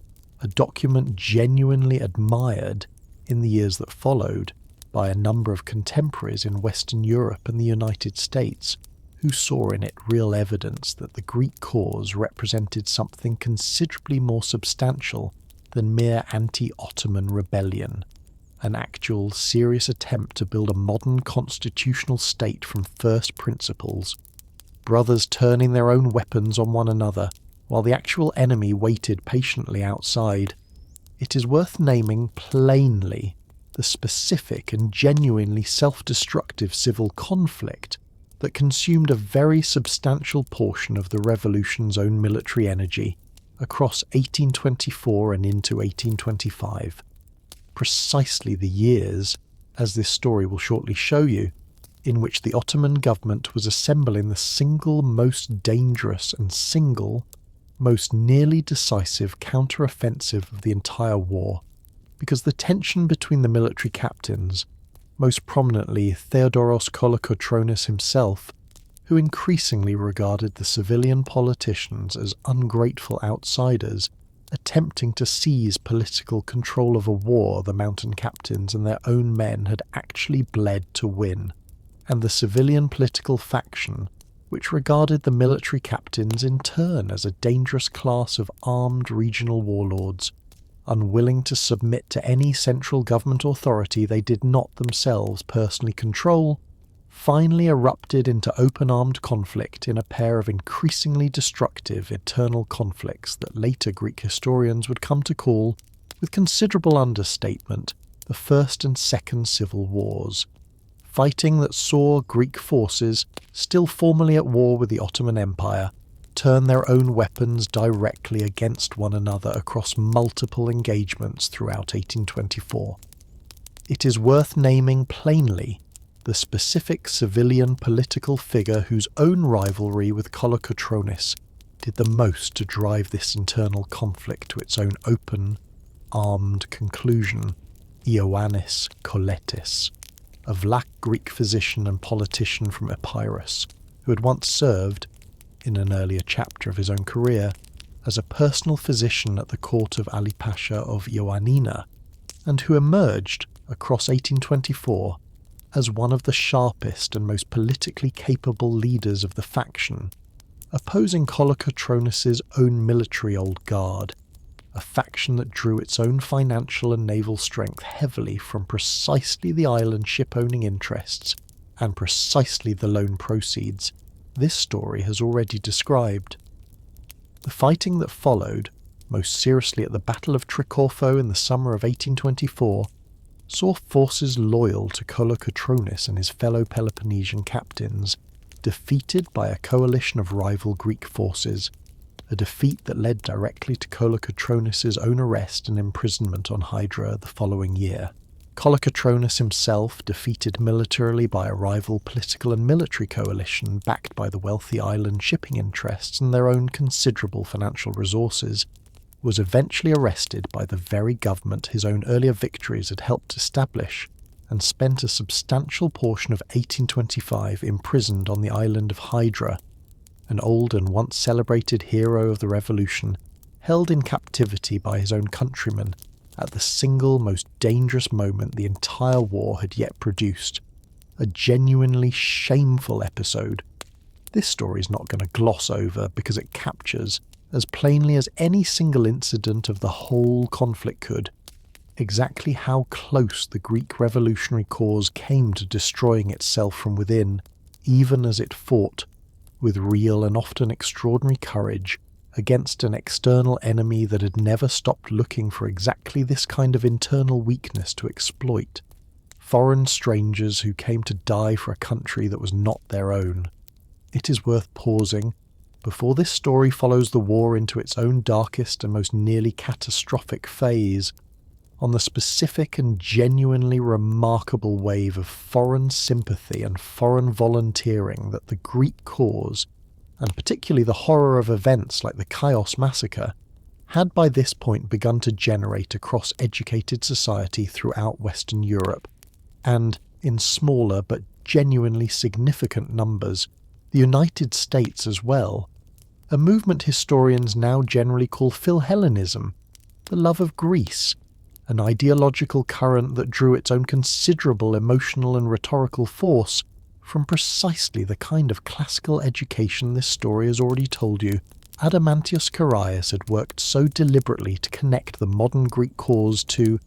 a document genuinely admired in the years that followed by a number of contemporaries in Western Europe and the United States, who saw in it real evidence that the Greek cause represented something considerably more substantial than mere anti-Ottoman rebellion, an actual serious attempt to build a modern constitutional state from first principles, brothers turning their own weapons on one another, while the actual enemy waited patiently outside. It is worth naming plainly the specific and genuinely self-destructive civil conflict that consumed a very substantial portion of the revolution's own military energy across 1824 and into 1825, precisely the years, as this story will shortly show you, in which the Ottoman government was assembling the single most dangerous and single most nearly decisive counter-offensive of the entire war, because the tension between the military captains, most prominently Theodoros Kolokotronis himself, who increasingly regarded the civilian politicians as ungrateful outsiders, attempting to seize political control of a war the mountain captains and their own men had actually bled to win, and the civilian political faction, which regarded the military captains in turn as a dangerous class of armed regional warlords, unwilling to submit to any central government authority they did not themselves personally control, finally erupted into open-armed conflict in a pair of increasingly destructive eternal conflicts that later Greek historians would come to call, with considerable understatement, the First and Second Civil Wars. Fighting that saw Greek forces, still formally at war with the Ottoman Empire, turn their own weapons directly against one another across multiple engagements throughout 1824. It is worth naming plainly the specific civilian political figure whose own rivalry with Kolokotronis did the most to drive this internal conflict to its own open, armed conclusion: Ioannis Koletis, a Vlach Greek physician and politician from Epirus, who had once served, in an earlier chapter of his own career, as a personal physician at the court of Ali Pasha of Ioannina, and who emerged, across 1824, as one of the sharpest and most politically capable leaders of the faction, opposing Kolokotronis' own military old guard, a faction that drew its own financial and naval strength heavily from precisely the island ship-owning interests and precisely the loan proceeds this story has already described. The fighting that followed, most seriously at the Battle of Tricorfo in the summer of 1824, saw forces loyal to Kolokotronis and his fellow Peloponnesian captains defeated by a coalition of rival Greek forces, a defeat that led directly to Kolokotronis' own arrest and imprisonment on Hydra the following year. Kolokotronis himself, defeated militarily by a rival political and military coalition backed by the wealthy island shipping interests and their own considerable financial resources, was eventually arrested by the very government his own earlier victories had helped establish, and spent a substantial portion of 1825 imprisoned on the island of Hydra, an old and once celebrated hero of the revolution, held in captivity by his own countrymen at the single most dangerous moment the entire war had yet produced. A genuinely shameful episode. This story is not going to gloss over because it captures, as plainly as any single incident of the whole conflict could, exactly how close the Greek revolutionary cause came to destroying itself from within, even as it fought, with real and often extraordinary courage, against an external enemy that had never stopped looking for exactly this kind of internal weakness to exploit: foreign strangers who came to die for a country that was not their own. It is worth pausing, before this story follows the war into its own darkest and most nearly catastrophic phase, on the specific and genuinely remarkable wave of foreign sympathy and foreign volunteering that the Greek cause, and particularly the horror of events like the Chios massacre, had by this point begun to generate across educated society throughout Western Europe, and, in smaller but genuinely significant numbers, the United States as well, a movement historians now generally call Philhellenism, the love of Greece, an ideological current that drew its own considerable emotional and rhetorical force from precisely the kind of classical education this story has already told you Adamantios Karaiskakis had worked so deliberately to connect the modern Greek cause to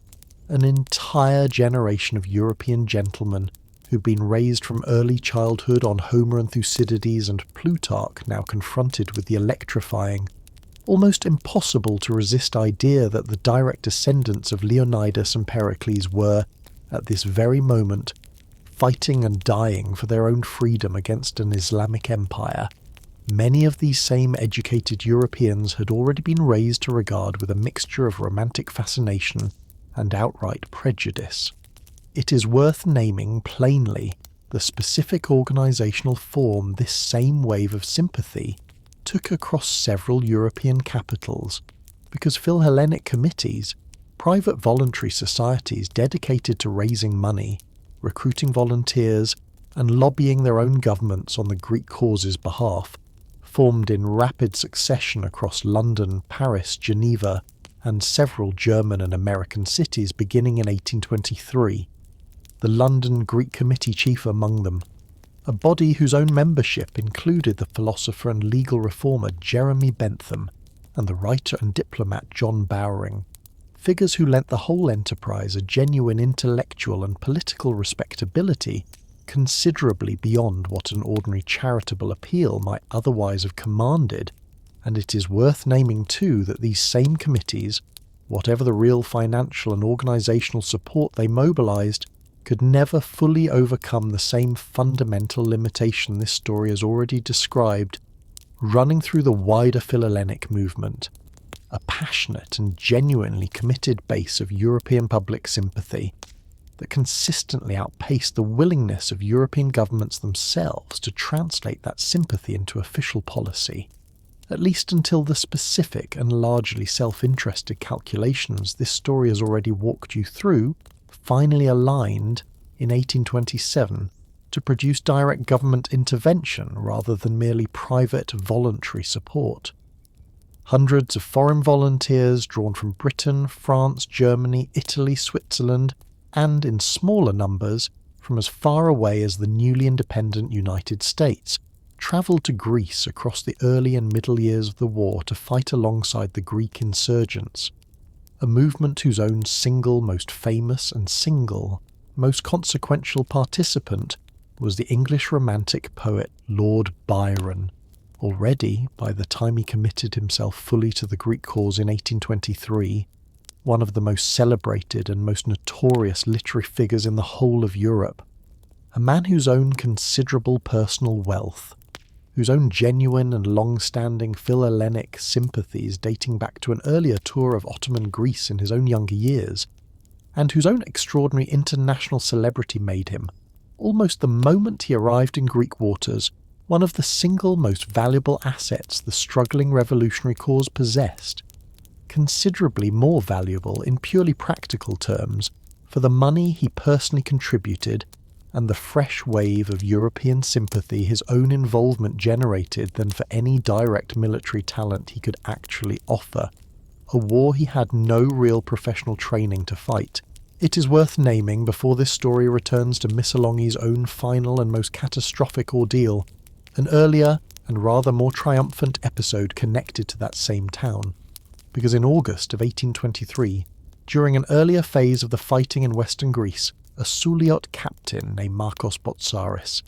an entire generation of European gentlemen who'd been raised from early childhood on Homer and Thucydides and Plutarch, now confronted with the electrifying, almost impossible to resist idea that the direct descendants of Leonidas and Pericles were, at this very moment, fighting and dying for their own freedom against an Islamic empire. Many of these same educated Europeans had already been raised to regard with a mixture of romantic fascination and outright prejudice. It is worth naming plainly the specific organisational form this same wave of sympathy took across several European capitals, because Philhellenic committees, private voluntary societies dedicated to raising money, recruiting volunteers, and lobbying their own governments on the Greek cause's behalf, formed in rapid succession across London, Paris, Geneva, and several German and American cities beginning in 1823, the London Greek Committee chief among them, a body whose own membership included the philosopher and legal reformer Jeremy Bentham and the writer and diplomat John Bowring, figures who lent the whole enterprise a genuine intellectual and political respectability considerably beyond what an ordinary charitable appeal might otherwise have commanded. And it is worth naming too that these same committees, whatever the real financial and organisational support they mobilised, could never fully overcome the same fundamental limitation this story has already described, running through the wider Philhellenic movement, a passionate and genuinely committed base of European public sympathy that consistently outpaced the willingness of European governments themselves to translate that sympathy into official policy, at least until the specific and largely self-interested calculations this story has already walked you through finally aligned in 1827 to produce direct government intervention rather than merely private voluntary support. Hundreds of foreign volunteers drawn from Britain, France, Germany, Italy, Switzerland, and in smaller numbers from as far away as the newly independent United States, travelled to Greece across the early and middle years of the war to fight alongside the Greek insurgents, a movement whose own single most famous and single most consequential participant was the English Romantic poet Lord Byron, already, by the time he committed himself fully to the Greek cause in 1823, one of the most celebrated and most notorious literary figures in the whole of Europe, a man whose own considerable personal wealth, whose own genuine and long-standing Philhellenic sympathies dating back to an earlier tour of Ottoman Greece in his own younger years, and whose own extraordinary international celebrity made him, almost the moment he arrived in Greek waters, one of the single most valuable assets the struggling revolutionary cause possessed, considerably more valuable in purely practical terms for the money he personally contributed and the fresh wave of European sympathy his own involvement generated than for any direct military talent he could actually offer, a war he had no real professional training to fight. It is worth naming, before this story returns to Missolonghi's own final and most catastrophic ordeal, an earlier and rather more triumphant episode connected to that same town, because in August of 1823, during an earlier phase of the fighting in western Greece, a Suliot captain named Markos Botsaris,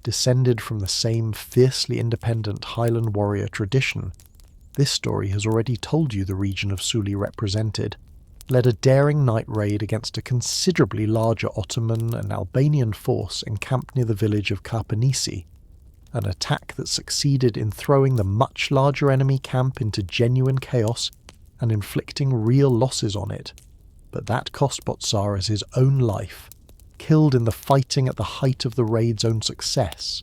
descended from the same fiercely independent Highland warrior tradition this story has already told you the region of Suli represented, led a daring night raid against a considerably larger Ottoman and Albanian force encamped near the village of Karpenisi, an attack that succeeded in throwing the much larger enemy camp into genuine chaos and inflicting real losses on it, but that cost Botsaris his own life, killed in the fighting at the height of the raid's own success,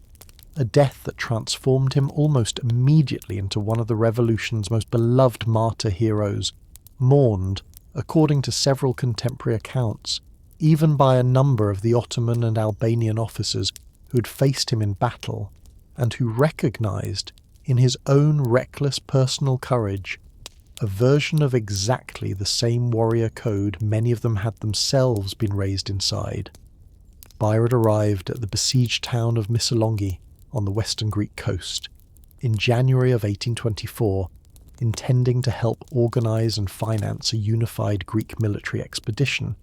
a death that transformed him almost immediately into one of the revolution's most beloved martyr heroes, mourned, according to several contemporary accounts, even by a number of the Ottoman and Albanian officers who had faced him in battle, and who recognised, in his own reckless personal courage, a version of exactly the same warrior code many of them had themselves been raised inside. Byron arrived at the besieged town of Missolonghi on the western Greek coast in January of 1824, intending to help organise and finance a unified Greek military expedition,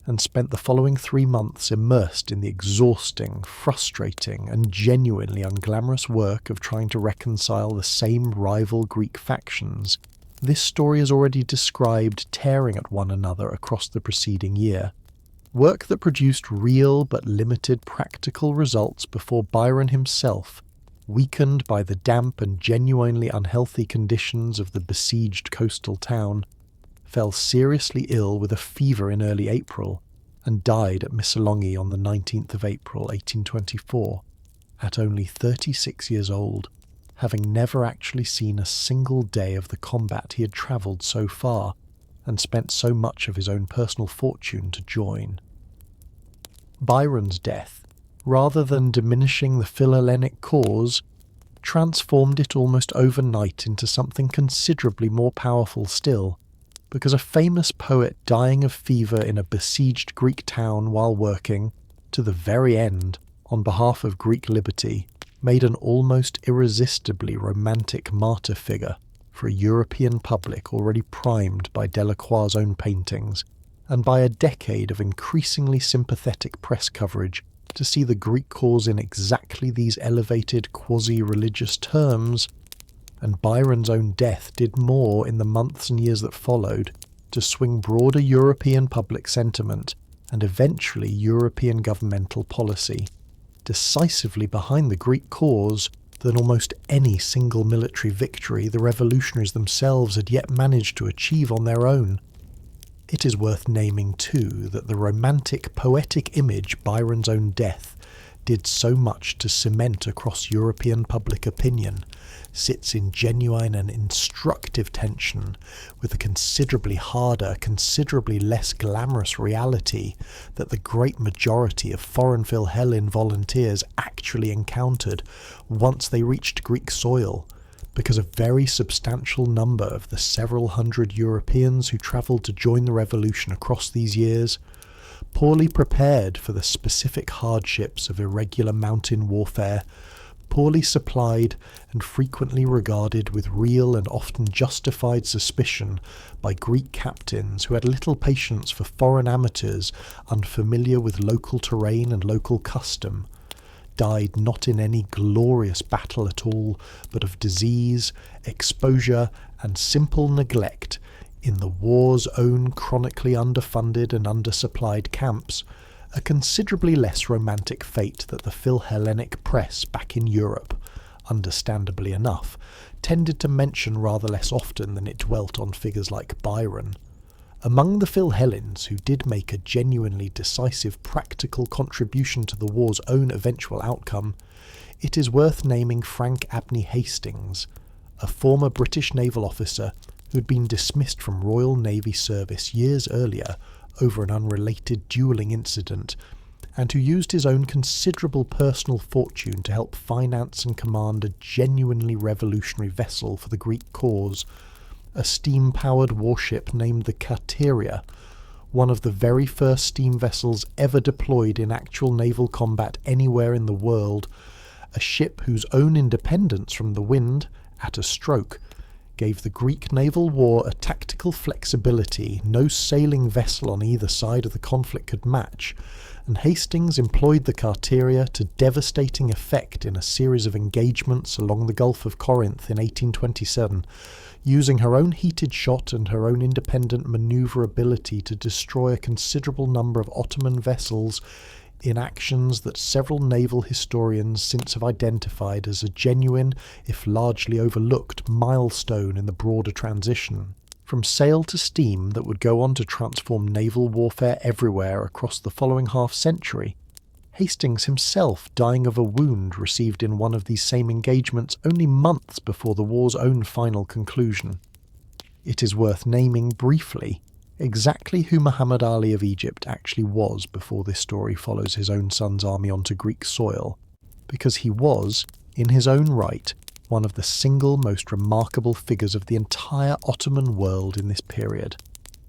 and spent the following 3 months immersed in the exhausting, frustrating, and genuinely unglamorous work of trying to reconcile the same rival Greek factions this story has already described tearing at one another across the preceding year. Work that produced real but limited practical results before Byron himself, weakened by the damp and genuinely unhealthy conditions of the besieged coastal town, fell seriously ill with a fever in early April and died at Missolonghi on the 19th of April 1824, at only 36 years old, having never actually seen a single day of the combat he had travelled so far and spent so much of his own personal fortune to join. Byron's death, rather than diminishing the Philhellenic cause, transformed it almost overnight into something considerably more powerful still, because a famous poet dying of fever in a besieged Greek town while working, to the very end, on behalf of Greek liberty, made an almost irresistibly romantic martyr figure for a European public already primed by Delacroix's own paintings, and by a decade of increasingly sympathetic press coverage to see the Greek cause in exactly these elevated quasi-religious terms. And Byron's own death did more in the months and years that followed to swing broader European public sentiment and eventually European governmental policy decisively behind the Greek cause than almost any single military victory the revolutionaries themselves had yet managed to achieve on their own. It is worth naming, too, that the romantic, poetic image Byron's own death did so much to cement across European public opinion sits in genuine and instructive tension with the considerably harder, considerably less glamorous reality that the great majority of foreign Philhellene volunteers actually encountered once they reached Greek soil, because a very substantial number of the several hundred Europeans who travelled to join the revolution across these years, poorly prepared for the specific hardships of irregular mountain warfare, poorly supplied and frequently regarded with real and often justified suspicion by Greek captains who had little patience for foreign amateurs unfamiliar with local terrain and local custom, died not in any glorious battle at all, but of disease, exposure, and simple neglect in the war's own chronically underfunded and undersupplied camps, a considerably less romantic fate that the Philhellenic press back in Europe, understandably enough, tended to mention rather less often than it dwelt on figures like Byron. Among the Philhellenes who did make a genuinely decisive practical contribution to the war's own eventual outcome, it is worth naming Frank Abney Hastings, a former British naval officer who had been dismissed from Royal Navy service years earlier over an unrelated duelling incident, and who used his own considerable personal fortune to help finance and command a genuinely revolutionary vessel for the Greek cause, a steam-powered warship named the Eteria, one of the very first steam vessels ever deployed in actual naval combat anywhere in the world, a ship whose own independence from the wind, at a stroke, gave the Greek naval war a tactical flexibility no sailing vessel on either side of the conflict could match, and Hastings employed the Eteria to devastating effect in a series of engagements along the Gulf of Corinth in 1827, using her own heated shot and her own independent manoeuvrability to destroy a considerable number of Ottoman vessels in actions that several naval historians since have identified as a genuine, if largely overlooked, milestone in the broader transition from sail to steam that would go on to transform naval warfare everywhere across the following half-century, Hastings himself dying of a wound received in one of these same engagements only months before the war's own final conclusion. It is worth naming briefly exactly who Muhammad Ali of Egypt actually was before this story follows his own son's army onto Greek soil, because he was, in his own right, one of the single most remarkable figures of the entire Ottoman world in this period,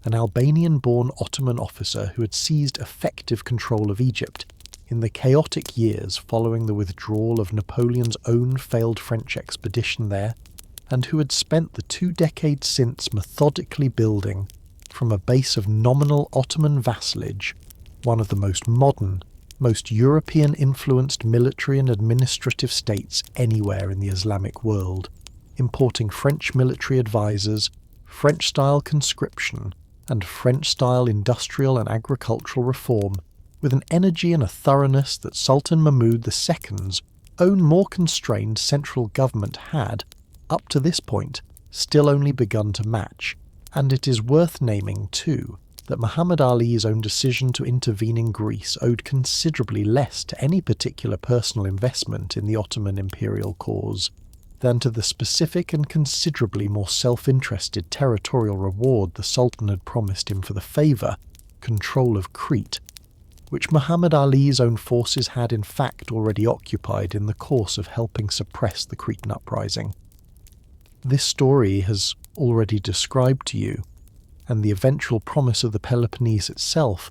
an Albanian-born Ottoman officer who had seized effective control of Egypt in the chaotic years following the withdrawal of Napoleon's own failed French expedition there, and who had spent the 2 decades since methodically building, from a base of nominal Ottoman vassalage, one of the most modern, most European-influenced military and administrative states anywhere in the Islamic world, importing French military advisors, French-style conscription, and French-style industrial and agricultural reform, with an energy and a thoroughness that Sultan Mahmud II's own more constrained central government had, up to this point, still only begun to match. And it is worth naming, too, that Muhammad Ali's own decision to intervene in Greece owed considerably less to any particular personal investment in the Ottoman imperial cause than to the specific and considerably more self-interested territorial reward the Sultan had promised him for the favour, control of Crete, which Muhammad Ali's own forces had in fact already occupied in the course of helping suppress the Cretan uprising. This story has already described to you and the eventual promise of the Peloponnese itself,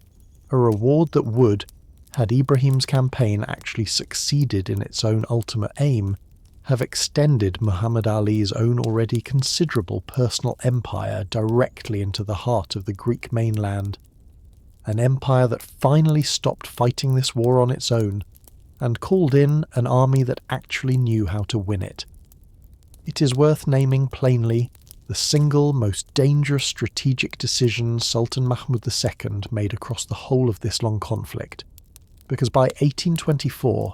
a reward that would, had Ibrahim's campaign actually succeeded in its own ultimate aim, have extended Muhammad Ali's own already considerable personal empire directly into the heart of the Greek mainland, an empire that finally stopped fighting this war on its own and called in an army that actually knew how to win it. It is worth naming plainly the single most dangerous strategic decision Sultan Mahmud II made across the whole of this long conflict, because by 1824,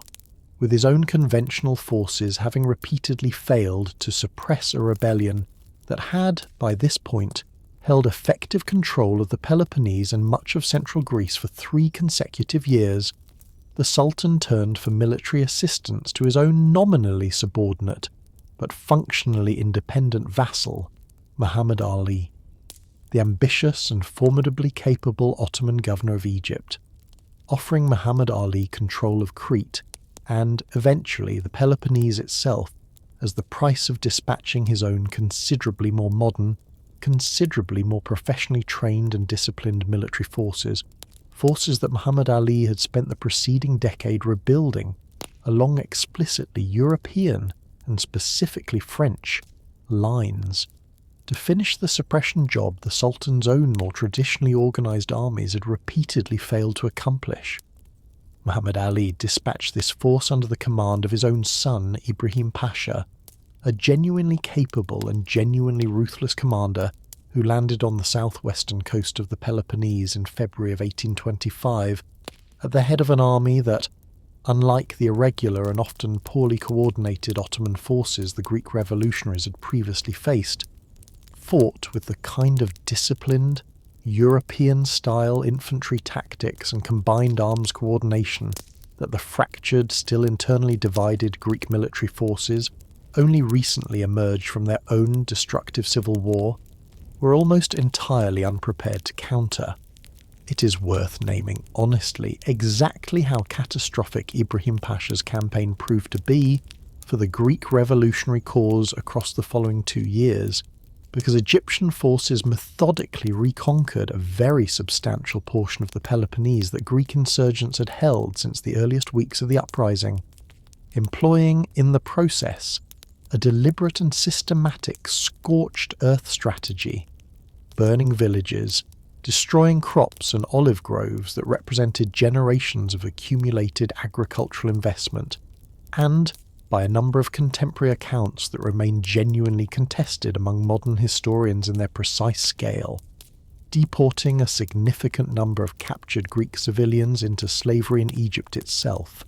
with his own conventional forces having repeatedly failed to suppress a rebellion that had, by this point, held effective control of the Peloponnese and much of central Greece for 3 consecutive years, the Sultan turned for military assistance to his own nominally subordinate, but functionally independent vassal, Muhammad Ali, the ambitious and formidably capable Ottoman governor of Egypt, offering Muhammad Ali control of Crete and, eventually, the Peloponnese itself as the price of dispatching his own considerably more modern, considerably more professionally trained and disciplined military forces that Muhammad Ali had spent the preceding decade rebuilding along explicitly European and specifically French lines, to finish the suppression job the Sultan's own more traditionally organised armies had repeatedly failed to accomplish. Muhammad Ali dispatched this force under the command of his own son, Ibrahim Pasha, a genuinely capable and genuinely ruthless commander who landed on the southwestern coast of the Peloponnese in February of 1825, at the head of an army that, unlike the irregular and often poorly coordinated Ottoman forces the Greek revolutionaries had previously faced, fought with the kind of disciplined, European-style infantry tactics and combined arms coordination that the fractured, still internally divided Greek military forces, only recently emerged from their own destructive civil war, were almost entirely unprepared to counter. It is worth naming honestly exactly how catastrophic Ibrahim Pasha's campaign proved to be for the Greek revolutionary cause across the following 2 years, because Egyptian forces methodically reconquered a very substantial portion of the Peloponnese that Greek insurgents had held since the earliest weeks of the uprising, employing in the process a deliberate and systematic scorched earth strategy, burning villages, destroying crops and olive groves that represented generations of accumulated agricultural investment, and, by a number of contemporary accounts that remain genuinely contested among modern historians in their precise scale, deporting a significant number of captured Greek civilians into slavery in Egypt itself,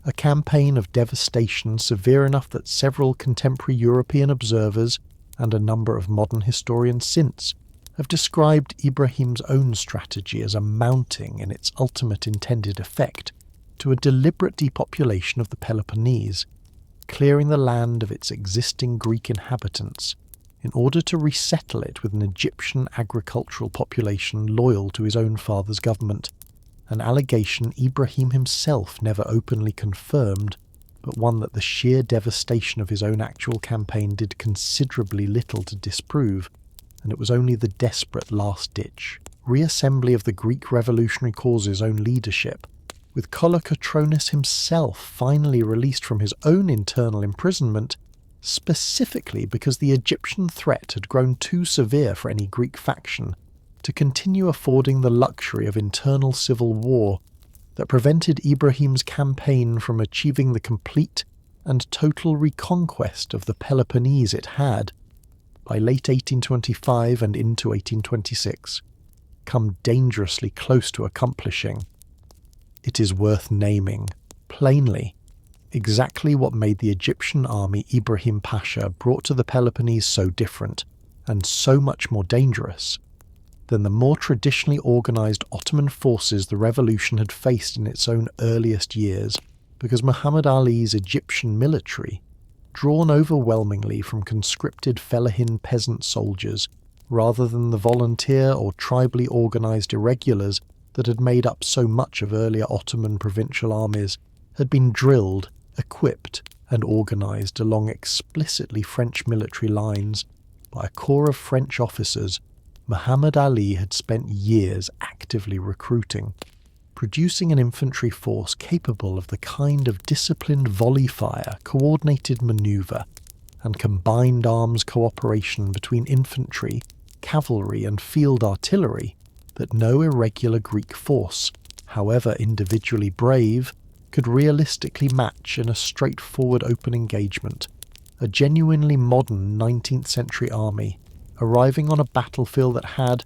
a campaign of devastation severe enough that several contemporary European observers and a number of modern historians since have described Ibrahim's own strategy as amounting in its ultimate intended effect to a deliberate depopulation of the Peloponnese, clearing the land of its existing Greek inhabitants in order to resettle it with an Egyptian agricultural population loyal to his own father's government, an allegation Ibrahim himself never openly confirmed, but one that the sheer devastation of his own actual campaign did considerably little to disprove, and it was only the desperate last-ditch reassembly of the Greek revolutionary cause's own leadership, with Kolokotronis himself finally released from his own internal imprisonment, specifically because the Egyptian threat had grown too severe for any Greek faction to continue affording the luxury of internal civil war that prevented Ibrahim's campaign from achieving the complete and total reconquest of the Peloponnese it had, by late 1825 and into 1826, come dangerously close to accomplishing. It is worth naming, plainly, exactly what made the Egyptian army Ibrahim Pasha brought to the Peloponnese so different, and so much more dangerous, than the more traditionally organised Ottoman forces the revolution had faced in its own earliest years, because Muhammad Ali's Egyptian military, drawn overwhelmingly from conscripted fellahin peasant soldiers, rather than the volunteer or tribally organised irregulars that had made up so much of earlier Ottoman provincial armies, had been drilled, equipped and organised along explicitly French military lines by a corps of French officers Muhammad Ali had spent years actively recruiting, producing an infantry force capable of the kind of disciplined volley fire, coordinated manoeuvre, and combined arms cooperation between infantry, cavalry, and field artillery that no irregular Greek force, however individually brave, could realistically match in a straightforward open engagement. A genuinely modern 19th century army arriving on a battlefield that had,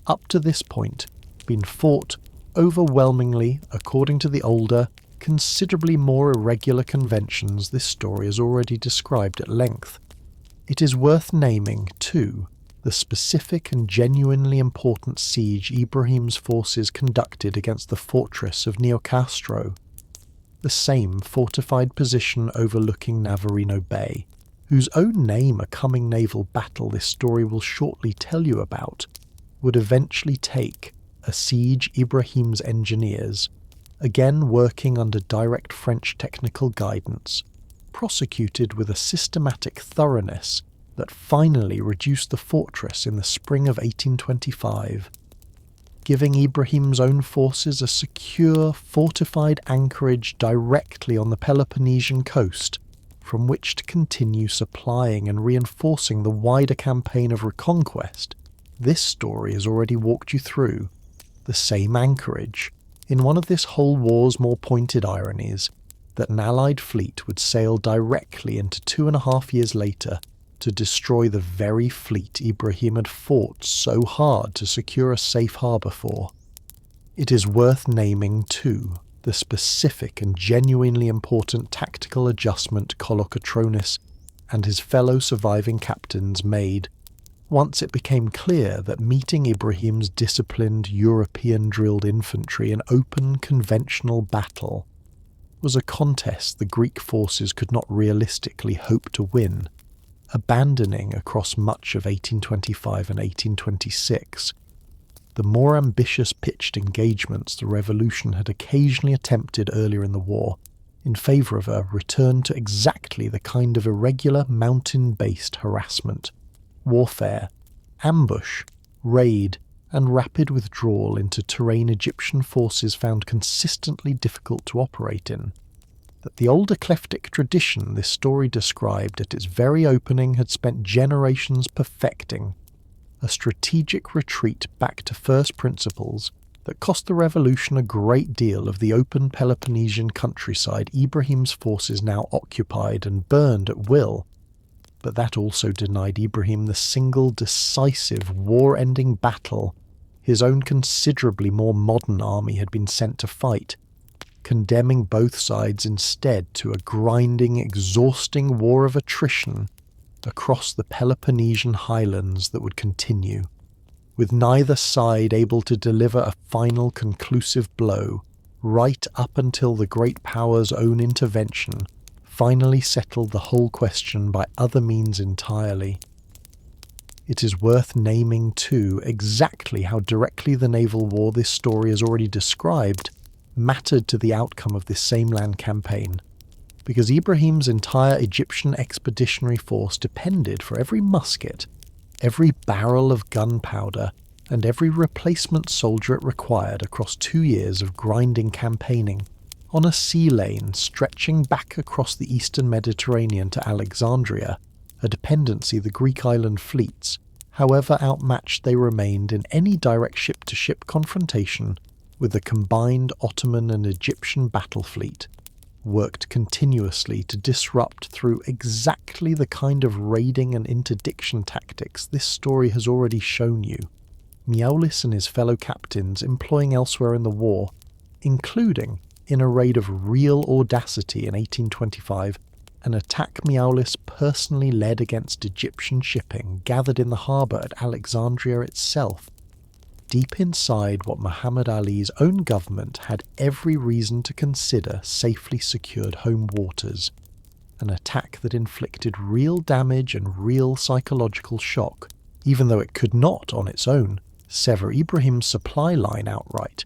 up to this point, been fought overwhelmingly according to the older, considerably more irregular conventions this story has already described at length. It is worth naming, too, the specific and genuinely important siege Ibrahim's forces conducted against the fortress of Niocastro, the same fortified position overlooking Navarino Bay, whose own name a coming naval battle this story will shortly tell you about, would eventually take a siege Ibrahim's engineers, again working under direct French technical guidance, prosecuted with a systematic thoroughness that finally reduced the fortress in the spring of 1825, giving Ibrahim's own forces a secure, fortified anchorage directly on the Peloponnesian coast, from which to continue supplying and reinforcing the wider campaign of reconquest this story has already walked you through. The same anchorage, in one of this whole war's more pointed ironies, that an Allied fleet would sail directly into 2.5 years later to destroy the very fleet Ibrahim had fought so hard to secure a safe harbour for. It is worth naming, too, the specific and genuinely important tactical adjustment Kolokotronis and his fellow surviving captains made once it became clear that meeting Ibrahim's disciplined European-drilled infantry in open conventional battle was a contest the Greek forces could not realistically hope to win, abandoning across much of 1825 and 1826 the more ambitious pitched engagements the revolution had occasionally attempted earlier in the war, in favour of a return to exactly the kind of irregular mountain-based harassment, warfare, ambush, raid, and rapid withdrawal into terrain Egyptian forces found consistently difficult to operate in, that the old eclectic tradition this story described at its very opening had spent generations perfecting, a strategic retreat back to first principles that cost the revolution a great deal of the open Peloponnesian countryside Ibrahim's forces now occupied and burned at will, but that also denied Ibrahim the single decisive war-ending battle his own considerably more modern army had been sent to fight, condemning both sides instead to a grinding, exhausting war of attrition across the Peloponnesian highlands that would continue, with neither side able to deliver a final conclusive blow, right up until the great power's own intervention finally settled the whole question by other means entirely. It is worth naming, too, exactly how directly the naval war this story has already described mattered to the outcome of this same land campaign, because Ibrahim's entire Egyptian expeditionary force depended for every musket, every barrel of gunpowder, and every replacement soldier it required across 2 years of grinding campaigning, on a sea lane stretching back across the eastern Mediterranean to Alexandria, a dependency the Greek island fleets, however outmatched they remained in any direct ship-to-ship confrontation with the combined Ottoman and Egyptian battle fleet, worked continuously to disrupt through exactly the kind of raiding and interdiction tactics this story has already shown you, Miaulis and his fellow captains employing elsewhere in the war, including, in a raid of real audacity in 1825, an attack Miaulis personally led against Egyptian shipping gathered in the harbour at Alexandria itself, deep inside what Muhammad Ali's own government had every reason to consider safely secured home waters, an attack that inflicted real damage and real psychological shock, even though it could not, on its own, sever Ibrahim's supply line outright.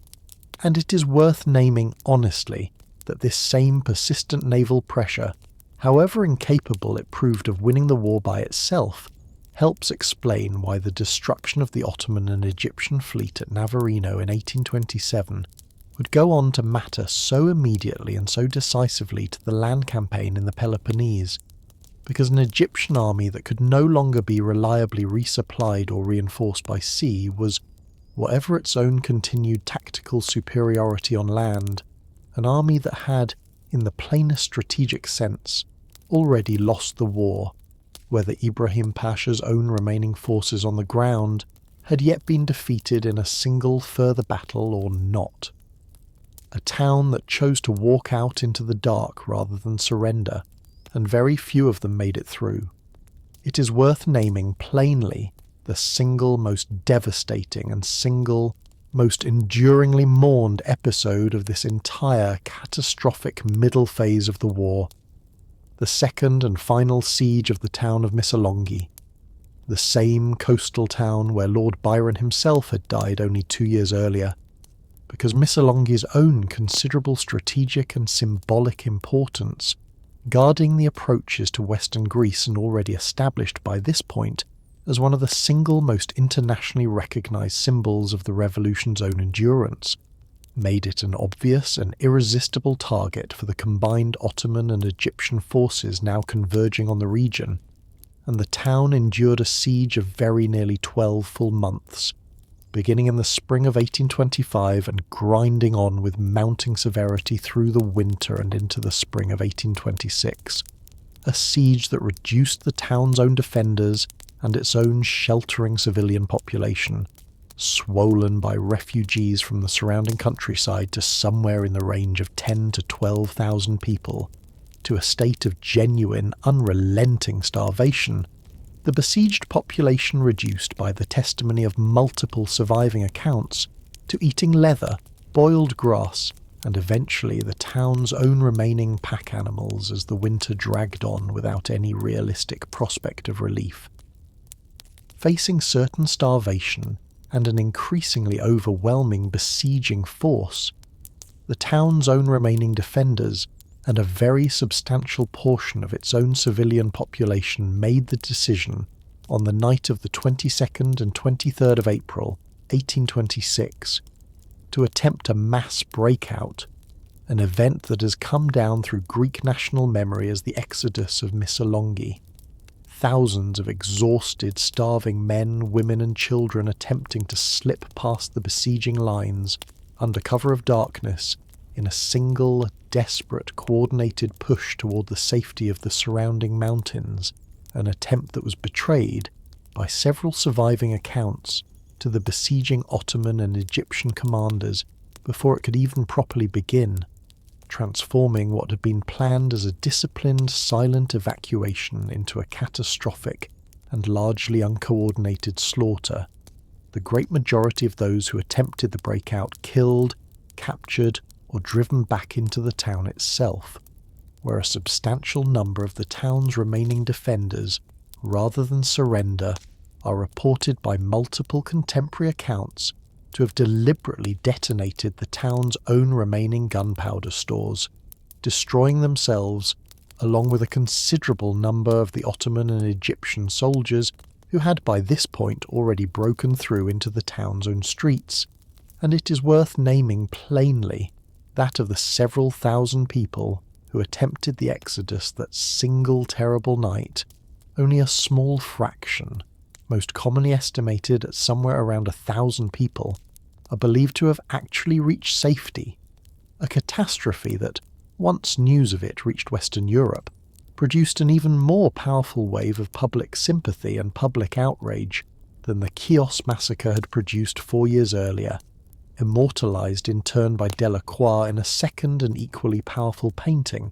And it is worth naming honestly that this same persistent naval pressure, however incapable it proved of winning the war by itself, helps explain why the destruction of the Ottoman and Egyptian fleet at Navarino in 1827 would go on to matter so immediately and so decisively to the land campaign in the Peloponnese, because an Egyptian army that could no longer be reliably resupplied or reinforced by sea was, whatever its own continued tactical superiority on land, an army that had, in the plainest strategic sense, already lost the war, whether Ibrahim Pasha's own remaining forces on the ground had yet been defeated in a single further battle or not. A town that chose to walk out into the dark rather than surrender, and very few of them made it through. It is worth naming plainly the single most devastating and single most enduringly mourned episode of this entire catastrophic middle phase of the war, the second and final siege of the town of Missolonghi, the same coastal town where Lord Byron himself had died only 2 years earlier, because Missolonghi's own considerable strategic and symbolic importance, guarding the approaches to western Greece and already established by this point as one of the single most internationally recognised symbols of the revolution's own endurance, made it an obvious and irresistible target for the combined Ottoman and Egyptian forces now converging on the region, and the town endured a siege of very nearly 12 full months, beginning in the spring of 1825 and grinding on with mounting severity through the winter and into the spring of 1826, a siege that reduced the town's own defenders and its own sheltering civilian population, swollen by refugees from the surrounding countryside to somewhere in the range of 10 to 12,000 people, to a state of genuine, unrelenting starvation, the besieged population reduced by the testimony of multiple surviving accounts to eating leather, boiled grass, and eventually the town's own remaining pack animals as the winter dragged on without any realistic prospect of relief. Facing certain starvation and an increasingly overwhelming besieging force, the town's own remaining defenders and a very substantial portion of its own civilian population made the decision on the night of the 22nd and 23rd of April, 1826, to attempt a mass breakout, an event that has come down through Greek national memory as the Exodus of Missolonghi. Thousands of exhausted, starving men, women and children attempting to slip past the besieging lines under cover of darkness in a single, desperate, coordinated push toward the safety of the surrounding mountains, an attempt that was betrayed, by several surviving accounts, to the besieging Ottoman and Egyptian commanders before it could even properly begin, transforming what had been planned as a disciplined, silent evacuation into a catastrophic and largely uncoordinated slaughter, the great majority of those who attempted the breakout killed, captured, or driven back into the town itself, where a substantial number of the town's remaining defenders, rather than surrender, are reported by multiple contemporary accounts to have deliberately detonated the town's own remaining gunpowder stores, destroying themselves along with a considerable number of the Ottoman and Egyptian soldiers who had by this point already broken through into the town's own streets, and it is worth naming plainly that of the several thousand people who attempted the exodus that single terrible night, only a small fraction, most commonly estimated at somewhere around 1,000 people, are believed to have actually reached safety, a catastrophe that, once news of it reached Western Europe, produced an even more powerful wave of public sympathy and public outrage than the Chios massacre had produced 4 years earlier, immortalised in turn by Delacroix in a second and equally powerful painting,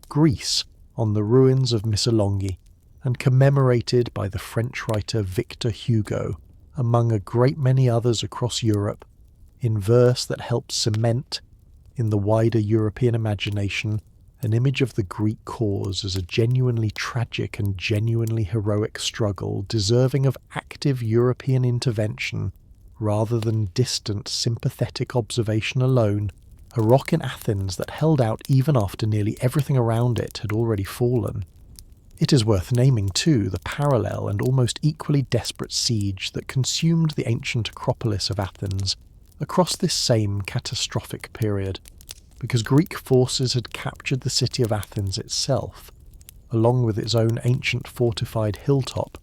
Greece, on the ruins of Missolonghi, and commemorated by the French writer Victor Hugo, among a great many others across Europe, in verse that helps cement, in the wider European imagination, an image of the Greek cause as a genuinely tragic and genuinely heroic struggle deserving of active European intervention rather than distant sympathetic observation alone, a rock in Athens that held out even after nearly everything around it had already fallen. It is worth naming too the parallel and almost equally desperate siege that consumed the ancient Acropolis of Athens across this same catastrophic period, because Greek forces had captured the city of Athens itself, along with its own ancient fortified hilltop,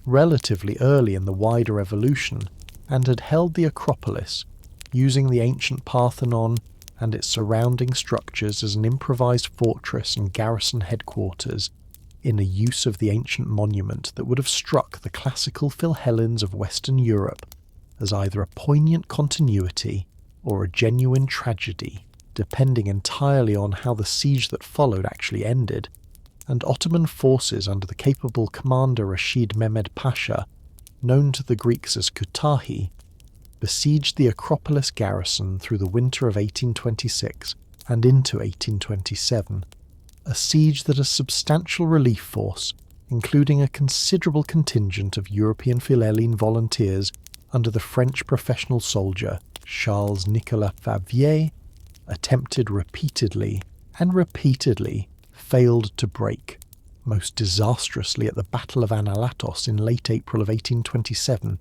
relatively early in the wider evolution, and had held the Acropolis, using the ancient Parthenon and its surrounding structures as an improvised fortress and garrison headquarters, in a use of the ancient monument that would have struck the classical Philhellenes of Western Europe as either a poignant continuity or a genuine tragedy, depending entirely on how the siege that followed actually ended, and Ottoman forces under the capable commander Rashid Mehmed Pasha, known to the Greeks as Kütahi, besieged the Acropolis garrison through the winter of 1826 and into 1827, a siege that a substantial relief force, including a considerable contingent of European Philhellene volunteers under the French professional soldier Charles-Nicolas Favier, attempted repeatedly failed to break, most disastrously at the Battle of Analatos in late April of 1827,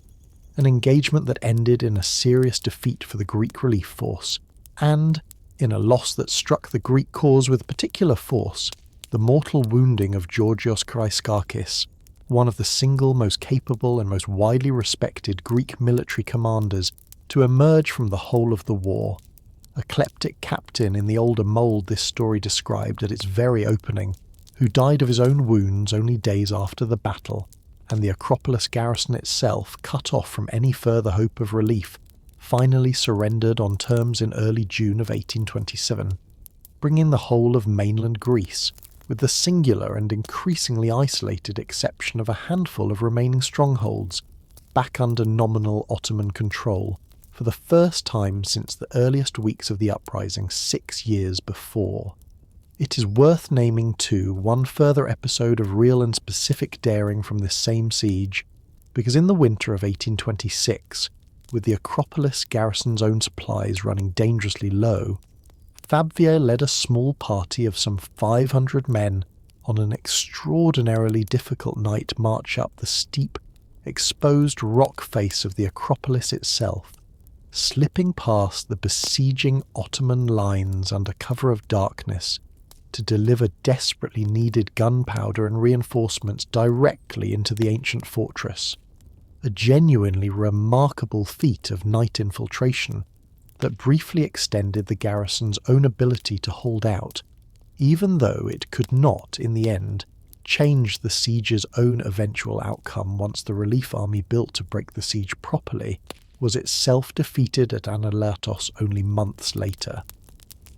an engagement that ended in a serious defeat for the Greek relief force, and, in a loss that struck the Greek cause with particular force, the mortal wounding of Georgios Karaiskakis, one of the single most capable and most widely respected Greek military commanders to emerge from the whole of the war, a kleptic captain in the older mould this story described at its very opening, who died of his own wounds only days after the battle, and the Acropolis garrison itself, cut off from any further hope of relief, finally surrendered on terms in early June of 1827, bringing the whole of mainland Greece, with the singular and increasingly isolated exception of a handful of remaining strongholds, back under nominal Ottoman control, for the first time since the earliest weeks of the uprising 6 years before. It is worth naming too one further episode of real and specific daring from this same siege, because in the winter of 1826, with the Acropolis garrison's own supplies running dangerously low, Favier led a small party of some 500 men on an extraordinarily difficult night march up the steep, exposed rock face of the Acropolis itself, slipping past the besieging Ottoman lines under cover of darkness to deliver desperately needed gunpowder and reinforcements directly into the ancient fortress, a genuinely remarkable feat of night infiltration that briefly extended the garrison's own ability to hold out, even though it could not, in the end, change the siege's own eventual outcome once the relief army built to break the siege properly was itself defeated at Analatos only months later.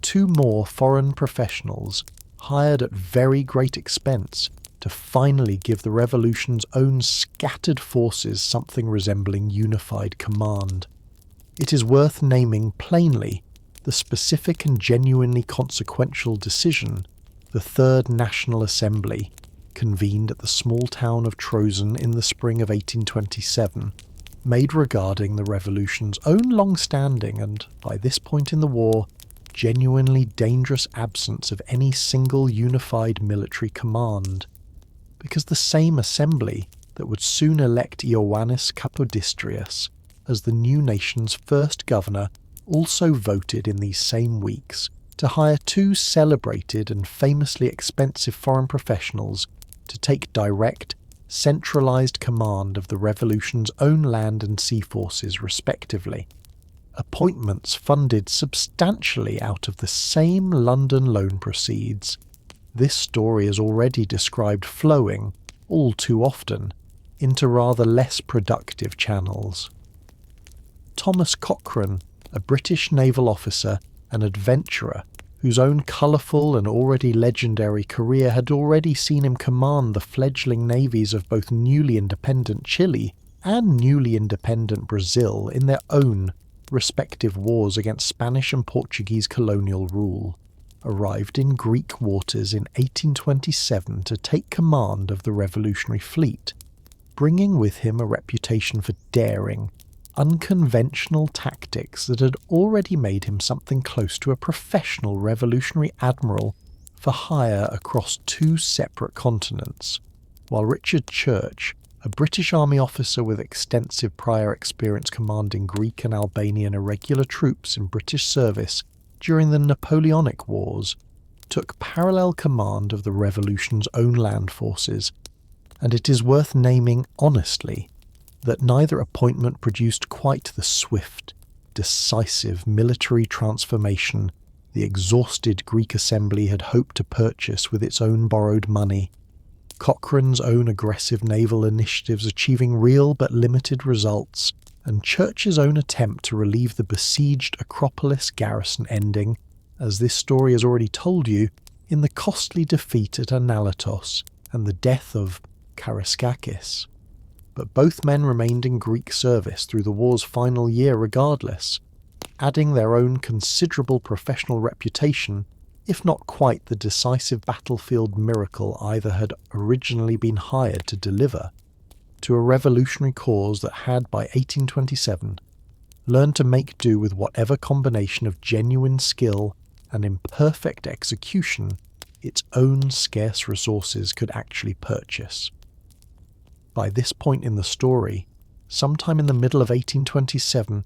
2 more foreign professionals, hired at very great expense, to finally give the revolution's own scattered forces something resembling unified command. It is worth naming plainly the specific and genuinely consequential decision the Third National Assembly, convened at the small town of Trozen in the spring of 1827, made regarding the revolution's own long-standing and, by this point in the war, genuinely dangerous absence of any single unified military command, because the same assembly that would soon elect Ioannis Kapodistrias as the new nation's first governor also voted in these same weeks to hire 2 celebrated and famously expensive foreign professionals to take direct, centralised command of the revolution's own land and sea forces respectively, appointments funded substantially out of the same London loan proceeds. This story is already described flowing, all too often, into rather less productive channels. Thomas Cochrane, a British naval officer and adventurer whose own colourful and already legendary career had already seen him command the fledgling navies of both newly independent Chile and newly independent Brazil in their own respective wars against Spanish and Portuguese colonial rule, arrived in Greek waters in 1827 to take command of the revolutionary fleet, bringing with him a reputation for daring, unconventional tactics that had already made him something close to a professional revolutionary admiral for hire across 2 separate continents, while Richard Church, a British Army officer with extensive prior experience commanding Greek and Albanian irregular troops in British service during the Napoleonic Wars, took parallel command of the revolution's own land forces, and it is worth naming honestly that neither appointment produced quite the swift, decisive military transformation the exhausted Greek assembly had hoped to purchase with its own borrowed money, Cochrane's own aggressive naval initiatives achieving real but limited results, and Church's own attempt to relieve the besieged Acropolis garrison ending, as this story has already told you, in the costly defeat at Analatos and the death of Karaiskakis. But both men remained in Greek service through the war's final year regardless, adding their own considerable professional reputation, if not quite the decisive battlefield miracle either had originally been hired to deliver, to a revolutionary cause that had, by 1827, learned to make do with whatever combination of genuine skill and imperfect execution its own scarce resources could actually purchase. By this point in the story, sometime in the middle of 1827,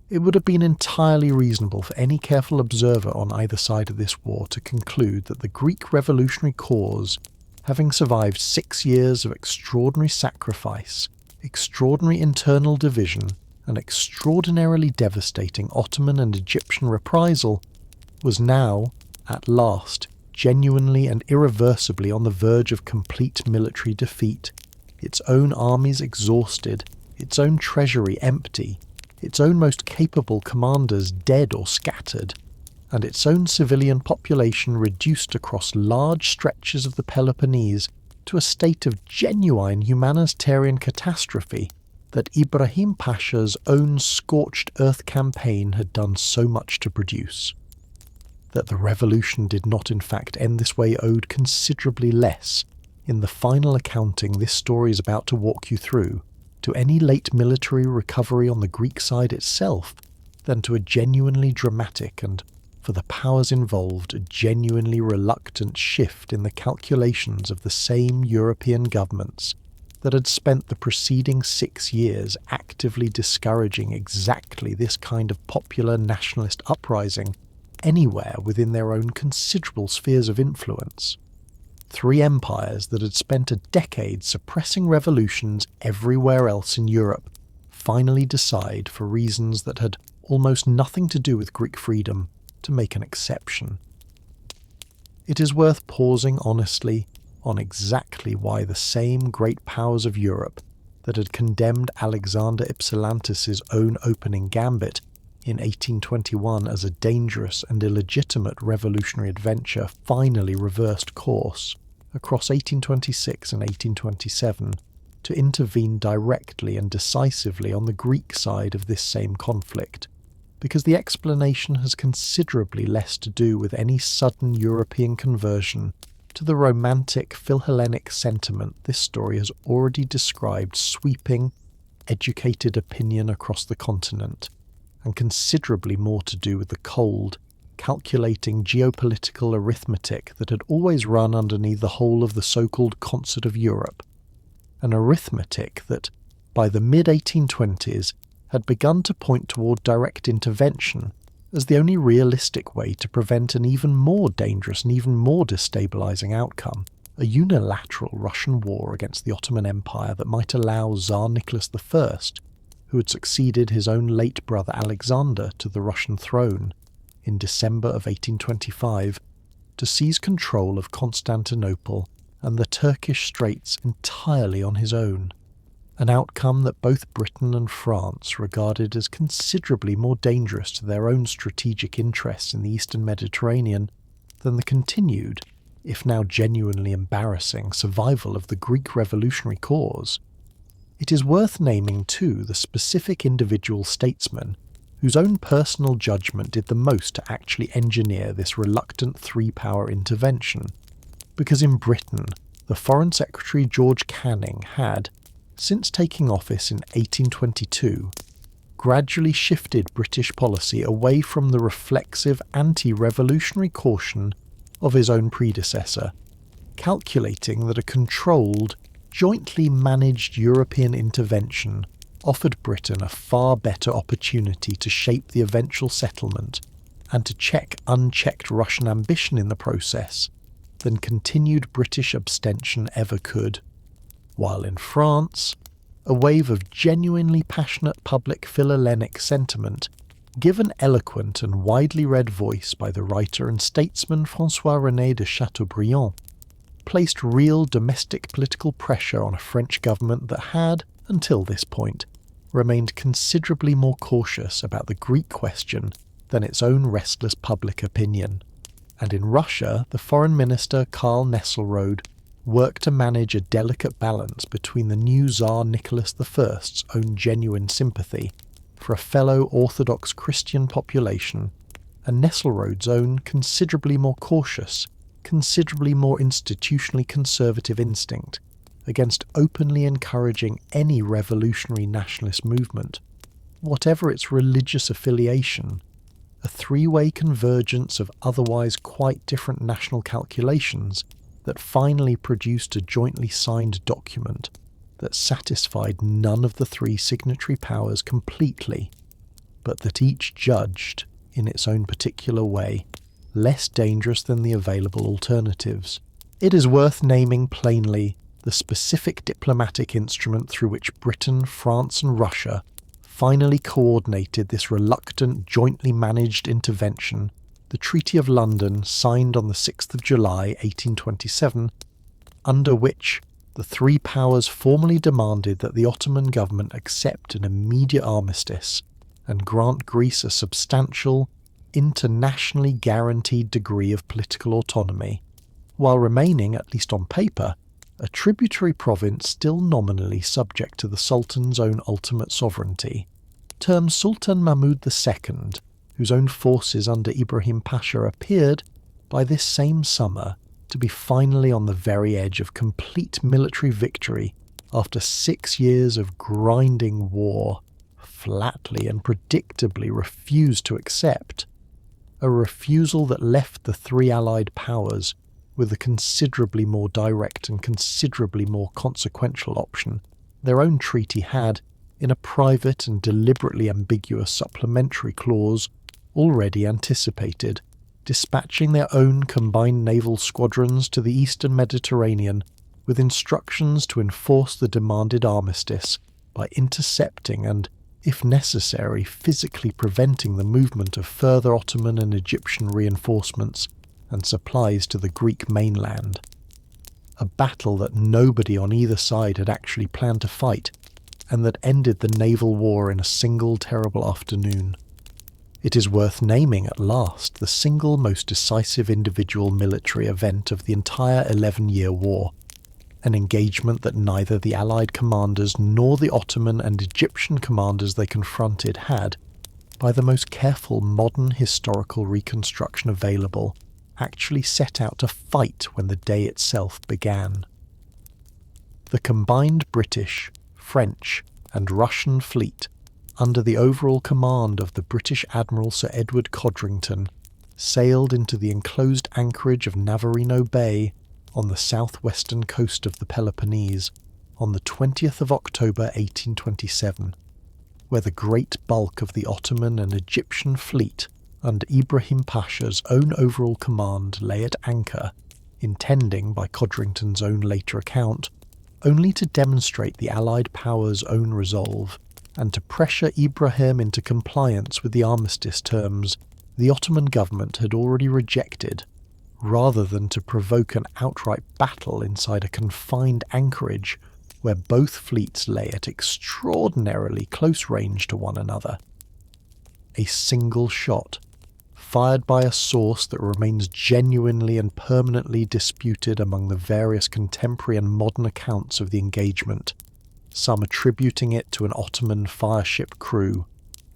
it would have been entirely reasonable for any careful observer on either side of this war to conclude that the Greek revolutionary cause, having survived 6 years of extraordinary sacrifice, extraordinary internal division, and extraordinarily devastating Ottoman and Egyptian reprisal, was now, at last, genuinely and irreversibly on the verge of complete military defeat, its own armies exhausted, its own treasury empty, its own most capable commanders dead or scattered, and its own civilian population reduced across large stretches of the Peloponnese to a state of genuine humanitarian catastrophe that Ibrahim Pasha's own scorched earth campaign had done so much to produce. That the revolution did not in fact end this way owed considerably less, in the final accounting this story is about to walk you through, to any late military recovery on the Greek side itself than to a genuinely dramatic and, for the powers involved, a genuinely reluctant shift in the calculations of the same European governments that had spent the preceding 6 years actively discouraging exactly this kind of popular nationalist uprising anywhere within their own considerable spheres of influence. 3 empires that had spent a decade suppressing revolutions everywhere else in Europe finally decide, for reasons that had almost nothing to do with Greek freedom, to make an exception. It is worth pausing honestly on exactly why the same great powers of Europe that had condemned Alexander Ypsilantis' own opening gambit in 1821 as a dangerous and illegitimate revolutionary adventure finally reversed course across 1826 and 1827 to intervene directly and decisively on the Greek side of this same conflict, because the explanation has considerably less to do with any sudden European conversion to the romantic Philhellenic sentiment this story has already described sweeping, educated opinion across the continent, and considerably more to do with the cold, calculating geopolitical arithmetic that had always run underneath the whole of the so-called Concert of Europe, an arithmetic that, by the mid-1820s, had begun to point toward direct intervention as the only realistic way to prevent an even more dangerous and even more destabilizing outcome, a unilateral Russian war against the Ottoman Empire that might allow Tsar Nicholas I, who had succeeded his own late brother Alexander to the Russian throne in December of 1825, to seize control of Constantinople and the Turkish Straits entirely on his own, an outcome that both Britain and France regarded as considerably more dangerous to their own strategic interests in the Eastern Mediterranean than the continued, if now genuinely embarrassing, survival of the Greek revolutionary cause. It is worth naming, too, the specific individual statesmen whose own personal judgment did the most to actually engineer this reluctant three-power intervention, because in Britain, the Foreign Secretary George Canning had, since taking office in 1822, gradually shifted British policy away from the reflexive anti-revolutionary caution of his own predecessor, calculating that a controlled, jointly managed European intervention offered Britain a far better opportunity to shape the eventual settlement and to check unchecked Russian ambition in the process than continued British abstention ever could, while in France, a wave of genuinely passionate public philhellenic sentiment, given eloquent and widely read voice by the writer and statesman François-René de Chateaubriand, placed real domestic political pressure on a French government that had, until this point, remained considerably more cautious about the Greek question than its own restless public opinion. And in Russia, the foreign minister Karl Nesselrode worked to manage a delicate balance between the new Tsar Nicholas I's own genuine sympathy for a fellow Orthodox Christian population and Nesselrode's own considerably more cautious, considerably more institutionally conservative instinct against openly encouraging any revolutionary nationalist movement, whatever its religious affiliation, a three-way convergence of otherwise quite different national calculations that finally produced a jointly signed document that satisfied none of the three signatory powers completely, but that each judged, in its own particular way, less dangerous than the available alternatives. It is worth naming plainly the specific diplomatic instrument through which Britain, France and Russia finally coordinated this reluctant, jointly managed intervention, the Treaty of London, signed on the 6th of July 1827, under which the three powers formally demanded that the Ottoman government accept an immediate armistice and grant Greece a substantial, internationally guaranteed degree of political autonomy, while remaining, at least on paper, a tributary province still nominally subject to the Sultan's own ultimate sovereignty, termed Sultan Mahmud II, whose own forces under Ibrahim Pasha appeared, by this same summer, to be finally on the very edge of complete military victory after 6 years of grinding war, flatly and predictably refused to accept, a refusal that left the three Allied powers with a considerably more direct and considerably more consequential option their own treaty had, in a private and deliberately ambiguous supplementary clause, already anticipated, dispatching their own combined naval squadrons to the eastern Mediterranean with instructions to enforce the demanded armistice by intercepting and, if necessary, physically preventing the movement of further Ottoman and Egyptian reinforcements and supplies to the Greek mainland. A battle that nobody on either side had actually planned to fight, and that ended the naval war in a single terrible afternoon. It is worth naming at last the single most decisive individual military event of the entire 11-year war, an engagement that neither the Allied commanders nor the Ottoman and Egyptian commanders they confronted had, by the most careful modern historical reconstruction available, actually set out to fight when the day itself began. The combined British, French and Russian fleet, under the overall command of the British Admiral Sir Edward Codrington, sailed into the enclosed anchorage of Navarino Bay on the southwestern coast of the Peloponnese on the 20th of October 1827, where the great bulk of the Ottoman and Egyptian fleet under Ibrahim Pasha's own overall command lay at anchor, intending, by Codrington's own later account, only to demonstrate the Allied powers' own resolve and to pressure Ibrahim into compliance with the armistice terms the Ottoman government had already rejected, rather than to provoke an outright battle inside a confined anchorage where both fleets lay at extraordinarily close range to one another. A single shot, fired by a source that remains genuinely and permanently disputed among the various contemporary and modern accounts of the engagement, some attributing it to an Ottoman fireship crew,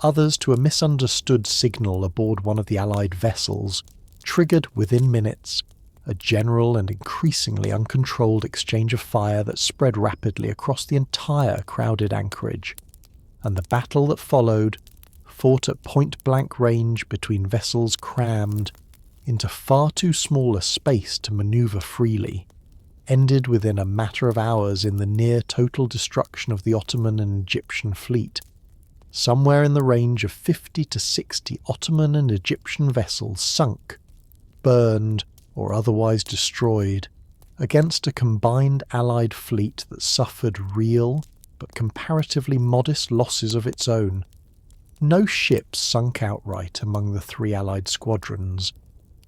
others to a misunderstood signal aboard one of the Allied vessels, triggered within minutes a general and increasingly uncontrolled exchange of fire that spread rapidly across the entire crowded anchorage, and the battle that followed, fought at point-blank range between vessels crammed, into far too small a space to manoeuvre freely, ended within a matter of hours in the near total destruction of the Ottoman and Egyptian fleet. Somewhere in the range of 50 to 60 Ottoman and Egyptian vessels sunk, burned, or otherwise destroyed, against a combined Allied fleet that suffered real, but comparatively modest losses of its own. No ships sunk outright among the three Allied squadrons,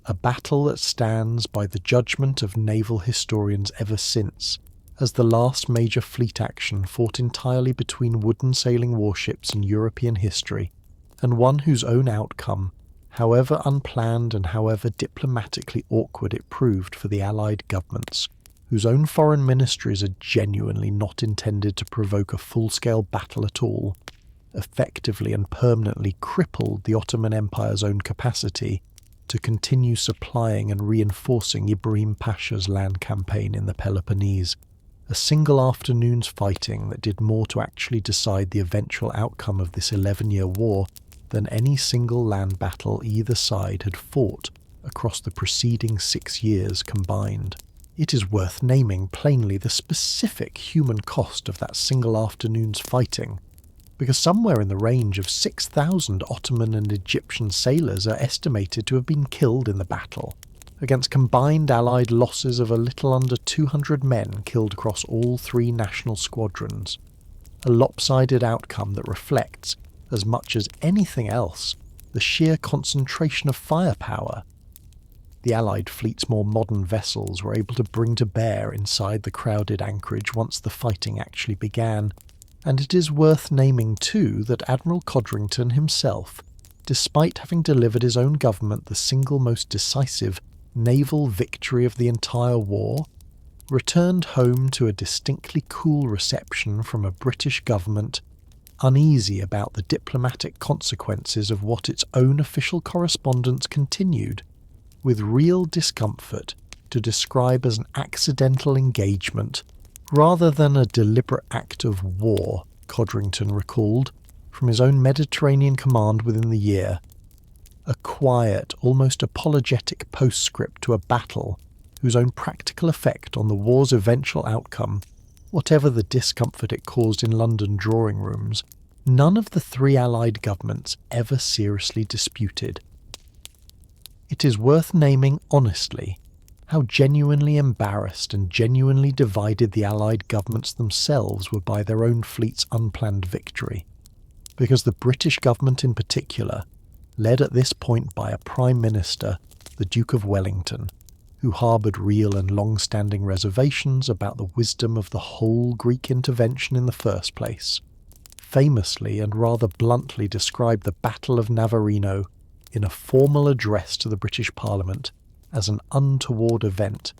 a battle that stands by the judgment of naval historians ever since, as the last major fleet action fought entirely between wooden sailing warships in European history, and one whose own outcome, however unplanned and however diplomatically awkward it proved for the Allied governments, whose own foreign ministries are genuinely not intended to provoke a full-scale battle at all, effectively and permanently crippled the Ottoman Empire's own capacity to continue supplying and reinforcing Ibrahim Pasha's land campaign in the Peloponnese, a single afternoon's fighting that did more to actually decide the eventual outcome of this 11-year war than any single land battle either side had fought across the preceding 6 years combined. It is worth naming plainly the specific human cost of that single afternoon's fighting, because somewhere in the range of 6,000 Ottoman and Egyptian sailors are estimated to have been killed in the battle, against combined Allied losses of a little under 200 men killed across all three national squadrons, a lopsided outcome that reflects, as much as anything else, the sheer concentration of firepower the Allied fleet's more modern vessels were able to bring to bear inside the crowded anchorage once the fighting actually began, and it is worth naming too that Admiral Codrington himself, despite having delivered his own government the single most decisive naval victory of the entire war, returned home to a distinctly cool reception from a British government uneasy about the diplomatic consequences of what its own official correspondence continued, with real discomfort, to describe as an accidental engagement rather than a deliberate act of war, Codrington recalled from his own Mediterranean command within the year, a quiet, almost apologetic postscript to a battle whose own practical effect on the war's eventual outcome, whatever the discomfort it caused in London drawing rooms, none of the three Allied governments ever seriously disputed. It is worth naming honestly how genuinely embarrassed and genuinely divided the Allied governments themselves were by their own fleet's unplanned victory, because the British government in particular, led at this point by a Prime Minister, the Duke of Wellington, who harboured real and long-standing reservations about the wisdom of the whole Greek intervention in the first place, famously and rather bluntly described the Battle of Navarino in a formal address to the British Parliament as an untoward event,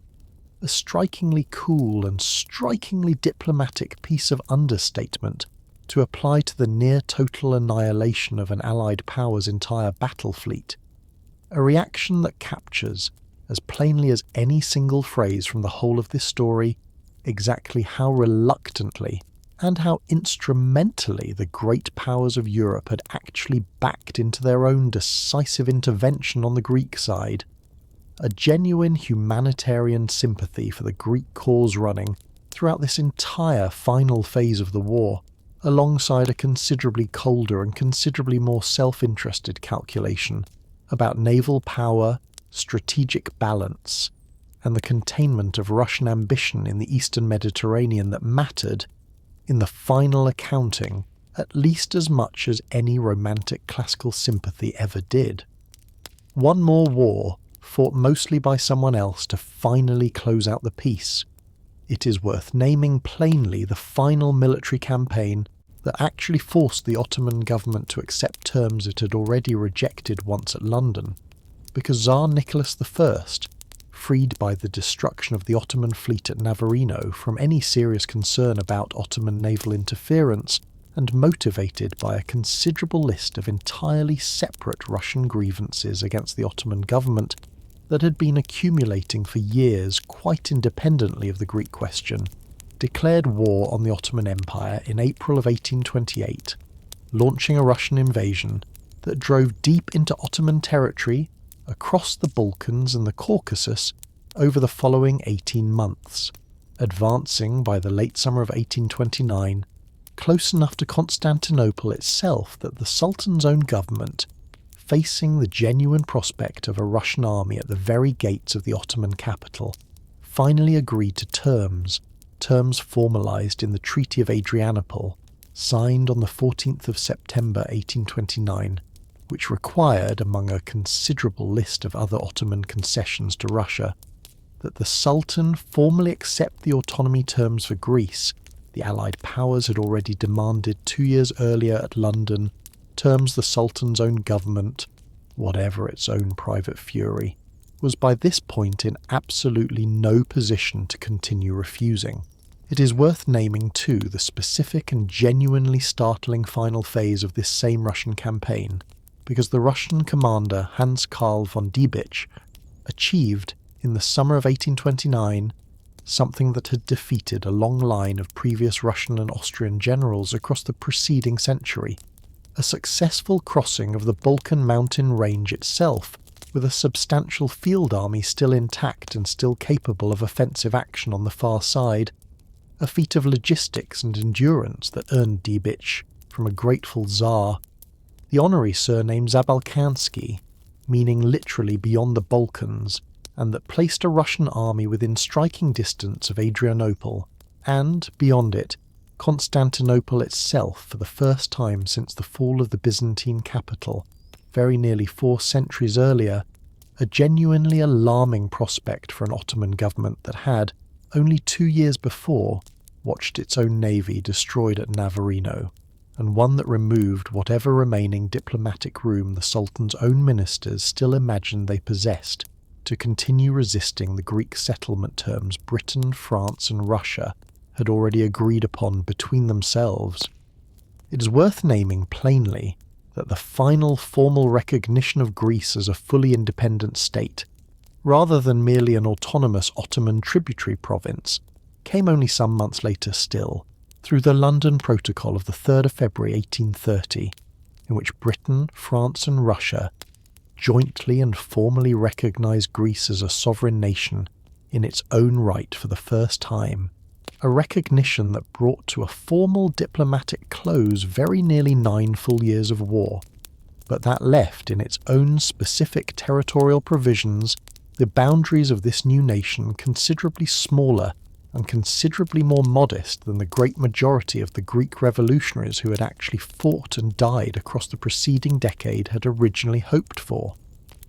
a strikingly cool and strikingly diplomatic piece of understatement to apply to the near-total annihilation of an Allied power's entire battle fleet, a reaction that captures, as plainly as any single phrase from the whole of this story, exactly how reluctantly and how instrumentally the great powers of Europe had actually backed into their own decisive intervention on the Greek side, a genuine humanitarian sympathy for the Greek cause running throughout this entire final phase of the war, alongside a considerably colder and considerably more self-interested calculation about naval power, strategic balance, and the containment of Russian ambition in the Eastern Mediterranean that mattered, in the final accounting, at least as much as any romantic classical sympathy ever did. One more war, fought mostly by someone else to finally close out the peace. It is worth naming plainly the final military campaign that actually forced the Ottoman government to accept terms it had already rejected once at London, because Tsar Nicholas I, freed by the destruction of the Ottoman fleet at Navarino from any serious concern about Ottoman naval interference, and motivated by a considerable list of entirely separate Russian grievances against the Ottoman government that had been accumulating for years quite independently of the Greek question, declared war on the Ottoman Empire in April of 1828, launching a Russian invasion that drove deep into Ottoman territory across the Balkans and the Caucasus over the following 18 months, advancing by the late summer of 1829 close enough to Constantinople itself that the Sultan's own government, facing the genuine prospect of a Russian army at the very gates of the Ottoman capital, finally agreed to terms formalised in the Treaty of Adrianople, signed on the 14th of September 1829, which required, among a considerable list of other Ottoman concessions to Russia, that the Sultan formally accept the autonomy terms for Greece the Allied powers had already demanded 2 years earlier at London, terms the Sultan's own government, whatever its own private fury, was by this point in absolutely no position to continue refusing. It is worth naming, too, the specific and genuinely startling final phase of this same Russian campaign, because the Russian commander Hans Karl von Diebitsch achieved, in the summer of 1829, something that had defeated a long line of previous Russian and Austrian generals across the preceding century, a successful crossing of the Balkan mountain range itself, with a substantial field army still intact and still capable of offensive action on the far side, a feat of logistics and endurance that earned Diebitsch, from a grateful Tsar, the honorary surname Zabalkansky, meaning literally beyond the Balkans, and that placed a Russian army within striking distance of Adrianople, and, beyond it, Constantinople itself for the first time since the fall of the Byzantine capital, very nearly 4 centuries earlier, a genuinely alarming prospect for an Ottoman government that had, only 2 years before, watched its own navy destroyed at Navarino, and one that removed whatever remaining diplomatic room the Sultan's own ministers still imagined they possessed to continue resisting the Greek settlement terms Britain, France and Russia had already agreed upon between themselves. It is worth naming plainly that the final formal recognition of Greece as a fully independent state, rather than merely an autonomous Ottoman tributary province, came only some months later still, through the London Protocol of the 3rd of February 1830, in which Britain, France and Russia jointly and formally recognised Greece as a sovereign nation in its own right for the first time, a recognition that brought to a formal diplomatic close very nearly 9 full years of war, but that left in its own specific territorial provisions the boundaries of this new nation considerably smaller and considerably more modest than the great majority of the Greek revolutionaries who had actually fought and died across the preceding decade had originally hoped for.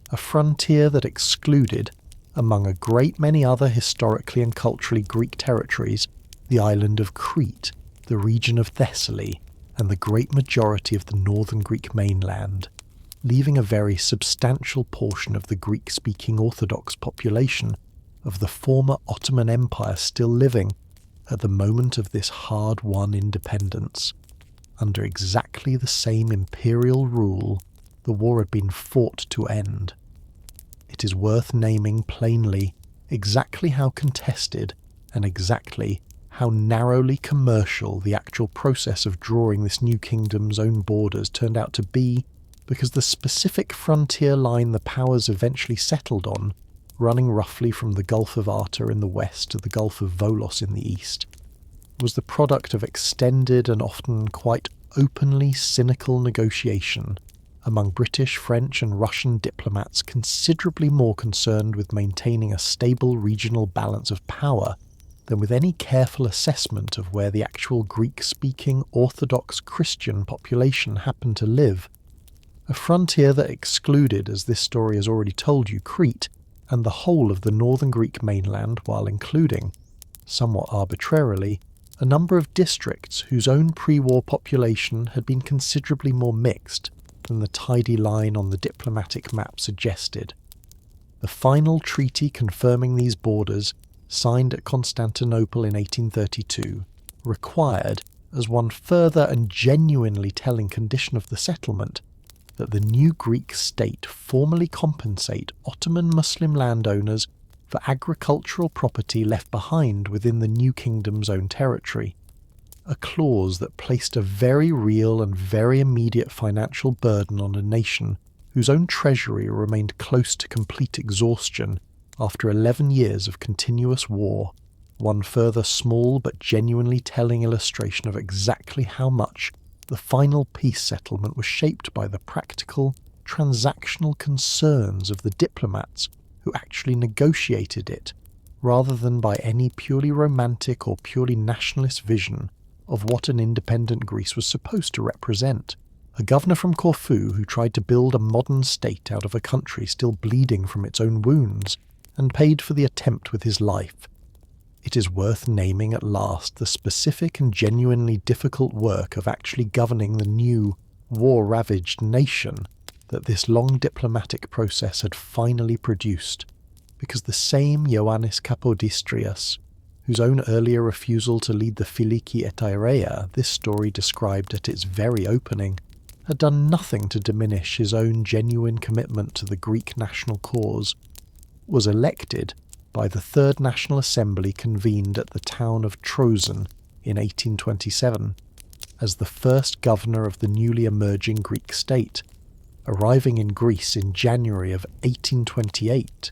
A frontier that excluded, among a great many other historically and culturally Greek territories, the island of Crete, the region of Thessaly, and the great majority of the northern Greek mainland, leaving a very substantial portion of the Greek-speaking Orthodox population of the former Ottoman Empire still living at the moment of this hard-won independence. Under exactly the same imperial rule the war had been fought to end. It is worth naming plainly exactly how contested and exactly how narrowly commercial the actual process of drawing this new kingdom's own borders turned out to be, because the specific frontier line the powers eventually settled on, running roughly from the Gulf of Arta in the west to the Gulf of Volos in the east, was the product of extended and often quite openly cynical negotiation among British, French and Russian diplomats considerably more concerned with maintaining a stable regional balance of power than with any careful assessment of where the actual Greek-speaking Orthodox Christian population happened to live. A frontier that excluded, as this story has already told you, Crete and the whole of the northern Greek mainland, while including, somewhat arbitrarily, a number of districts whose own pre-war population had been considerably more mixed than the tidy line on the diplomatic map suggested. The final treaty confirming these borders, signed at Constantinople in 1832, required, as one further and genuinely telling condition of the settlement, that the new Greek state formally compensate Ottoman Muslim landowners for agricultural property left behind within the new kingdom's own territory, a clause that placed a very real and very immediate financial burden on a nation whose own treasury remained close to complete exhaustion after 11 years of continuous war, one further small but genuinely telling illustration of exactly how much the final peace settlement was shaped by the practical, transactional concerns of the diplomats who actually negotiated it, rather than by any purely romantic or purely nationalist vision of what an independent Greece was supposed to represent. A governor from Corfu who tried to build a modern state out of a country still bleeding from its own wounds, and paid for the attempt with his life. It is worth naming at last the specific and genuinely difficult work of actually governing the new, war-ravaged nation that this long diplomatic process had finally produced, because the same Ioannis Kapodistrias, whose own earlier refusal to lead the Filiki Eteria this story described at its very opening, had done nothing to diminish his own genuine commitment to the Greek national cause, was elected by the Third National Assembly convened at the town of Trozen in 1827 as the first governor of the newly emerging Greek state, arriving in Greece in January of 1828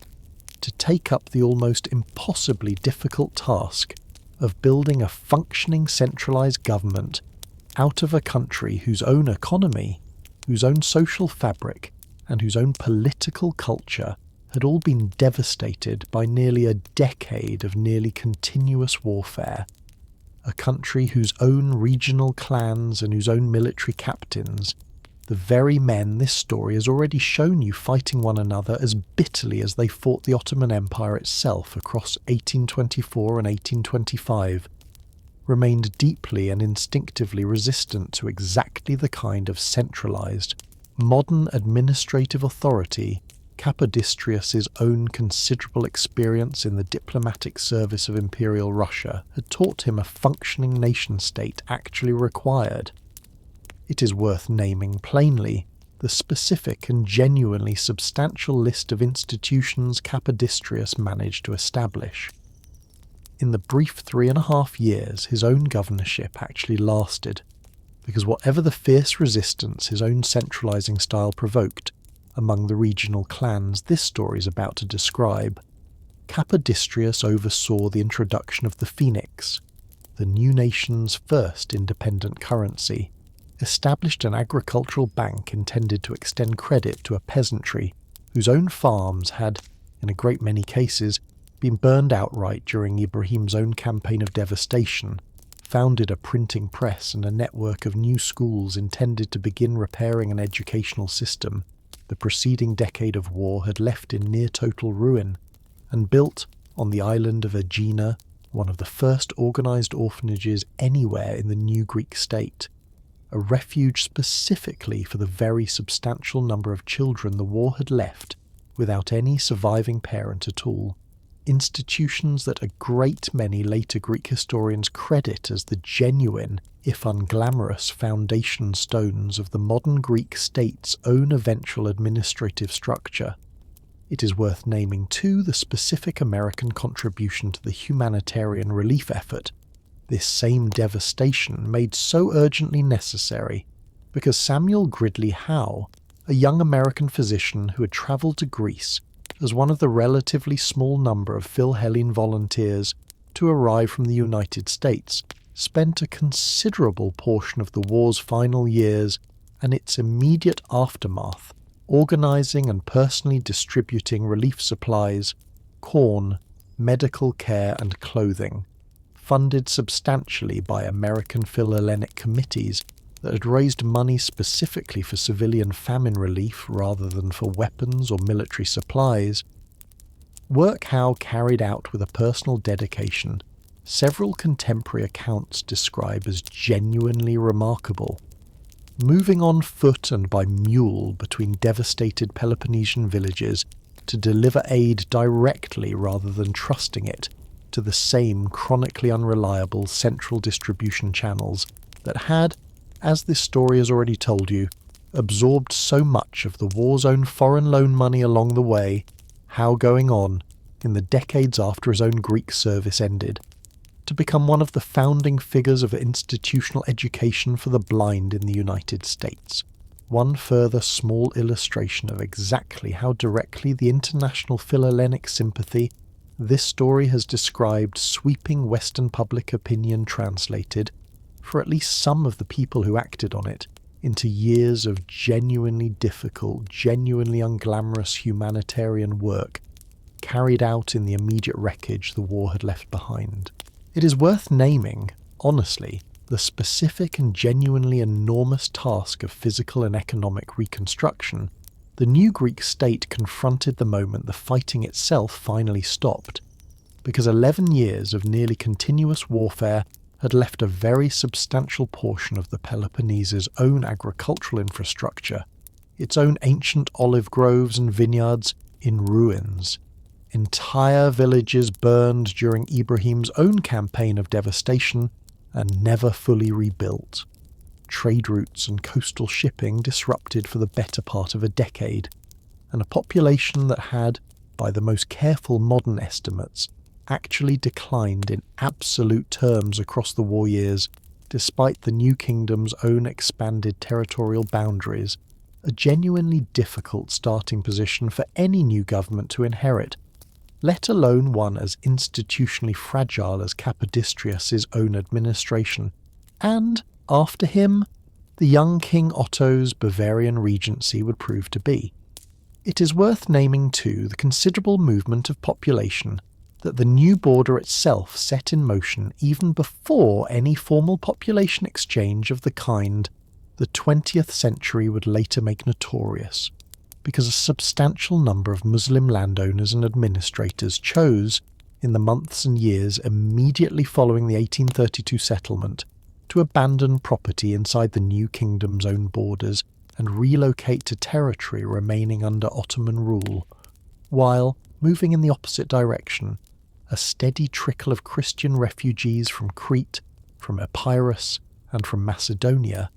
to take up the almost impossibly difficult task of building a functioning centralized government out of a country whose own economy, whose own social fabric, and whose own political culture had all been devastated by nearly a decade of nearly continuous warfare. A country whose own regional clans and whose own military captains, the very men this story has already shown you fighting one another as bitterly as they fought the Ottoman Empire itself across 1824 and 1825, remained deeply and instinctively resistant to exactly the kind of centralized, modern administrative authority Kapodistrias's own considerable experience in the diplomatic service of Imperial Russia had taught him a functioning nation-state actually required. It is worth naming plainly the specific and genuinely substantial list of institutions Kapodistrias managed to establish. In the brief 3.5 years his own governorship actually lasted, because whatever the fierce resistance his own centralizing style provoked among the regional clans this story is about to describe, Kapodistrias oversaw the introduction of the phoenix, the new nation's first independent currency, established an agricultural bank intended to extend credit to a peasantry whose own farms had, in a great many cases, been burned outright during Ibrahim's own campaign of devastation, founded a printing press and a network of new schools intended to begin repairing an educational system the preceding decade of war had left in near-total ruin, and built, on the island of Aegina, one of the first organised orphanages anywhere in the new Greek state, a refuge specifically for the very substantial number of children the war had left without any surviving parent at all, institutions that a great many later Greek historians credit as the genuine, if unglamorous, foundation stones of the modern Greek state's own eventual administrative structure. It is worth naming too the specific American contribution to the humanitarian relief effort, this same devastation made so urgently necessary because Samuel Gridley Howe, a young American physician who had travelled to Greece as one of the relatively small number of Philhellene volunteers to arrive from the United States, spent a considerable portion of the war's final years and its immediate aftermath organising and personally distributing relief supplies, corn, medical care and clothing, funded substantially by American Philhellenic committees that had raised money specifically for civilian famine relief rather than for weapons or military supplies. Work Howe carried out with a personal dedication several contemporary accounts describe as genuinely remarkable. Moving on foot and by mule between devastated Peloponnesian villages to deliver aid directly rather than trusting it to the same chronically unreliable central distribution channels that had, as this story has already told you, absorbed so much of the war's own foreign loan money along the way, Howe going on, in the decades after his own Greek service ended, to become one of the founding figures of institutional education for the blind in the United States, one further small illustration of exactly how directly the international Philhellenic sympathy this story has described sweeping Western public opinion translated, for at least some of the people who acted on it, into years of genuinely difficult, genuinely unglamorous humanitarian work carried out in the immediate wreckage the war had left behind. It is worth naming, honestly, the specific and genuinely enormous task of physical and economic reconstruction the new Greek state confronted the moment the fighting itself finally stopped, because 11 years of nearly continuous warfare had left a very substantial portion of the Peloponnese's own agricultural infrastructure, its own ancient olive groves and vineyards, in ruins. Entire villages burned during Ibrahim's own campaign of devastation and never fully rebuilt. Trade routes and coastal shipping disrupted for the better part of a decade, and a population that had, by the most careful modern estimates, actually declined in absolute terms across the war years, despite the new kingdom's own expanded territorial boundaries, a genuinely difficult starting position for any new government to inherit, let alone one as institutionally fragile as Capodistrias's own administration, and, after him, the young King Otto's Bavarian regency would prove to be. It is worth naming too the considerable movement of population that the new border itself set in motion even before any formal population exchange of the kind the 20th century would later make notorious, because a substantial number of Muslim landowners and administrators chose, in the months and years immediately following the 1832 settlement, to abandon property inside the new kingdom's own borders and relocate to territory remaining under Ottoman rule, while, moving in the opposite direction, a steady trickle of Christian refugees from Crete, from Epirus, and from Macedonia,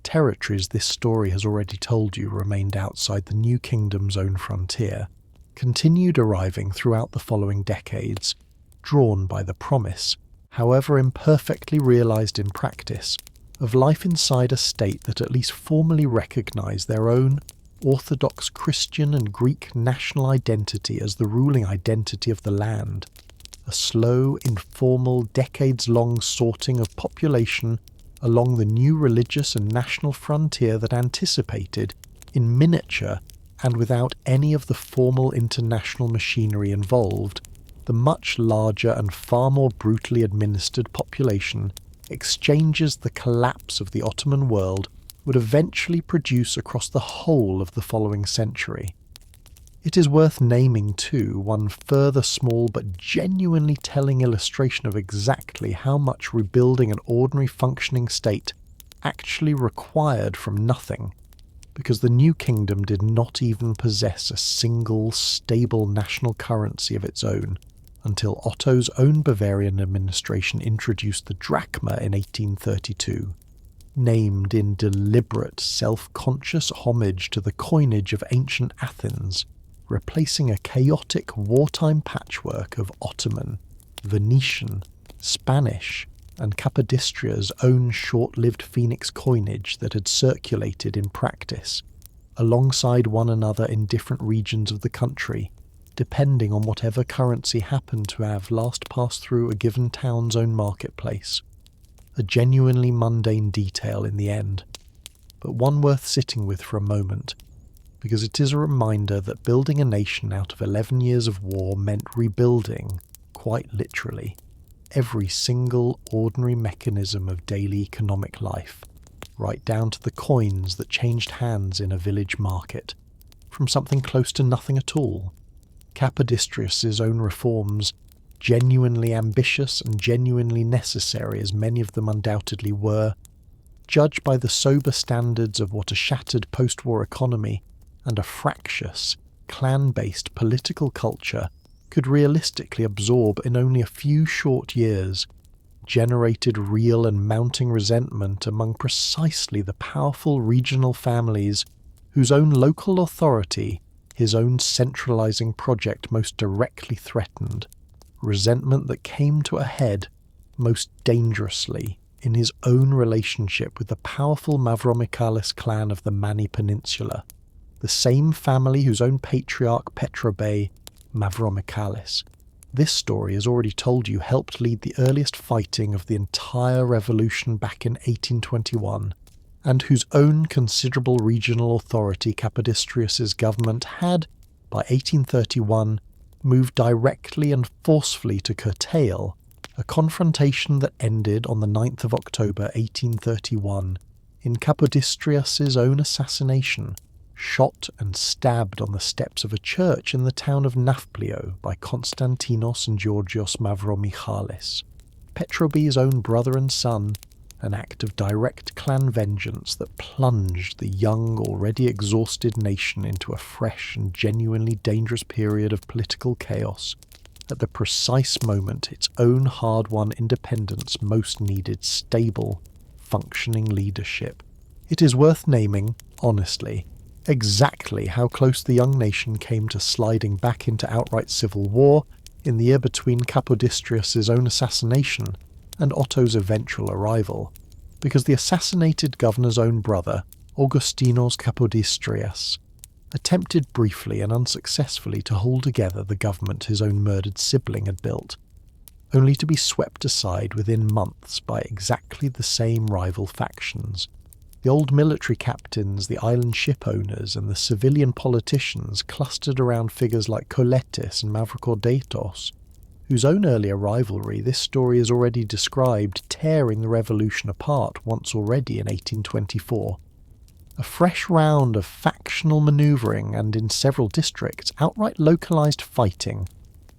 territories this story has already told you remained outside the new kingdom's own frontier, continued arriving throughout the following decades, drawn by the promise, however imperfectly realised in practice, of life inside a state that at least formally recognised their own Orthodox Christian and Greek national identity as the ruling identity of the land, a slow, informal, decades-long sorting of population along the new religious and national frontier that anticipated, in miniature and without any of the formal international machinery involved, the much larger and far more brutally administered population exchanges the collapse of the Ottoman world would eventually produce across the whole of the following century. It is worth naming, too, one further small but genuinely telling illustration of exactly how much rebuilding an ordinary functioning state actually required from nothing, because the new kingdom did not even possess a single stable national currency of its own, until Otto's own Bavarian administration introduced the drachma in 1832, named in deliberate, self-conscious homage to the coinage of ancient Athens, replacing a chaotic wartime patchwork of Ottoman, Venetian, Spanish, and Capodistria's own short-lived Phoenix coinage that had circulated in practice, alongside one another in different regions of the country, depending on whatever currency happened to have last passed through a given town's own marketplace. A genuinely mundane detail in the end, but one worth sitting with for a moment, because it is a reminder that building a nation out of 11 years of war meant rebuilding, quite literally, every single ordinary mechanism of daily economic life, right down to the coins that changed hands in a village market, from something close to nothing at all. Capodistrias's own reforms, genuinely ambitious and genuinely necessary as many of them undoubtedly were, judged by the sober standards of what a shattered post-war economy and a fractious, clan-based political culture could realistically absorb in only a few short years, generated real and mounting resentment among precisely the powerful regional families whose own local authority his own centralising project most directly threatened, resentment that came to a head, most dangerously, in his own relationship with the powerful Mavromichalis clan of the Mani Peninsula, the same family whose own patriarch Petrobey, Mavromichalis. This story, as already told you, helped lead the earliest fighting of the entire revolution back in 1821, and whose own considerable regional authority Capodistrias's government had, by 1831, moved directly and forcefully to curtail a confrontation that ended on the 9th of October 1831 in Capodistrias's own assassination, shot and stabbed on the steps of a church in the town of Nafplio by Konstantinos and Georgios Mavromichalis, Petrobey's own brother and son, an act of direct clan vengeance that plunged the young, already exhausted nation into a fresh and genuinely dangerous period of political chaos, at the precise moment its own hard-won independence most needed stable, functioning leadership. It is worth naming, honestly, exactly how close the young nation came to sliding back into outright civil war in the year between Capodistrias's own assassination and Otto's eventual arrival, because the assassinated governor's own brother, Augustinos Capodistrias, attempted briefly and unsuccessfully to hold together the government his own murdered sibling had built, only to be swept aside within months by exactly the same rival factions. The old military captains, the island ship owners, and the civilian politicians clustered around figures like Koletis and Mavrokordatos, whose own earlier rivalry this story has already described tearing the revolution apart once already in 1824. A fresh round of factional manoeuvring and, in several districts, outright localised fighting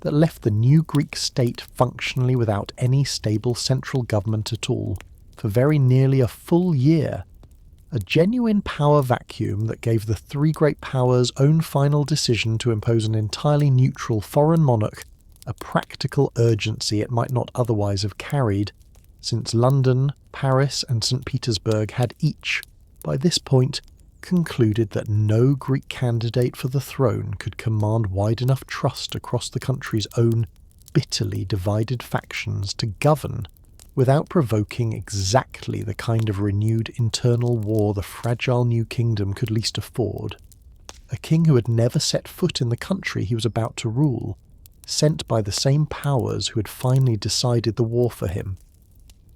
that left the new Greek state functionally without any stable central government at all for very nearly a full year. A genuine power vacuum that gave the three great powers' own final decision to impose an entirely neutral foreign monarch a practical urgency it might not otherwise have carried, since London, Paris and St. Petersburg had each, by this point, concluded that no Greek candidate for the throne could command wide enough trust across the country's own bitterly divided factions to govern without provoking exactly the kind of renewed internal war the fragile new kingdom could least afford. A king who had never set foot in the country he was about to rule, sent by the same powers who had finally decided the war for him.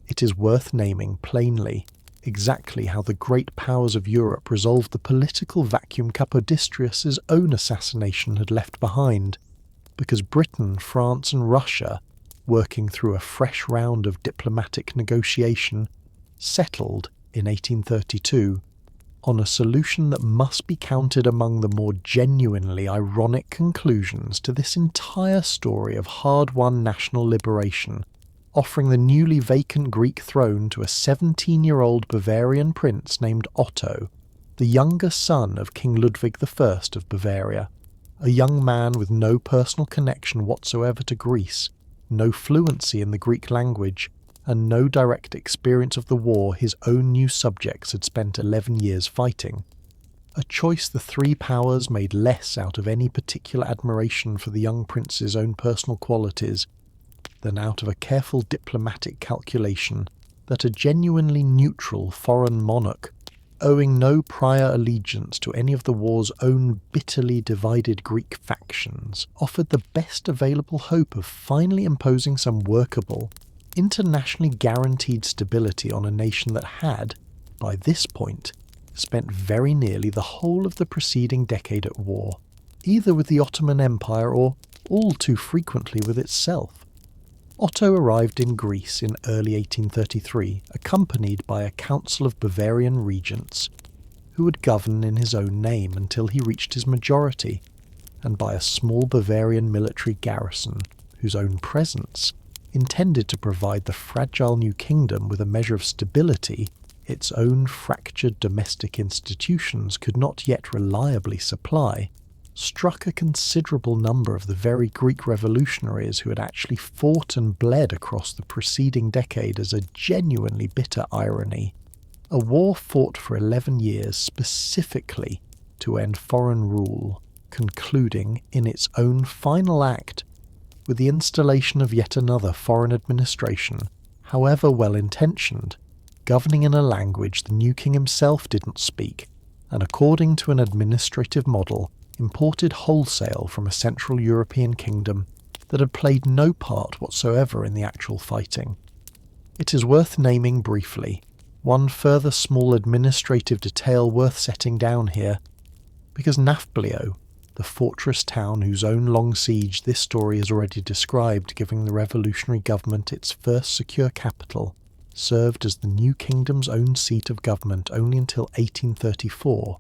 It is worth naming plainly exactly how the great powers of Europe resolved the political vacuum Capodistrias's own assassination had left behind, because Britain, France and Russia, working through a fresh round of diplomatic negotiation, settled, in 1832, on a solution that must be counted among the more genuinely ironic conclusions to this entire story of hard-won national liberation, offering the newly vacant Greek throne to a 17-year-old Bavarian prince named Otto, the younger son of King Ludwig I of Bavaria, a young man with no personal connection whatsoever to Greece, no fluency in the Greek language, and no direct experience of the war his own new subjects had spent 11 years fighting. A choice the three powers made less out of any particular admiration for the young prince's own personal qualities than out of a careful diplomatic calculation that a genuinely neutral foreign monarch, owing no prior allegiance to any of the war's own bitterly divided Greek factions, offered the best available hope of finally imposing some workable, internationally guaranteed stability on a nation that had, by this point, spent very nearly the whole of the preceding decade at war, either with the Ottoman Empire or, all too frequently, with itself. Otto arrived in Greece in early 1833, accompanied by a council of Bavarian regents, who would govern in his own name until he reached his majority, and by a small Bavarian military garrison, whose own presence, intended to provide the fragile new kingdom with a measure of stability its own fractured domestic institutions could not yet reliably supply, struck a considerable number of the very Greek revolutionaries who had actually fought and bled across the preceding decade as a genuinely bitter irony. A war fought for 11 years specifically to end foreign rule, concluding in its own final act with the installation of yet another foreign administration, however well-intentioned, governing in a language the new king himself didn't speak, and according to an administrative model imported wholesale from a Central European kingdom that had played no part whatsoever in the actual fighting. It is worth naming briefly one further small administrative detail worth setting down here, because Nafplio, the fortress town whose own long siege this story has already described, giving the revolutionary government its first secure capital, served as the new kingdom's own seat of government only until 1834,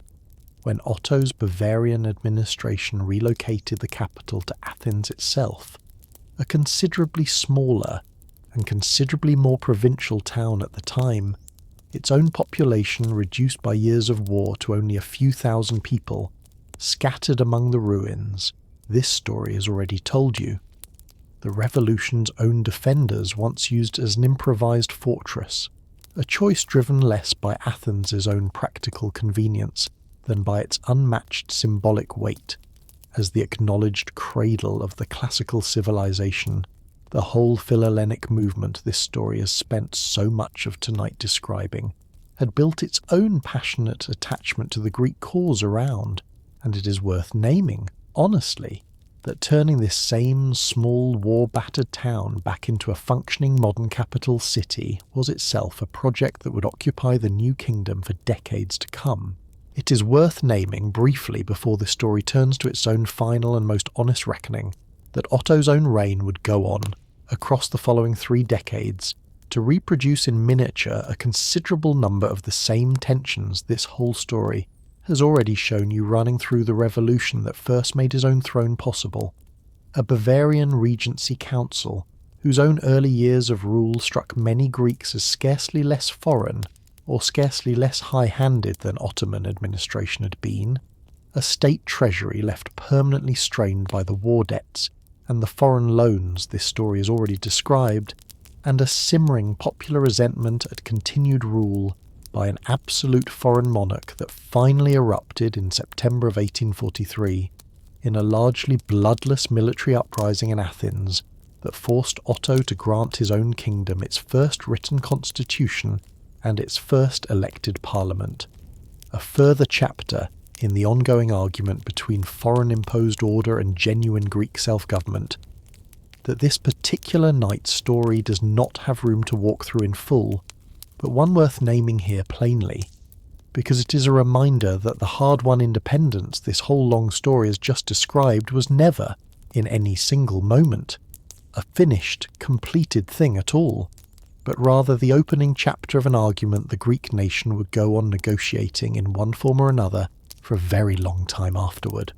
when Otto's Bavarian administration relocated the capital to Athens itself, a considerably smaller and considerably more provincial town at the time, its own population reduced by years of war to only a few thousand people, scattered among the ruins. This story has already told you. The revolution's own defenders once used as an improvised fortress, a choice driven less by Athens' own practical convenience than by its unmatched symbolic weight, as the acknowledged cradle of the classical civilization, the whole Philhellenic movement this story has spent so much of tonight describing, had built its own passionate attachment to the Greek cause around, and it is worth naming, honestly, that turning this same small war-battered town back into a functioning modern capital city was itself a project that would occupy the new kingdom for decades to come. It is worth naming briefly before this story turns to its own final and most honest reckoning that Otto's own reign would go on, across the following 3 decades, to reproduce in miniature a considerable number of the same tensions this whole story has already shown you running through the revolution that first made his own throne possible. A Bavarian regency council, whose own early years of rule struck many Greeks as scarcely less foreign or scarcely less high-handed than Ottoman administration had been, a state treasury left permanently strained by the war debts and the foreign loans this story has already described, and a simmering popular resentment at continued rule by an absolute foreign monarch that finally erupted in September of 1843 in a largely bloodless military uprising in Athens that forced Otto to grant his own kingdom its first written constitution and its first elected parliament, a further chapter in the ongoing argument between foreign-imposed order and genuine Greek self-government, that this particular night's story does not have room to walk through in full, but one worth naming here plainly, because it is a reminder that the hard-won independence this whole long story has just described was never, in any single moment, a finished, completed thing at all, but rather the opening chapter of an argument the Greek nation would go on negotiating in one form or another for a very long time afterward.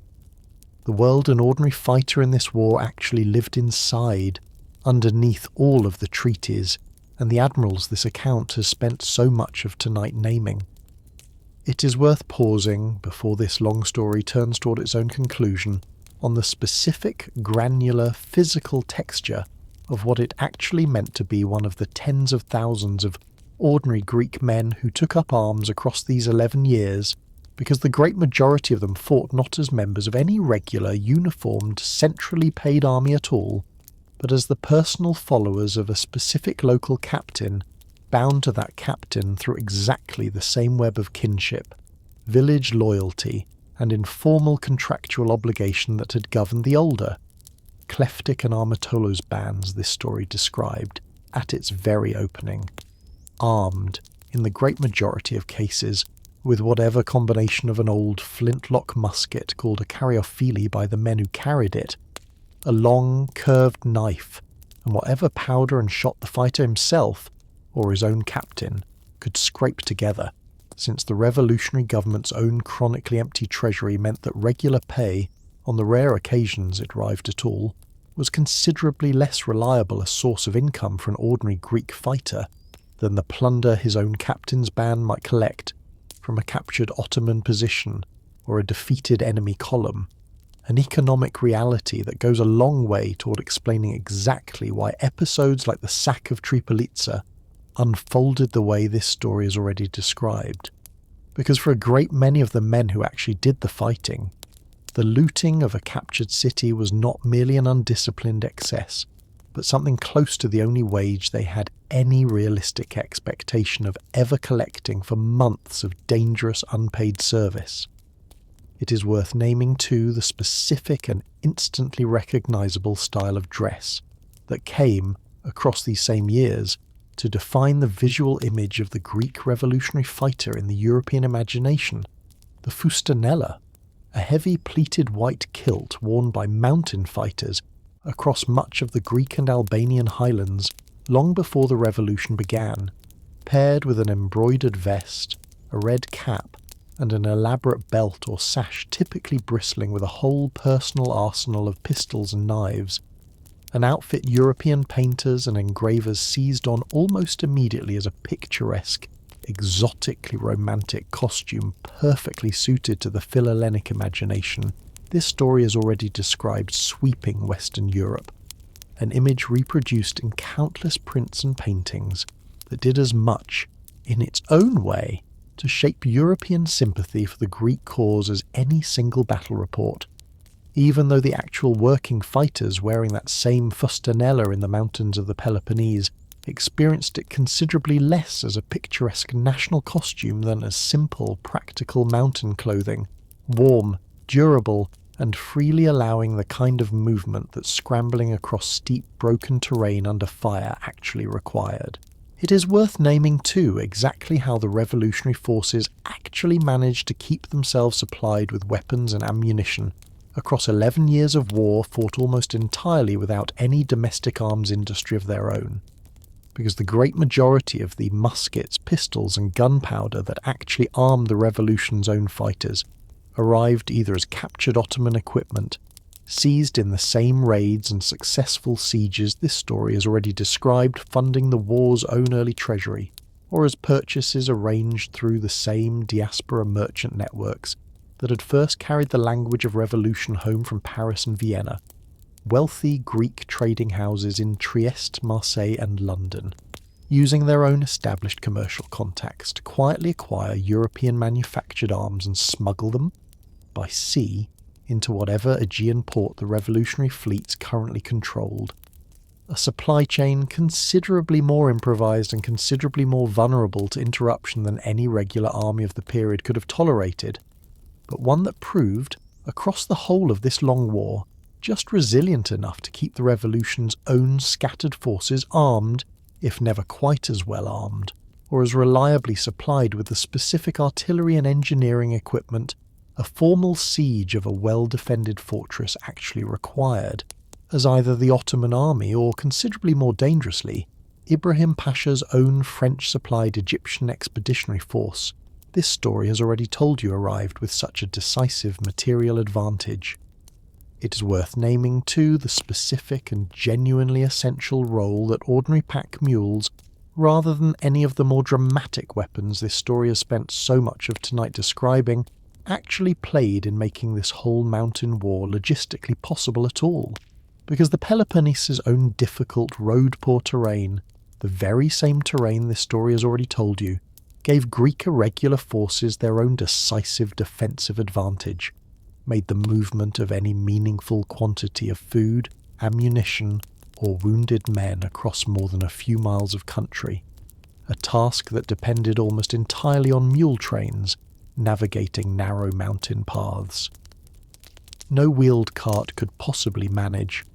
The world an ordinary fighter in this war actually lived inside, underneath all of the treaties and the admirals this account has spent so much of tonight naming. It is worth pausing, before this long story turns toward its own conclusion, on the specific, granular, physical texture of what it actually meant to be one of the tens of thousands of ordinary Greek men who took up arms across these 11 years, because the great majority of them fought not as members of any regular, uniformed, centrally paid army at all, but as the personal followers of a specific local captain, bound to that captain through exactly the same web of kinship, village loyalty, and informal contractual obligation that had governed the older, Cleftic and Armatolos bands this story described, at its very opening, armed, in the great majority of cases, with whatever combination of an old flintlock musket called a caryophili by the men who carried it, a long, curved knife, and whatever powder and shot the fighter himself, or his own captain, could scrape together, since the revolutionary government's own chronically empty treasury meant that regular pay, on the rare occasions it arrived at all, was considerably less reliable a source of income for an ordinary Greek fighter than the plunder his own captain's band might collect from a captured Ottoman position or a defeated enemy column, an economic reality that goes a long way toward explaining exactly why episodes like the sack of Tripolitsa unfolded the way this story is already described. Because for a great many of the men who actually did the fighting, the looting of a captured city was not merely an undisciplined excess, but something close to the only wage they had any realistic expectation of ever collecting for months of dangerous unpaid service. It is worth naming too the specific and instantly recognisable style of dress that came, across these same years, to define the visual image of the Greek revolutionary fighter in the European imagination, the fustanella, a heavy pleated white kilt worn by mountain fighters across much of the Greek and Albanian highlands long before the revolution began, paired with an embroidered vest, a red cap, and an elaborate belt or sash typically bristling with a whole personal arsenal of pistols and knives, an outfit European painters and engravers seized on almost immediately as a picturesque, exotically romantic costume perfectly suited to the Philhellenic imagination. This story has already described sweeping Western Europe, an image reproduced in countless prints and paintings that did as much, in its own way, to shape European sympathy for the Greek cause as any single battle report, even though the actual working fighters wearing that same fustanella in the mountains of the Peloponnese experienced it considerably less as a picturesque national costume than as simple, practical mountain clothing, warm, durable, and freely allowing the kind of movement that scrambling across steep, broken terrain under fire actually required. It is worth naming too exactly how the revolutionary forces actually managed to keep themselves supplied with weapons and ammunition across 11 years of war fought almost entirely without any domestic arms industry of their own, because the great majority of the muskets, pistols and gunpowder that actually armed the revolution's own fighters arrived either as captured Ottoman equipment, seized in the same raids and successful sieges this story has already described funding the war's own early treasury, or as purchases arranged through the same diaspora merchant networks that had first carried the language of revolution home from Paris and Vienna, wealthy Greek trading houses in Trieste, Marseille and London, using their own established commercial contacts to quietly acquire European manufactured arms and smuggle them, by sea, into whatever Aegean port the revolutionary fleets currently controlled. A supply chain considerably more improvised and considerably more vulnerable to interruption than any regular army of the period could have tolerated, but one that proved, across the whole of this long war, just resilient enough to keep the revolution's own scattered forces armed, if never quite as well armed, or as reliably supplied with the specific artillery and engineering equipment a formal siege of a well-defended fortress actually required, as either the Ottoman army or, considerably more dangerously, Ibrahim Pasha's own French-supplied Egyptian expeditionary force. This story has already told you arrived with such a decisive material advantage. It is worth naming too the specific and genuinely essential role that ordinary pack mules, rather than any of the more dramatic weapons this story has spent so much of tonight describing, actually played in making this whole mountain war logistically possible at all, because the Peloponnese's own difficult road-poor terrain, the very same terrain this story has already told you, gave Greek irregular forces their own decisive defensive advantage, made the movement of any meaningful quantity of food, ammunition, or wounded men across more than a few miles of country, a task that depended almost entirely on mule trains navigating narrow mountain paths. No wheeled cart could possibly manage,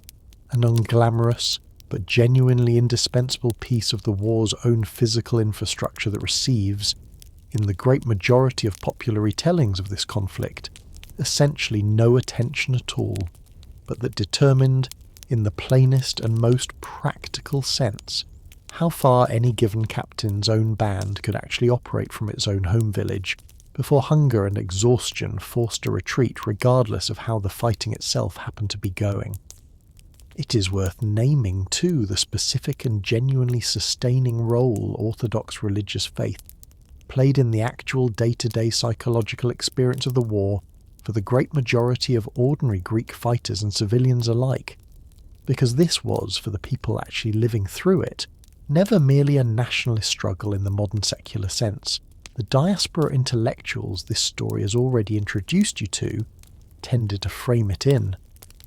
an unglamorous but genuinely indispensable piece of the war's own physical infrastructure that receives, in the great majority of popular retellings of this conflict, essentially no attention at all, but that determined, in the plainest and most practical sense, how far any given captain's own band could actually operate from its own home village, before hunger and exhaustion forced a retreat regardless of how the fighting itself happened to be going. It is worth naming, too, the specific and genuinely sustaining role Orthodox religious faith played in the actual day-to-day psychological experience of the war for the great majority of ordinary Greek fighters and civilians alike, because this was, for the people actually living through it, never merely a nationalist struggle in the modern secular sense. The diaspora intellectuals this story has already introduced you to tended to frame it in,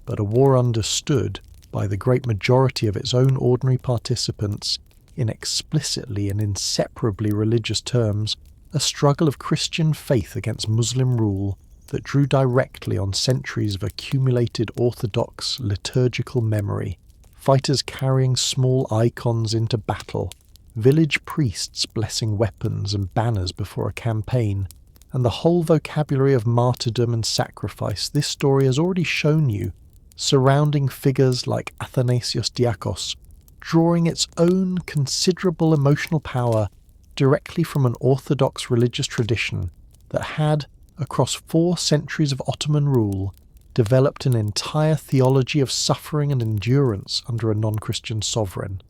but a war understood, by the great majority of its own ordinary participants in explicitly and inseparably religious terms, a struggle of Christian faith against Muslim rule that drew directly on centuries of accumulated orthodox liturgical memory, fighters carrying small icons into battle, village priests blessing weapons and banners before a campaign, and the whole vocabulary of martyrdom and sacrifice this story has already shown you, surrounding figures like Athanasios Diakos, drawing its own considerable emotional power directly from an orthodox religious tradition that had, across 4 centuries of Ottoman rule, developed an entire theology of suffering and endurance under a non-Christian sovereign.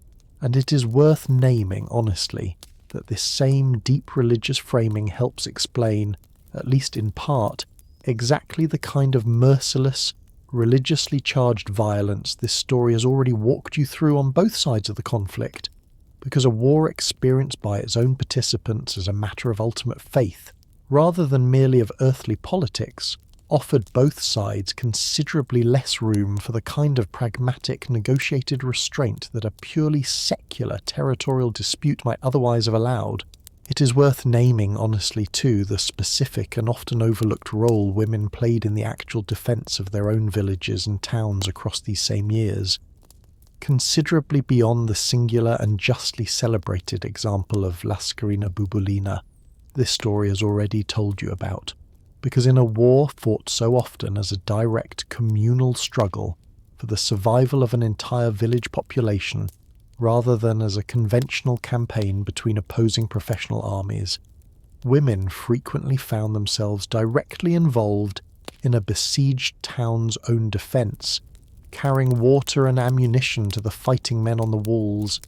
And it is worth naming, honestly, that this same deep religious framing helps explain, at least in part, exactly the kind of merciless, religiously charged violence this story has already walked you through on both sides of the conflict, because a war experienced by its own participants as a matter of ultimate faith, rather than merely of earthly politics, offered both sides considerably less room for the kind of pragmatic, negotiated restraint that a purely secular territorial dispute might otherwise have allowed. It is worth naming, honestly, too, the specific and often overlooked role women played in the actual defence of their own villages and towns across these same years. Considerably beyond the singular and justly celebrated example of Laskarina Bouboulina, this story has already told you about, because in a war fought so often as a direct communal struggle for the survival of an entire village population, rather than as a conventional campaign between opposing professional armies, women frequently found themselves directly involved in a besieged town's own defence, carrying water and ammunition to the fighting men on the walls,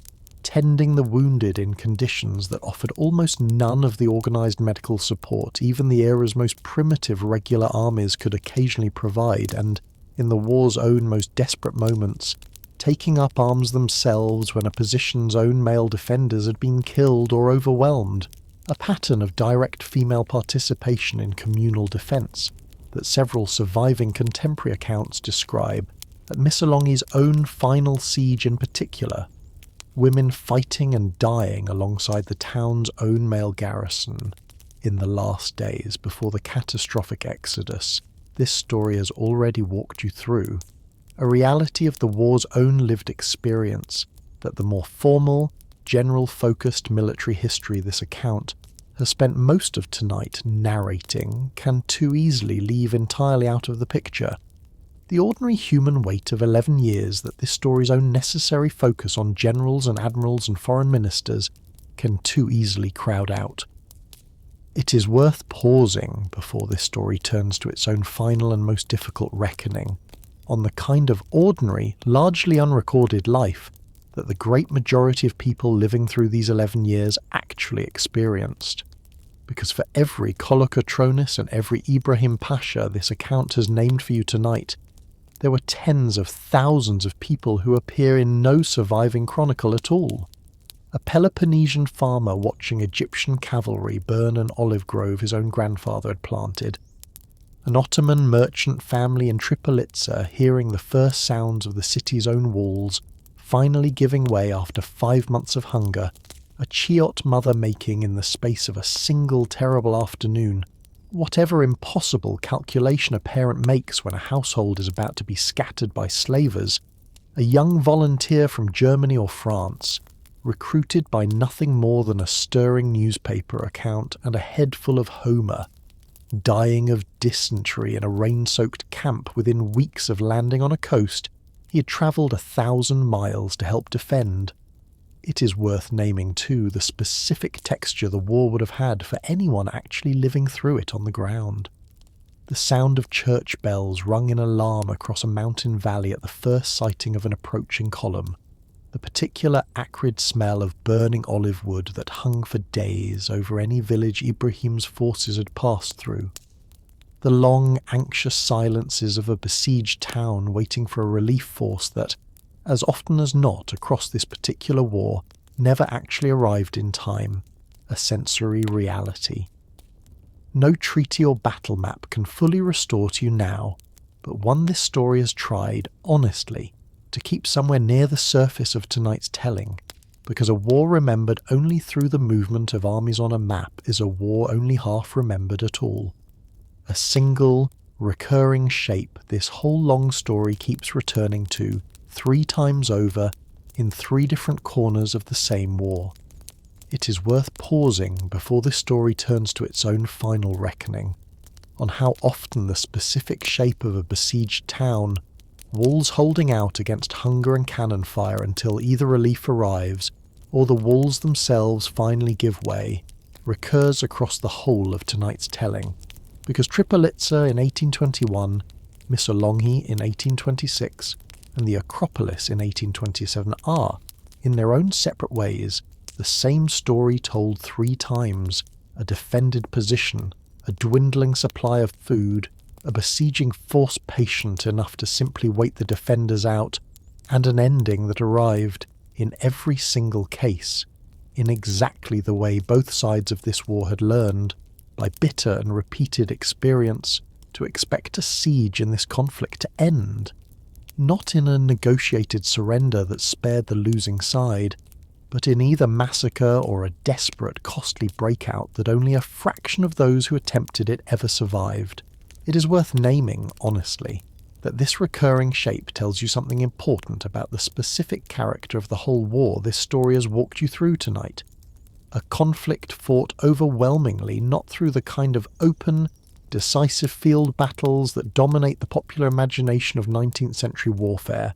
tending the wounded in conditions that offered almost none of the organised medical support even the era's most primitive regular armies could occasionally provide, and, in the war's own most desperate moments, taking up arms themselves when a position's own male defenders had been killed or overwhelmed, a pattern of direct female participation in communal defence that several surviving contemporary accounts describe, at Missolonghi's own final siege in particular, women fighting and dying alongside the town's own male garrison in the last days before the catastrophic exodus this story has already walked you through, a reality of the war's own lived experience that the more formal, general-focused military history this account has spent most of tonight narrating can too easily leave entirely out of the picture. The ordinary human weight of 11 years that this story's own necessary focus on generals and admirals and foreign ministers can too easily crowd out. It is worth pausing before this story turns to its own final and most difficult reckoning on the kind of ordinary, largely unrecorded life that the great majority of people living through these 11 years actually experienced. Because for every Kolokotronis and every Ibrahim Pasha this account has named for you tonight, there were tens of thousands of people who appear in no surviving chronicle at all. A Peloponnesian farmer watching Egyptian cavalry burn an olive grove his own grandfather had planted, an Ottoman merchant family in Tripolitsa hearing the first sounds of the city's own walls finally giving way after 5 months of hunger, a Chiot mother making in the space of a single terrible afternoon whatever impossible calculation a parent makes when a household is about to be scattered by slavers, a young volunteer from Germany or France, recruited by nothing more than a stirring newspaper account and a head full of Homer, dying of dysentery in a rain-soaked camp within weeks of landing on a coast he had travelled 1,000 miles to help defend. It is worth naming, too, the specific texture the war would have had for anyone actually living through it on the ground. The sound of church bells rung in alarm across a mountain valley at the first sighting of an approaching column, the particular acrid smell of burning olive wood that hung for days over any village Ibrahim's forces had passed through, the long, anxious silences of a besieged town waiting for a relief force that, as often as not across this particular war, never actually arrived in time, a sensory reality. No treaty or battle map can fully restore to you now, but one this story has tried, honestly, to keep somewhere near the surface of tonight's telling, because a war remembered only through the movement of armies on a map is a war only half remembered at all. A single, recurring shape this whole long story keeps returning to 3 times over in 3 different corners of the same war. It is worth pausing before this story turns to its own final reckoning, on how often the specific shape of a besieged town, walls holding out against hunger and cannon fire until either relief arrives or the walls themselves finally give way, recurs across the whole of tonight's telling, because Tripolitsa in 1821, Missolonghi in 1826, and the Acropolis in 1827 are, in their own separate ways, the same story told 3 times: a defended position, a dwindling supply of food, a besieging force patient enough to simply wait the defenders out, and an ending that arrived, in every single case, in exactly the way both sides of this war had learned, by bitter and repeated experience, to expect a siege in this conflict to end, not in a negotiated surrender that spared the losing side, but in either massacre or a desperate, costly breakout that only a fraction of those who attempted it ever survived. It is worth naming, honestly, that this recurring shape tells you something important about the specific character of the whole war this story has walked you through tonight. A conflict fought overwhelmingly not through the kind of open, decisive field battles that dominate the popular imagination of 19th century warfare,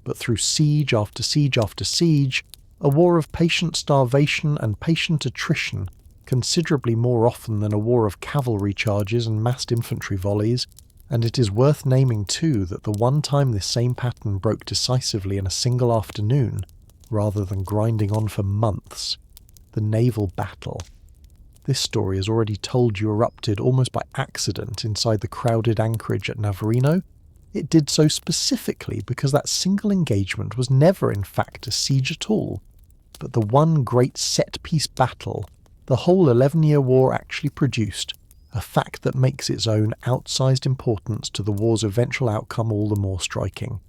but through siege after siege after siege, a war of patient starvation and patient attrition, considerably more often than a war of cavalry charges and massed infantry volleys, and it is worth naming too that the one time this same pattern broke decisively in a single afternoon, rather than grinding on for months, the naval battle. This story has already told you erupted almost by accident inside the crowded anchorage at Navarino. It did so specifically because that single engagement was never in fact a siege at all, but the one great set-piece battle the whole 11-year war actually produced, a fact that makes its own outsized importance to the war's eventual outcome all the more striking,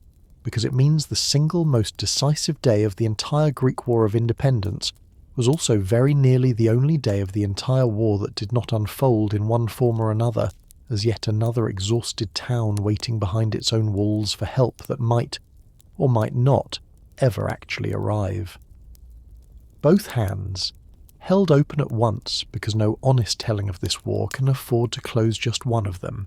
because it means the single most decisive day of the entire Greek War of Independence was also very nearly the only day of the entire war that did not unfold in one form or another as yet another exhausted town waiting behind its own walls for help that might, or might not, ever actually arrive. Both hands, held open at once because no honest telling of this war can afford to close just one of them.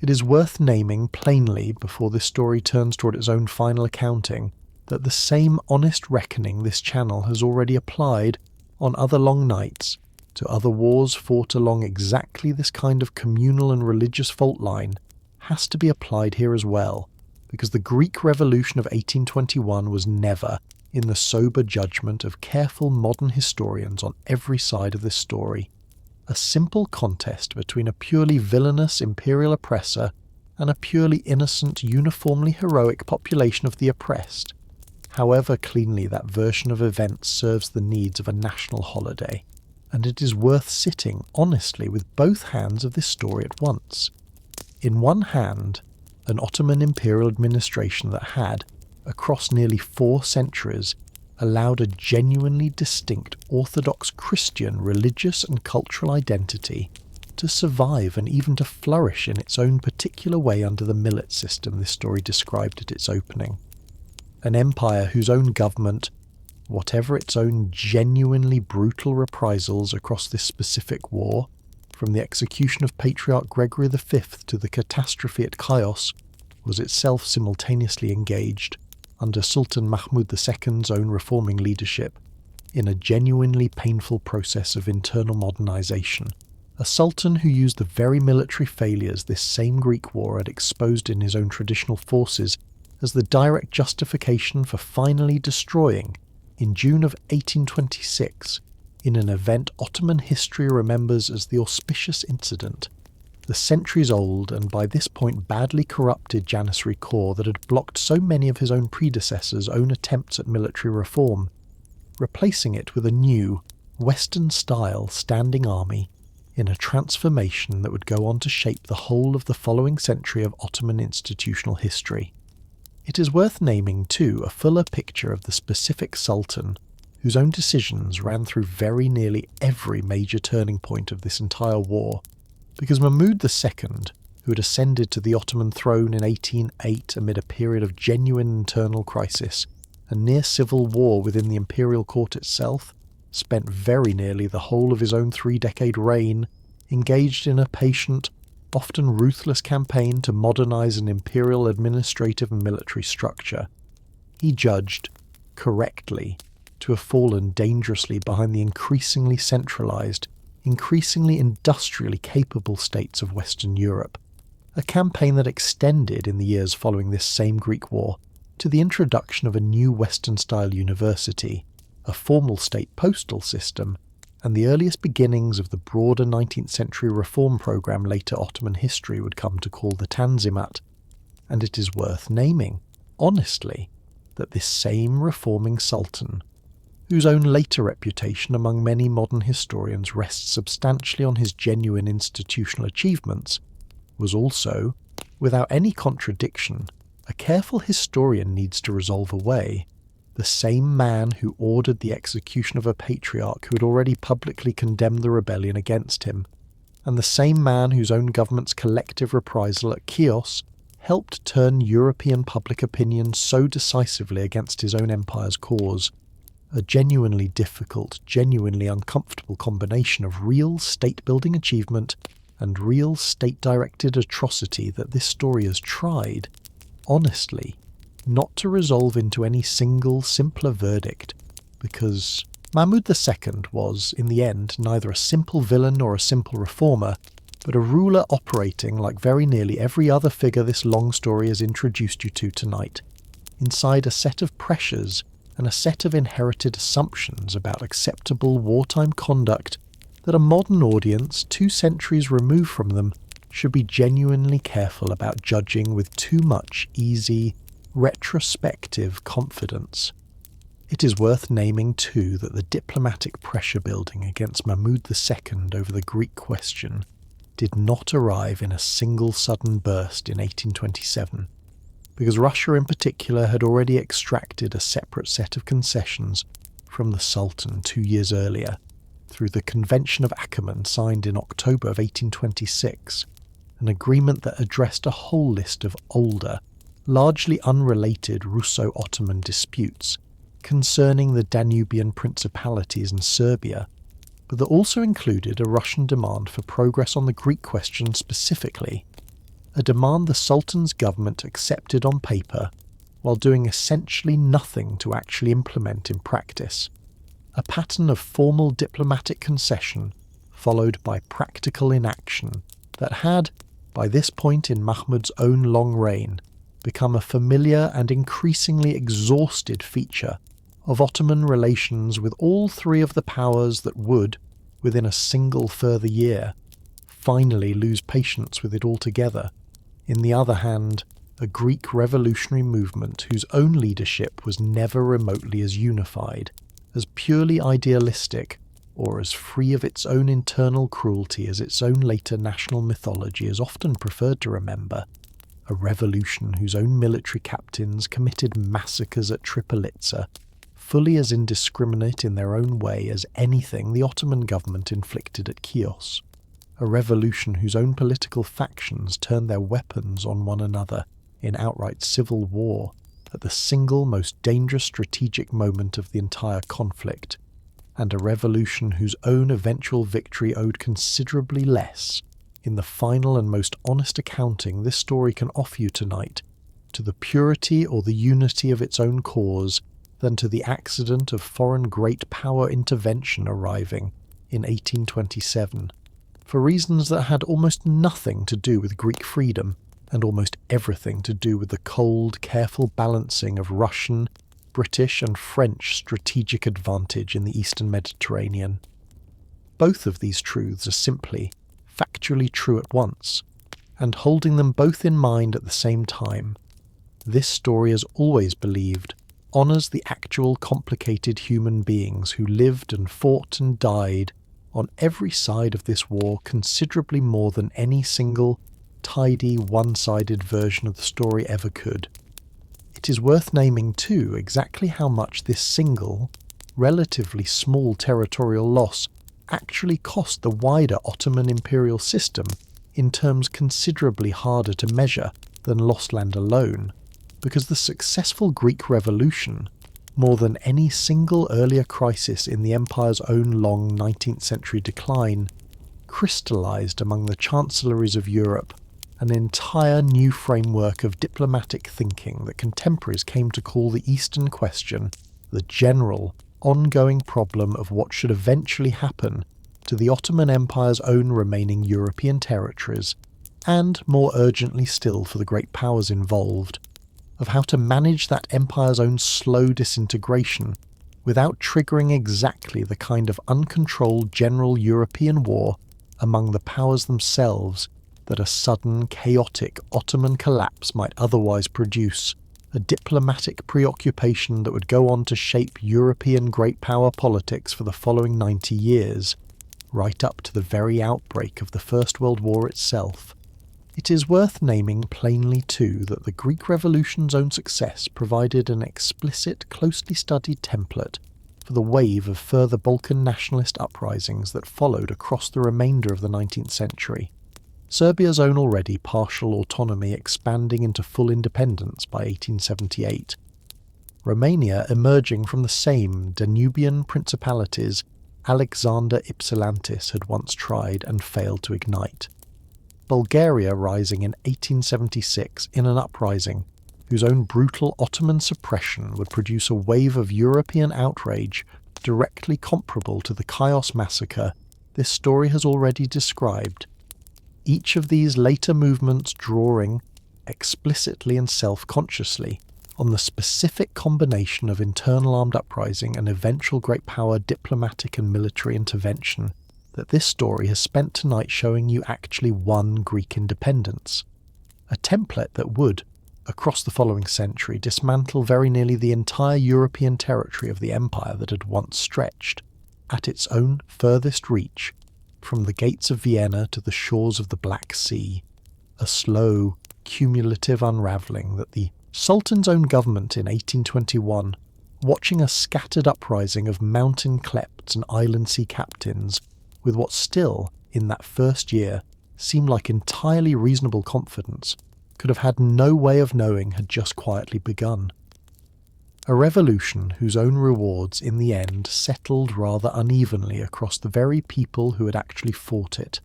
It is worth naming plainly before this story turns toward its own final accounting that the same honest reckoning this channel has already applied on other long nights to other wars fought along exactly this kind of communal and religious fault line has to be applied here as well, because the Greek Revolution of 1821 was never, in the sober judgment of careful modern historians on every side of this story, a simple contest between a purely villainous imperial oppressor and a purely innocent, uniformly heroic population of the oppressed, however cleanly that version of events serves the needs of a national holiday. And it is worth sitting honestly with both hands of this story at once. In one hand, an Ottoman imperial administration that had, across nearly 4 centuries, allowed a genuinely distinct Orthodox Christian religious and cultural identity to survive and even to flourish in its own particular way under the millet system this story described at its opening. An empire whose own government, whatever its own genuinely brutal reprisals across this specific war, from the execution of Patriarch Gregory V to the catastrophe at Chios, was itself simultaneously engaged, under Sultan Mahmud II's own reforming leadership, in a genuinely painful process of internal modernization. A sultan who used the very military failures this same Greek war had exposed in his own traditional forces as the direct justification for finally destroying, in June of 1826, in an event Ottoman history remembers as the auspicious incident, the centuries-old and by this point badly corrupted Janissary Corps that had blocked so many of his own predecessors' own attempts at military reform, replacing it with a new, Western-style standing army in a transformation that would go on to shape the whole of the following century of Ottoman institutional history. It is worth naming too a fuller picture of the specific sultan whose own decisions ran through very nearly every major turning point of this entire war, because Mahmud II, who had ascended to the Ottoman throne in 1808 amid a period of genuine internal crisis and near civil war within the imperial court itself, spent very nearly the whole of his own 3-decade reign engaged in a patient, often ruthless campaign to modernise an imperial administrative and military structure. He judged, correctly, to have fallen dangerously behind the increasingly centralised, increasingly industrially capable states of Western Europe, a campaign that extended in the years following this same Greek war to the introduction of a new Western-style university, a formal state postal system, and the earliest beginnings of the broader 19th century reform programme later Ottoman history would come to call the Tanzimat. And it is worth naming, honestly, that this same reforming sultan, whose own later reputation among many modern historians rests substantially on his genuine institutional achievements, was also, without any contradiction, a careful historian needs to resolve away, the same man who ordered the execution of a patriarch who had already publicly condemned the rebellion against him, and the same man whose own government's collective reprisal at Chios helped turn European public opinion so decisively against his own empire's cause, a genuinely difficult, genuinely uncomfortable combination of real state-building achievement and real state-directed atrocity that this story has tried, honestly, not to resolve into any single, simpler verdict, because Mahmud II was, in the end, neither a simple villain nor a simple reformer, but a ruler operating like very nearly every other figure this long story has introduced you to tonight, inside a set of pressures and a set of inherited assumptions about acceptable wartime conduct that a modern audience, 2 centuries removed from them, should be genuinely careful about judging with too much easy, retrospective confidence. It is worth naming too that the diplomatic pressure building against Mahmud II over the Greek question did not arrive in a single sudden burst in 1827, because Russia in particular had already extracted a separate set of concessions from the Sultan 2 years earlier, through the Convention of Akerman signed in October of 1826, an agreement that addressed a whole list of older, largely unrelated Russo-Ottoman disputes concerning the Danubian principalities and Serbia, but that also included a Russian demand for progress on the Greek question specifically, a demand the Sultan's government accepted on paper while doing essentially nothing to actually implement in practice, a pattern of formal diplomatic concession followed by practical inaction that had, by this point in Mahmud's own long reign, become a familiar and increasingly exhausted feature of Ottoman relations with all 3 of the powers that would, within a single further year, finally lose patience with it altogether. In the other hand, a Greek revolutionary movement whose own leadership was never remotely as unified, as purely idealistic, or as free of its own internal cruelty as its own later national mythology is often preferred to remember, a revolution whose own military captains committed massacres at Tripolitza, fully as indiscriminate in their own way as anything the Ottoman government inflicted at Chios, a revolution whose own political factions turned their weapons on one another in outright civil war at the single most dangerous strategic moment of the entire conflict, and a revolution whose own eventual victory owed considerably less, in the final and most honest accounting this story can offer you tonight, to the purity or the unity of its own cause than to the accident of foreign great power intervention arriving in 1827, for reasons that had almost nothing to do with Greek freedom and almost everything to do with the cold, careful balancing of Russian, British and French strategic advantage in the Eastern Mediterranean. Both of these truths are simply, factually true at once, and holding them both in mind at the same time, this story has always believed honours the actual complicated human beings who lived and fought and died on every side of this war considerably more than any single, tidy, one-sided version of the story ever could. It is worth naming too exactly how much this single, relatively small territorial loss actually cost the wider Ottoman imperial system in terms considerably harder to measure than lost land alone, because the successful Greek Revolution, more than any single earlier crisis in the empire's own long 19th century decline, crystallised among the chancelleries of Europe an entire new framework of diplomatic thinking that contemporaries came to call the Eastern Question, the general, ongoing problem of what should eventually happen to the Ottoman Empire's own remaining European territories, and more urgently still for the great powers involved, of how to manage that empire's own slow disintegration without triggering exactly the kind of uncontrolled general European war among the powers themselves that a sudden, chaotic Ottoman collapse might otherwise produce, a diplomatic preoccupation that would go on to shape European great power politics for the following 90 years, right up to the very outbreak of the First World War itself. It is worth naming plainly too that the Greek Revolution's own success provided an explicit, closely studied template for the wave of further Balkan nationalist uprisings that followed across the remainder of the 19th century. Serbia's own already partial autonomy expanding into full independence by 1878. Romania emerging from the same Danubian principalities Alexander Ypsilantis had once tried and failed to ignite. Bulgaria rising in 1876 in an uprising whose own brutal Ottoman suppression would produce a wave of European outrage directly comparable to the Chios massacre this story has already described. Each of these later movements drawing, explicitly and self-consciously, on the specific combination of internal armed uprising and eventual great power diplomatic and military intervention that this story has spent tonight showing you actually won Greek independence. A template that would, across the following century, dismantle very nearly the entire European territory of the empire that had once stretched, at its own furthest reach, from the gates of Vienna to the shores of the Black Sea, a slow, cumulative unravelling that the Sultan's own government in 1821, watching a scattered uprising of mountain klepts and island sea captains, with what still, in that first year, seemed like entirely reasonable confidence, could have had no way of knowing had just quietly begun. A revolution whose own rewards in the end settled rather unevenly across the very people who had actually fought it.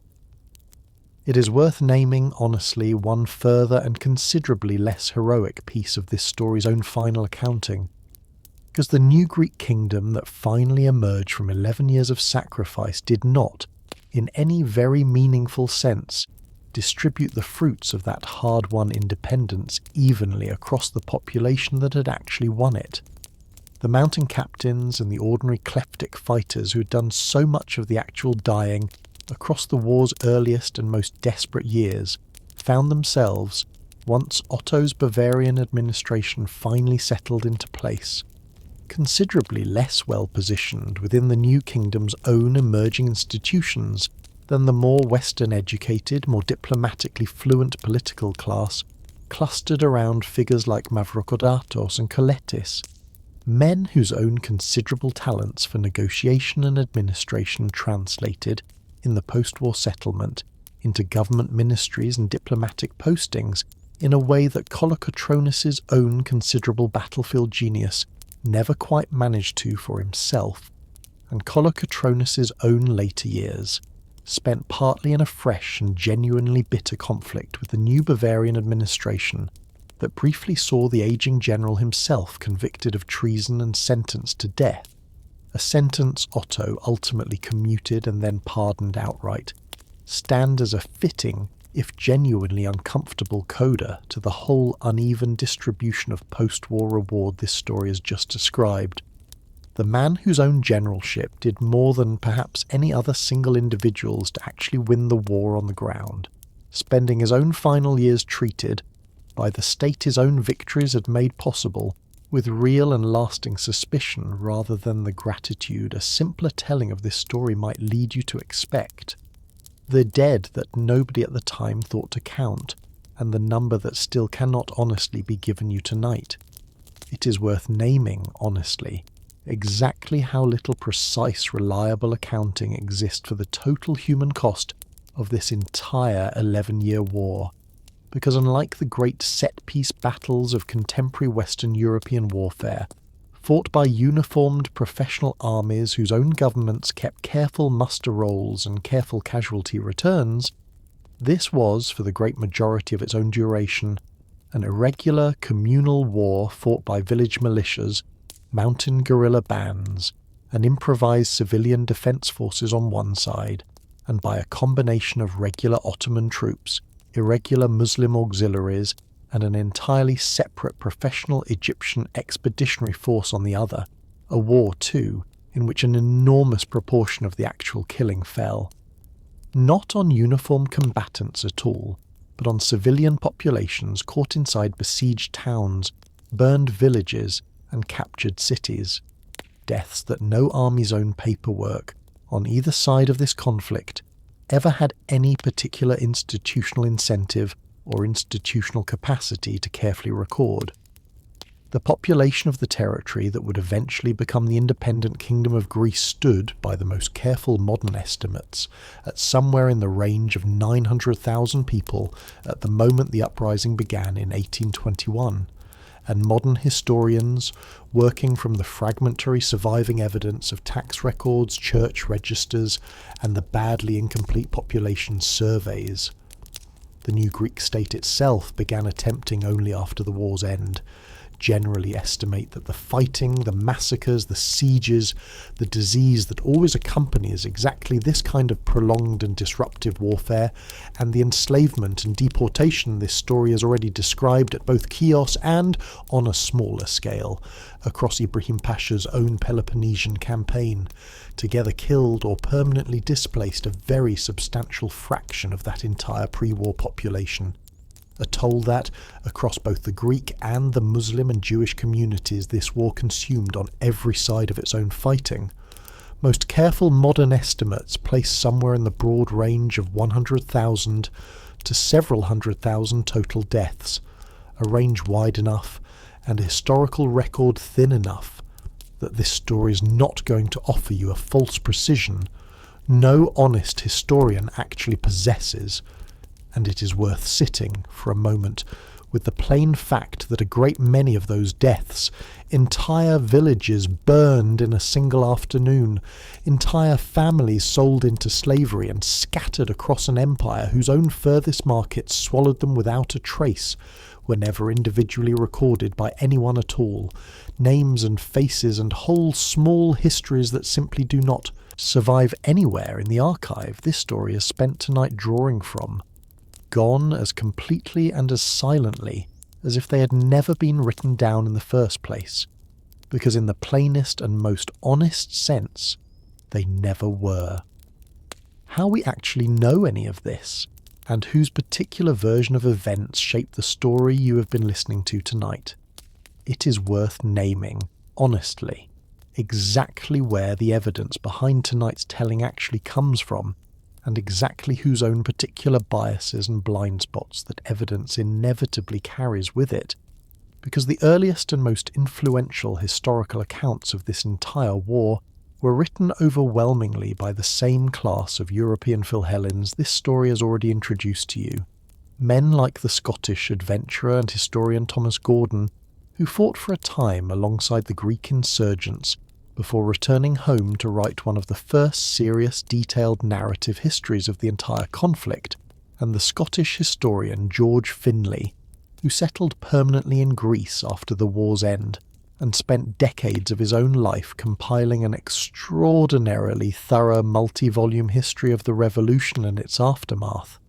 It is worth naming, honestly, one further and considerably less heroic piece of this story's own final accounting, because the new Greek kingdom that finally emerged from 11 years of sacrifice did not, in any very meaningful sense, distribute the fruits of that hard-won independence evenly across the population that had actually won it. The mountain captains and the ordinary kleptic fighters who had done so much of the actual dying across the war's earliest and most desperate years found themselves, once Otto's Bavarian administration finally settled into place, considerably less well positioned within the new kingdom's own emerging institutions than the more Western-educated, more diplomatically fluent political class clustered around figures like Mavrokordatos and Kolettis, men whose own considerable talents for negotiation and administration translated, in the post-war settlement, into government ministries and diplomatic postings in a way that Kolokotronis' own considerable battlefield genius never quite managed to for himself, and Kolokotronis' own later years, spent partly in a fresh and genuinely bitter conflict with the new Bavarian administration that briefly saw the aging general himself convicted of treason and sentenced to death, a sentence Otto ultimately commuted and then pardoned outright, stand as a fitting, if genuinely uncomfortable coda to the whole uneven distribution of post-war reward this story has just described. The man whose own generalship did more than perhaps any other single individual's to actually win the war on the ground, spending his own final years treated, by the state his own victories had made possible, with real and lasting suspicion rather than the gratitude a simpler telling of this story might lead you to expect. The dead that nobody at the time thought to count, and the number that still cannot honestly be given you tonight, it is worth naming, honestly, exactly how little precise, reliable accounting exists for the total human cost of this entire 11-year war, because unlike the great set-piece battles of contemporary Western European warfare, fought by uniformed professional armies whose own governments kept careful muster rolls and careful casualty returns, this was, for the great majority of its own duration, an irregular communal war fought by village militias, mountain guerrilla bands, and improvised civilian defence forces on one side, and by a combination of regular Ottoman troops, irregular Muslim auxiliaries, and an entirely separate professional Egyptian expeditionary force on the other, a war, too, in which an enormous proportion of the actual killing fell. Not on uniformed combatants at all, but on civilian populations caught inside besieged towns, burned villages, and captured cities. Deaths that no army's own paperwork, on either side of this conflict, ever had any particular institutional incentive or institutional capacity to carefully record. The population of the territory that would eventually become the independent Kingdom of Greece stood, by the most careful modern estimates, at somewhere in the range of 900,000 people at the moment the uprising began in 1821, and modern historians, working from the fragmentary surviving evidence of tax records, church registers, and the badly incomplete population surveys. The new Greek state itself began attempting only after the war's end, generally estimate that the fighting, the massacres, the sieges, the disease that always accompanies exactly this kind of prolonged and disruptive warfare, and the enslavement and deportation this story has already described at both Chios and, on a smaller scale, across Ibrahim Pasha's own Peloponnesian campaign, together killed or permanently displaced a very substantial fraction of that entire pre-war population. A toll that, across both the Greek and the Muslim and Jewish communities this war consumed on every side of its own fighting, most careful modern estimates place somewhere in the broad range of 100,000 to several 100,000 total deaths, a range wide enough and a historical record thin enough that this story is not going to offer you a false precision no honest historian actually possesses, and it is worth sitting for a moment with the plain fact that a great many of those deaths, entire villages burned in a single afternoon, entire families sold into slavery and scattered across an empire whose own furthest markets swallowed them without a trace, were never individually recorded by anyone at all, names and faces and whole small histories that simply do not survive anywhere in the archive this story has spent tonight drawing from, gone as completely and as silently as if they had never been written down in the first place, because in the plainest and most honest sense, they never were. How we actually know any of this, and whose particular version of events shaped the story you have been listening to tonight, it is worth naming, honestly, exactly where the evidence behind tonight's telling actually comes from, and exactly whose own particular biases and blind spots that evidence inevitably carries with it, because the earliest and most influential historical accounts of this entire war were written overwhelmingly by the same class of European Philhellenes this story has already introduced to you, men like the Scottish adventurer and historian Thomas Gordon, who fought for a time alongside the Greek insurgents before returning home to write one of the first serious detailed narrative histories of the entire conflict, and the Scottish historian George Finlay, who settled permanently in Greece after the war's end and spent decades of his own life compiling an extraordinarily thorough multi-volume history of the revolution and its aftermath,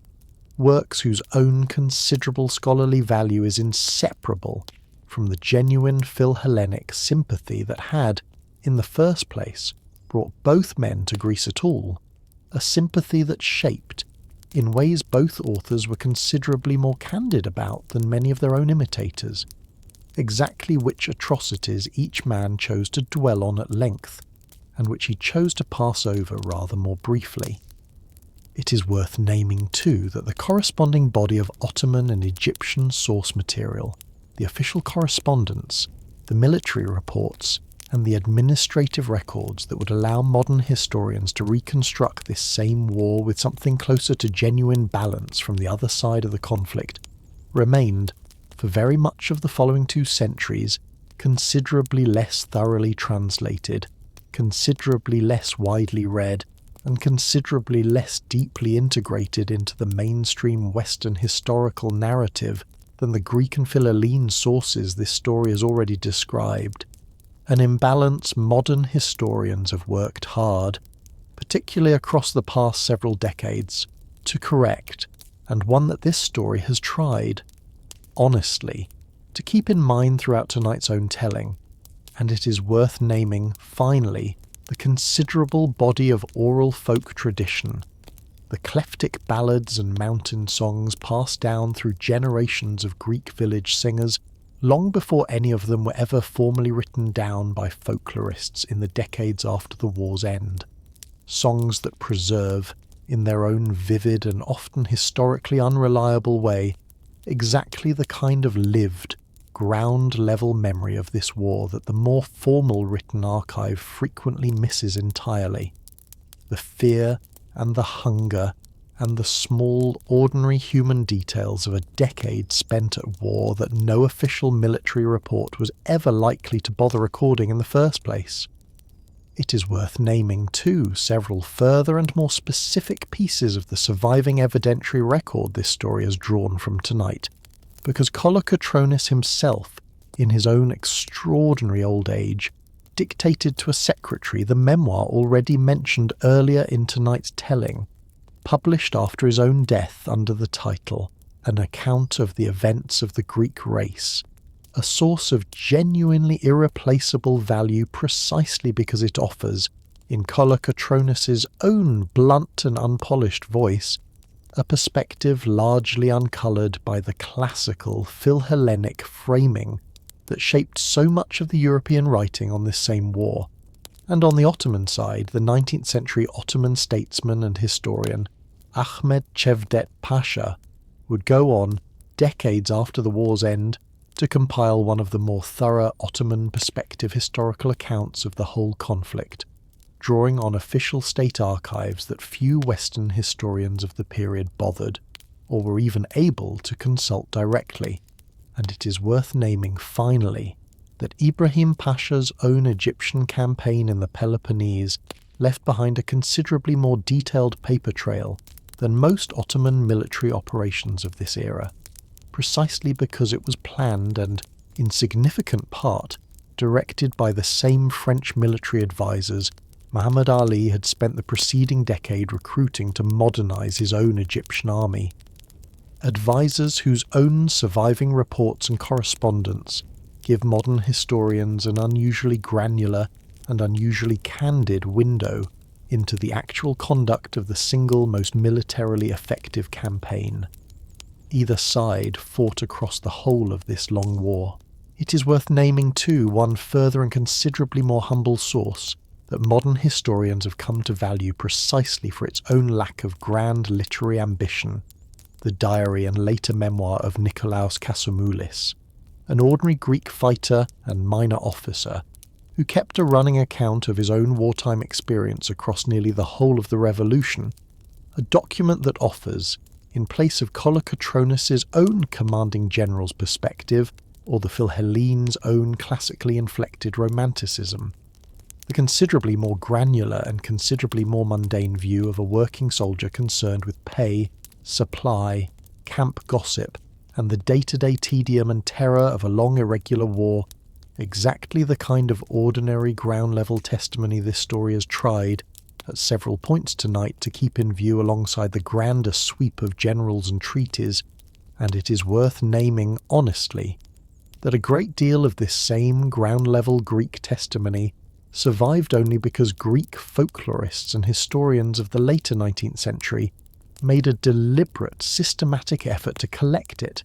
works whose own considerable scholarly value is inseparable from the genuine Philhellenic sympathy that had, in the first place, brought both men to Greece at all, a sympathy that shaped, in ways both authors were considerably more candid about than many of their own imitators, exactly which atrocities each man chose to dwell on at length, and which he chose to pass over rather more briefly. It is worth naming too that the corresponding body of Ottoman and Egyptian source material, the official correspondence, the military reports, and the administrative records that would allow modern historians to reconstruct this same war with something closer to genuine balance from the other side of the conflict, remained, for very much of the following 2 centuries, considerably less thoroughly translated, considerably less widely read, and considerably less deeply integrated into the mainstream Western historical narrative than the Greek and Philhellene sources this story has already described. An imbalance modern historians have worked hard, particularly across the past several decades, to correct, and one that this story has tried, honestly, to keep in mind throughout tonight's own telling, and it is worth naming, finally, the considerable body of oral folk tradition, the cleftic ballads and mountain songs passed down through generations of Greek village singers long before any of them were ever formally written down by folklorists in the decades after the war's end. Songs that preserve, in their own vivid and often historically unreliable way, exactly the kind of lived, ground-level memory of this war that the more formal written archive frequently misses entirely. The fear and the hunger and the small, ordinary human details of a decade spent at war that no official military report was ever likely to bother recording in the first place. It is worth naming, too, several further and more specific pieces of the surviving evidentiary record this story has drawn from tonight, because Kolokotronis himself, in his own extraordinary old age, dictated to a secretary the memoir already mentioned earlier in tonight's telling, published after his own death under the title An Account of the Events of the Greek Race, a source of genuinely irreplaceable value precisely because it offers, in Kolokotronis's own blunt and unpolished voice, a perspective largely uncoloured by the classical Philhellenic framing that shaped so much of the European writing on this same war. And on the Ottoman side, the 19th century Ottoman statesman and historian Ahmed Cevdet Pasha would go on, decades after the war's end, to compile one of the more thorough Ottoman perspective historical accounts of the whole conflict, drawing on official state archives that few Western historians of the period bothered, or were even able to consult directly. And it is worth naming, finally, that Ibrahim Pasha's own Egyptian campaign in the Peloponnese left behind a considerably more detailed paper trail than most Ottoman military operations of this era, precisely because it was planned and, in significant part, directed by the same French military advisors Muhammad Ali had spent the preceding decade recruiting to modernize his own Egyptian army. Advisors whose own surviving reports and correspondence give modern historians an unusually granular and unusually candid window into the actual conduct of the single most militarily effective campaign. Either side fought across the whole of this long war. It is worth naming, too, one further and considerably more humble source that modern historians have come to value precisely for its own lack of grand literary ambition, the diary and later memoir of Nikolaos Kasumoulis, an ordinary Greek fighter and minor officer who kept a running account of his own wartime experience across nearly the whole of the revolution, a document that offers, in place of Kolokotronis's own commanding general's perspective or the Philhellene's own classically inflected romanticism, the considerably more granular and considerably more mundane view of a working soldier concerned with pay, supply, camp gossip, and the day-to-day tedium and terror of a long irregular war, exactly the kind of ordinary ground-level testimony this story has tried, at several points tonight, to keep in view alongside the grander sweep of generals and treaties, and it is worth naming honestly that a great deal of this same ground-level Greek testimony survived only because Greek folklorists and historians of the later 19th century made a deliberate, systematic effort to collect it,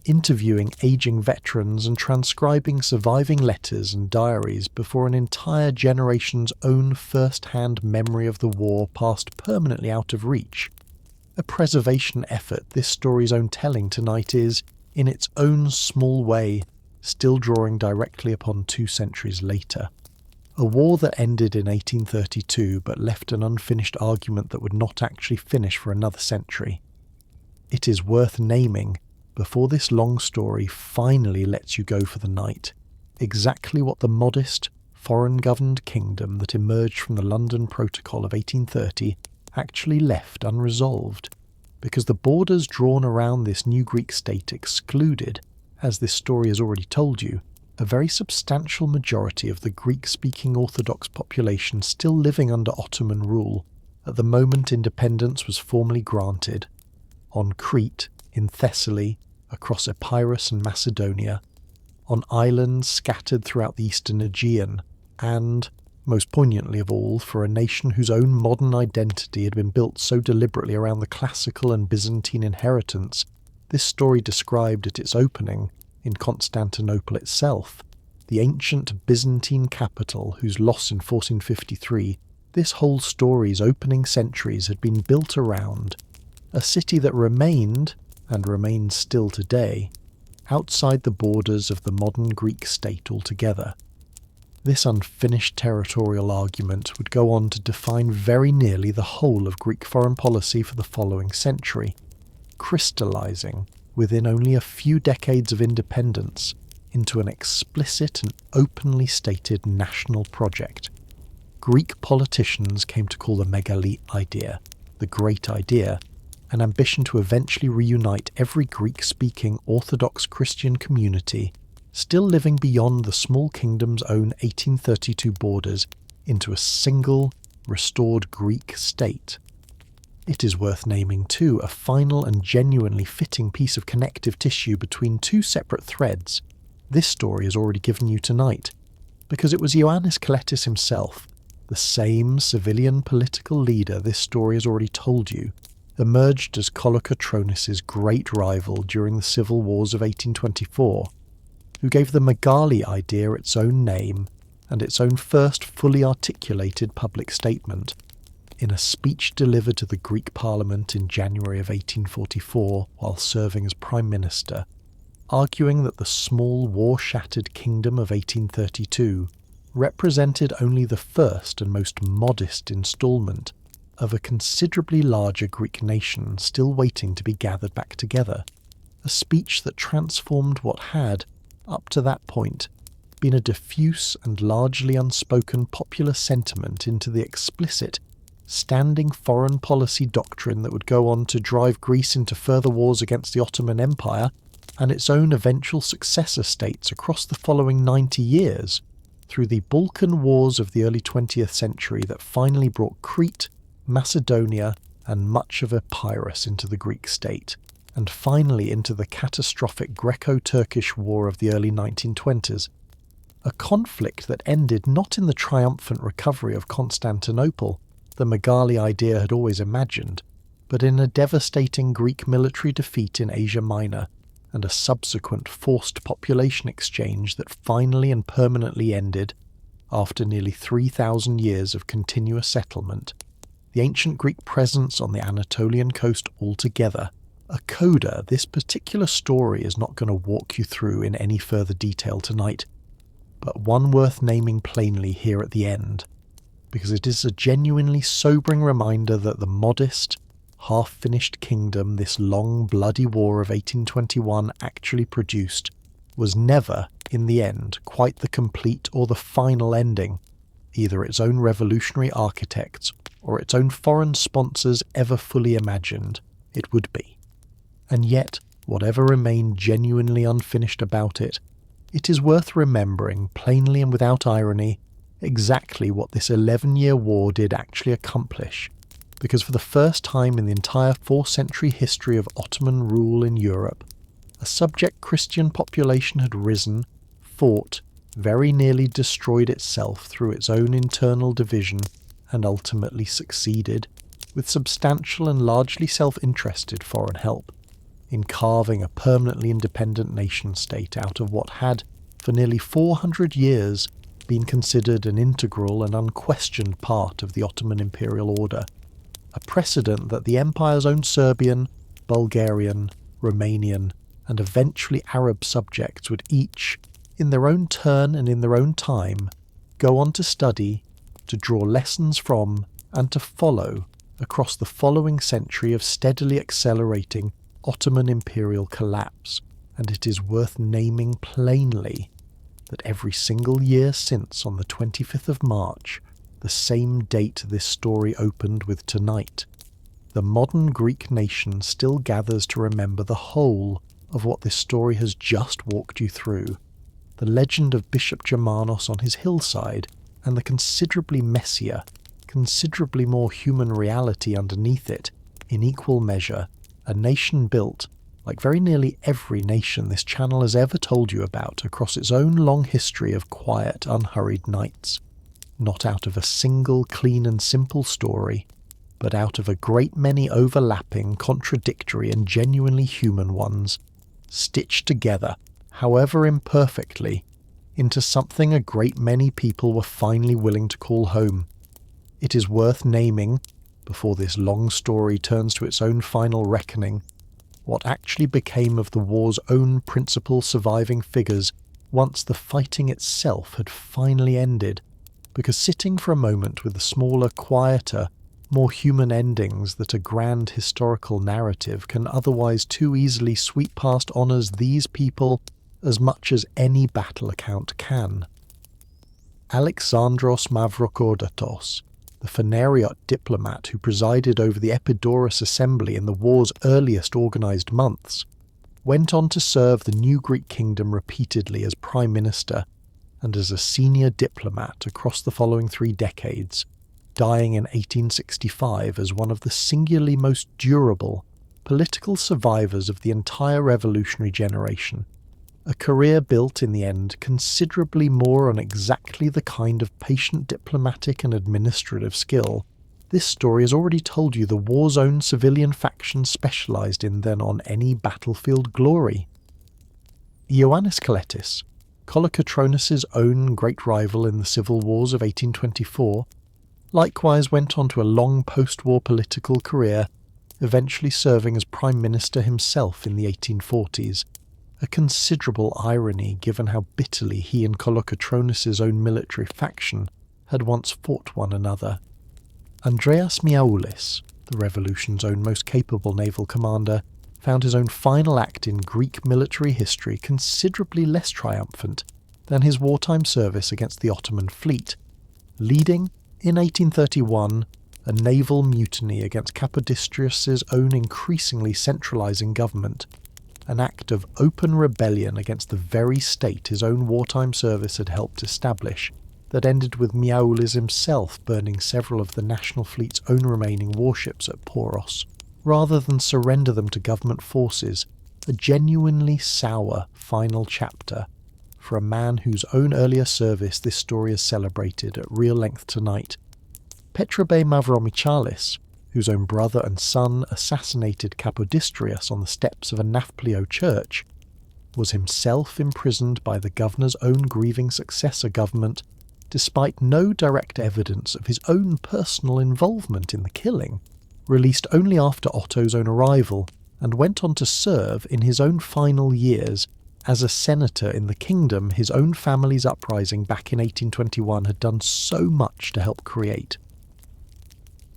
interviewing aging veterans and transcribing surviving letters and diaries before an entire generation's own first-hand memory of the war passed permanently out of reach. A preservation effort this story's own telling tonight is, in its own small way, still drawing directly upon 2 centuries later. A war that ended in 1832 but left an unfinished argument that would not actually finish for another century. It is worth naming, before this long story finally lets you go for the night, exactly what the modest, foreign-governed kingdom that emerged from the London Protocol of 1830 actually left unresolved, because the borders drawn around this new Greek state excluded, as this story has already told you, a very substantial majority of the Greek-speaking Orthodox population still living under Ottoman rule at the moment independence was formally granted, on Crete, in Thessaly, across Epirus and Macedonia, on islands scattered throughout the eastern Aegean, and, most poignantly of all, for a nation whose own modern identity had been built so deliberately around the classical and Byzantine inheritance, this story described at its opening in Constantinople itself, the ancient Byzantine capital whose loss in 1453 this whole story's opening centuries had been built around, a city that remained, and remains still today, outside the borders of the modern Greek state altogether. This unfinished territorial argument would go on to define very nearly the whole of Greek foreign policy for the following century, crystallizing, within only a few decades of independence, into an explicit and openly stated national project. Greek politicians came to call the megali idea, the great idea, an ambition to eventually reunite every Greek-speaking Orthodox Christian community still living beyond the small kingdom's own 1832 borders into a single, restored Greek state. It is worth naming, too, a final and genuinely fitting piece of connective tissue between 2 separate threads this story has already given you tonight, because it was Ioannis Koletis himself, the same civilian political leader this story has already told you, emerged as Kolokotronis' great rival during the civil wars of 1824, who gave the megali idea its own name and its own first fully articulated public statement, in a speech delivered to the Greek Parliament in January of 1844 while serving as Prime Minister, arguing that the small war-shattered kingdom of 1832 represented only the first and most modest instalment of a considerably larger Greek nation still waiting to be gathered back together, a speech that transformed what had, up to that point, been a diffuse and largely unspoken popular sentiment into the explicit, standing foreign policy doctrine that would go on to drive Greece into further wars against the Ottoman Empire and its own eventual successor states across the following 90 years, through the Balkan Wars of the early 20th century that finally brought Crete, Macedonia, and much of Epirus into the Greek state, and finally into the catastrophic Greco-Turkish War of the early 1920s, a conflict that ended not in the triumphant recovery of Constantinople, the megali idea had always imagined, but in a devastating Greek military defeat in Asia Minor, and a subsequent forced population exchange that finally and permanently ended, after nearly 3,000 years of continuous settlement, the ancient Greek presence on the Anatolian coast altogether, a coda this particular story is not going to walk you through in any further detail tonight, but one worth naming plainly here at the end, because it is a genuinely sobering reminder that the modest, half-finished kingdom this long bloody war of 1821 actually produced was never, in the end, quite the complete or the final ending either its own revolutionary architects or its own foreign sponsors ever fully imagined it would be. And yet, whatever remained genuinely unfinished about it, it is worth remembering, plainly and without irony, exactly what this 11-year war did actually accomplish, because for the first time in the entire 4-century history of Ottoman rule in Europe, a subject Christian population had risen, fought, very nearly destroyed itself through its own internal division, and ultimately succeeded, with substantial and largely self-interested foreign help, in carving a permanently independent nation-state out of what had, for nearly 400 years, been considered an integral and unquestioned part of the Ottoman imperial order, a precedent that the empire's own Serbian, Bulgarian, Romanian, and eventually Arab subjects would each, in their own turn and in their own time, go on to study, to draw lessons from, and to follow across the following century of steadily accelerating Ottoman imperial collapse, and it is worth naming plainly that every single year since, on the 25th of March, the same date this story opened with tonight, the modern Greek nation still gathers to remember the whole of what this story has just walked you through, the legend of Bishop Germanos on his hillside, and the considerably messier, considerably more human reality underneath it, in equal measure, a nation built, like very nearly every nation this channel has ever told you about, across its own long history of quiet, unhurried nights, not out of a single clean and simple story, but out of a great many overlapping, contradictory and genuinely human ones, stitched together, however imperfectly, into something a great many people were finally willing to call home. It is worth naming, before this long story turns to its own final reckoning, what actually became of the war's own principal surviving figures once the fighting itself had finally ended, because sitting for a moment with the smaller, quieter, more human endings that a grand historical narrative can otherwise too easily sweep past honours these people as much as any battle account can. Alexandros Mavrokordatos, the Phanariot diplomat who presided over the Epidaurus assembly in the war's earliest organised months, went on to serve the new Greek kingdom repeatedly as prime minister and as a senior diplomat across the following 3 decades, dying in 1865 as one of the singularly most durable political survivors of the entire revolutionary generation, a career built in the end considerably more on exactly the kind of patient diplomatic and administrative skill this story has already told you the war's own civilian faction specialised in than on any battlefield glory. Ioannis Koletis, Kolokotronis' own great rival in the civil wars of 1824, likewise went on to a long post-war political career, eventually serving as Prime Minister himself in the 1840s, a considerable irony given how bitterly he and Kolokotronis' own military faction had once fought one another. Andreas Miaoulis, the revolution's own most capable naval commander, found his own final act in Greek military history considerably less triumphant than his wartime service against the Ottoman fleet, leading, in 1831, a naval mutiny against Kapodistrias' own increasingly centralising government, an act of open rebellion against the very state his own wartime service had helped establish, that ended with Miaoulis himself burning several of the national fleet's own remaining warships at Poros, rather than surrender them to government forces, a genuinely sour final chapter for a man whose own earlier service this story has celebrated at real length tonight. Petrobe Mavromichalis, whose own brother and son assassinated Kapodistrias on the steps of a Nafplio church, was himself imprisoned by the governor's own grieving successor government, despite no direct evidence of his own personal involvement in the killing, released only after Otto's own arrival, and went on to serve in his own final years as a senator in the kingdom his own family's uprising back in 1821 had done so much to help create.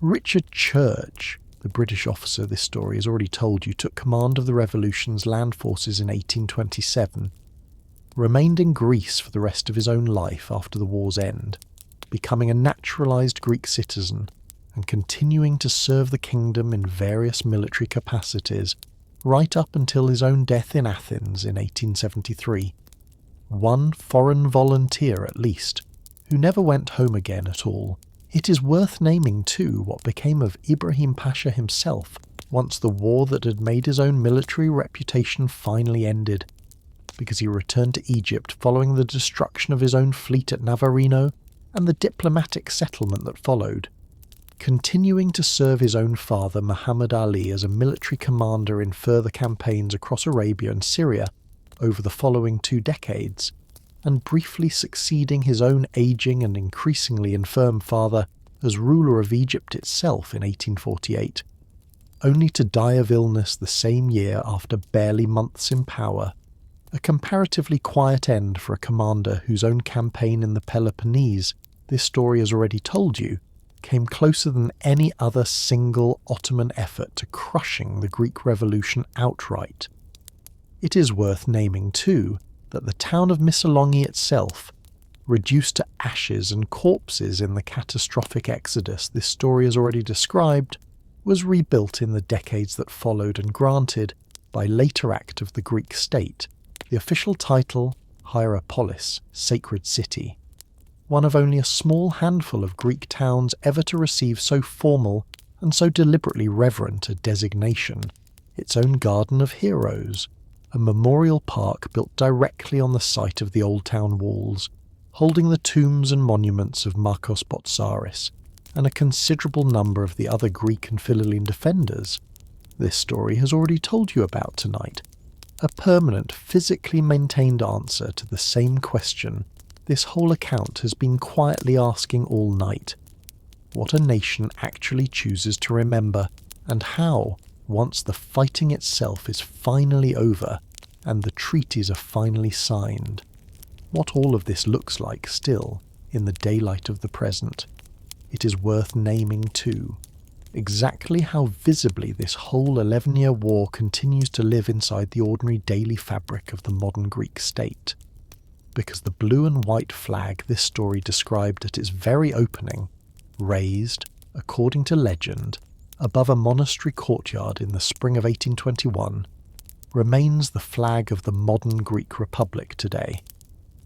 Richard Church, the British officer this story has already told you took command of the revolution's land forces in 1827, remained in Greece for the rest of his own life after the war's end, becoming a naturalised Greek citizen and continuing to serve the kingdom in various military capacities right up until his own death in Athens in 1873. One foreign volunteer at least, who never went home again at all. It is worth naming too what became of Ibrahim Pasha himself once the war that had made his own military reputation finally ended, because he returned to Egypt following the destruction of his own fleet at Navarino and the diplomatic settlement that followed, continuing to serve his own father Muhammad Ali as a military commander in further campaigns across Arabia and Syria over the following 2 decades, and briefly succeeding his own ageing and increasingly infirm father as ruler of Egypt itself in 1848, only to die of illness the same year after barely months in power, A comparatively quiet end for a commander whose own campaign in the Peloponnese, this story has already told you, came closer than any other single Ottoman effort to crushing the Greek Revolution outright. It is worth naming, too, that the town of Missolonghi itself, reduced to ashes and corpses in the catastrophic exodus this story has already described, was rebuilt in the decades that followed and granted, by later act of the Greek state, the official title Hierapolis, Sacred City, one of only a small handful of Greek towns ever to receive so formal and so deliberately reverent a designation, its own Garden of Heroes, a memorial park built directly on the site of the old town walls, holding the tombs and monuments of Markos Botsaris and a considerable number of the other Greek and Philhellene defenders this story has already told you about tonight. A permanent, physically maintained answer to the same question this whole account has been quietly asking all night. What a nation actually chooses to remember, and how, once the fighting itself is finally over and the treaties are finally signed, what all of this looks like still in the daylight of the present. It is worth naming too, exactly how visibly this whole 11-year war continues to live inside the ordinary daily fabric of the modern Greek state. Because the blue and white flag this story described at its very opening, raised, according to legend, above a monastery courtyard in the spring of 1821, remains the flag of the modern Greek Republic today.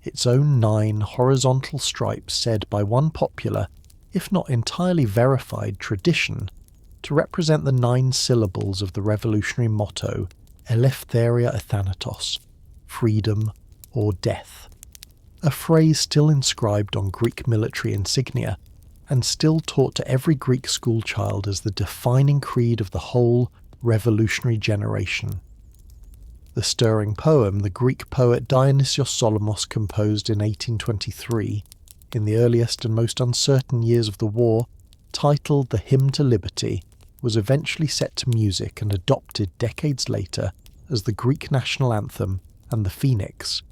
Its own 9 horizontal stripes said by one popular, if not entirely verified, tradition to represent the 9 syllables of the revolutionary motto Eleftheria Athanatos, freedom or death, a phrase still inscribed on Greek military insignia and still taught to every Greek schoolchild as the defining creed of the whole revolutionary generation. The stirring poem the Greek poet Dionysios Solomos composed in 1823, in the earliest and most uncertain years of the war, titled The Hymn to Liberty, was eventually set to music and adopted decades later as the Greek national anthem and the phoenix,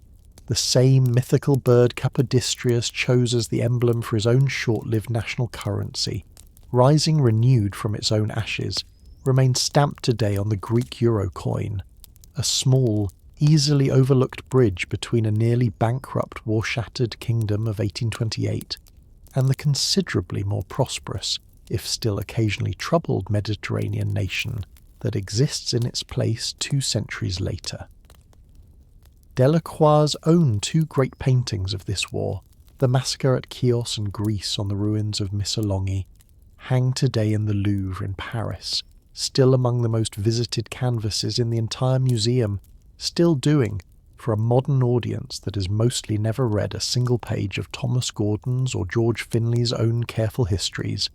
the same mythical bird Capodistrias chose as the emblem for his own short-lived national currency, rising renewed from its own ashes, remains stamped today on the Greek euro coin, a small, easily overlooked bridge between a nearly bankrupt, war-shattered kingdom of 1828 and the considerably more prosperous, if still occasionally troubled Mediterranean nation that exists in its place 2 centuries later. Delacroix's own 2 great paintings of this war, the massacre at Chios and Greece on the ruins of Missolonghi, hang today in the Louvre in Paris, still among the most visited canvases in the entire museum, still doing, for a modern audience that has mostly never read a single page of Thomas Gordon's or George Finley's own careful histories,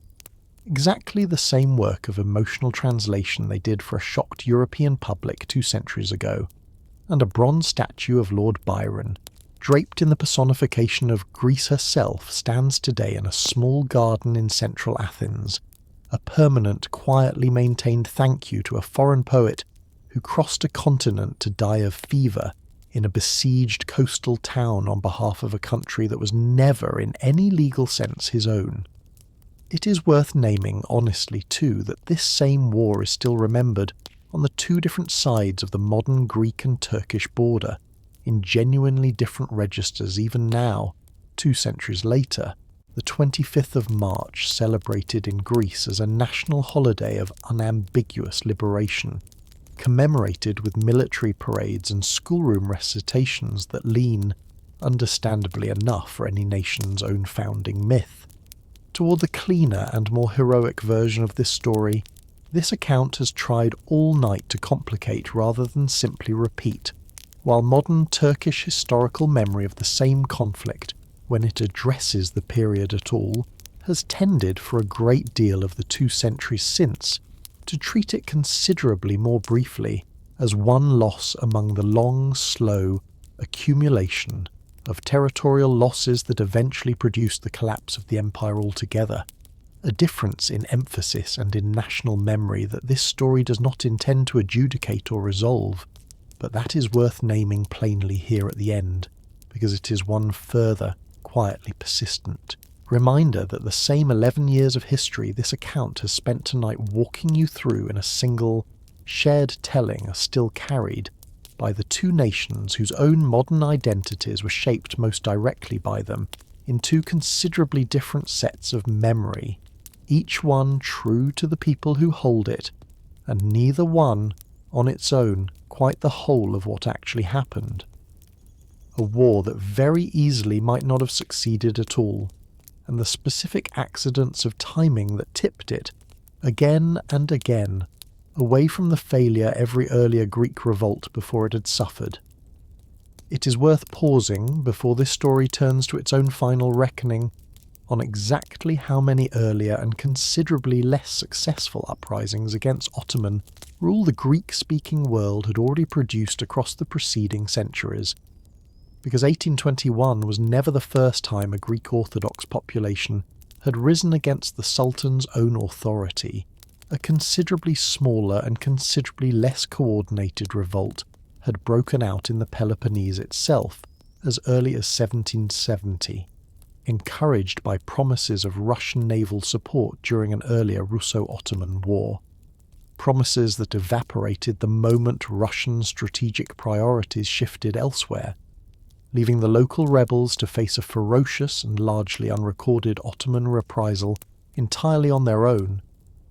exactly the same work of emotional translation they did for a shocked European public 2 centuries ago, and a bronze statue of Lord Byron, draped in the personification of Greece herself, stands today in a small garden in central Athens, a permanent, quietly maintained thank you to a foreign poet who crossed a continent to die of fever in a besieged coastal town on behalf of a country that was never in any legal sense his own. It is worth naming honestly too that this same war is still remembered on the 2 different sides of the modern Greek and Turkish border, in genuinely different registers even now, 2 centuries later, the 25th of March celebrated in Greece as a national holiday of unambiguous liberation, commemorated with military parades and schoolroom recitations that lean, understandably enough for any nation's own founding myth, toward the cleaner and more heroic version of this story. This account has tried all night to complicate rather than simply repeat, while modern Turkish historical memory of the same conflict, when it addresses the period at all, has tended for a great deal of the 2 centuries since to treat it considerably more briefly as one loss among the long, slow accumulation of territorial losses that eventually produced the collapse of the empire altogether, a difference in emphasis and in national memory that this story does not intend to adjudicate or resolve, but that is worth naming plainly here at the end, because it is one further, quietly persistent reminder that the same 11 years of history this account has spent tonight walking you through in a single, shared telling are still carried by the two nations whose own modern identities were shaped most directly by them in two considerably different sets of memory, each one true to the people who hold it, and neither one, on its own, quite the whole of what actually happened. A war that very easily might not have succeeded at all, and the specific accidents of timing that tipped it, again and again, away from the failure every earlier Greek revolt before it had suffered. It is worth pausing, before this story turns to its own final reckoning, on exactly how many earlier and considerably less successful uprisings against Ottoman rule the Greek-speaking world had already produced across the preceding centuries, because 1821 was never the first time a Greek Orthodox population had risen against the Sultan's own authority. A considerably smaller and considerably less coordinated revolt had broken out in the Peloponnese itself as early as 1770, encouraged by promises of Russian naval support during an earlier Russo-Ottoman war. Promises that evaporated the moment Russian strategic priorities shifted elsewhere, leaving the local rebels to face a ferocious and largely unrecorded Ottoman reprisal entirely on their own,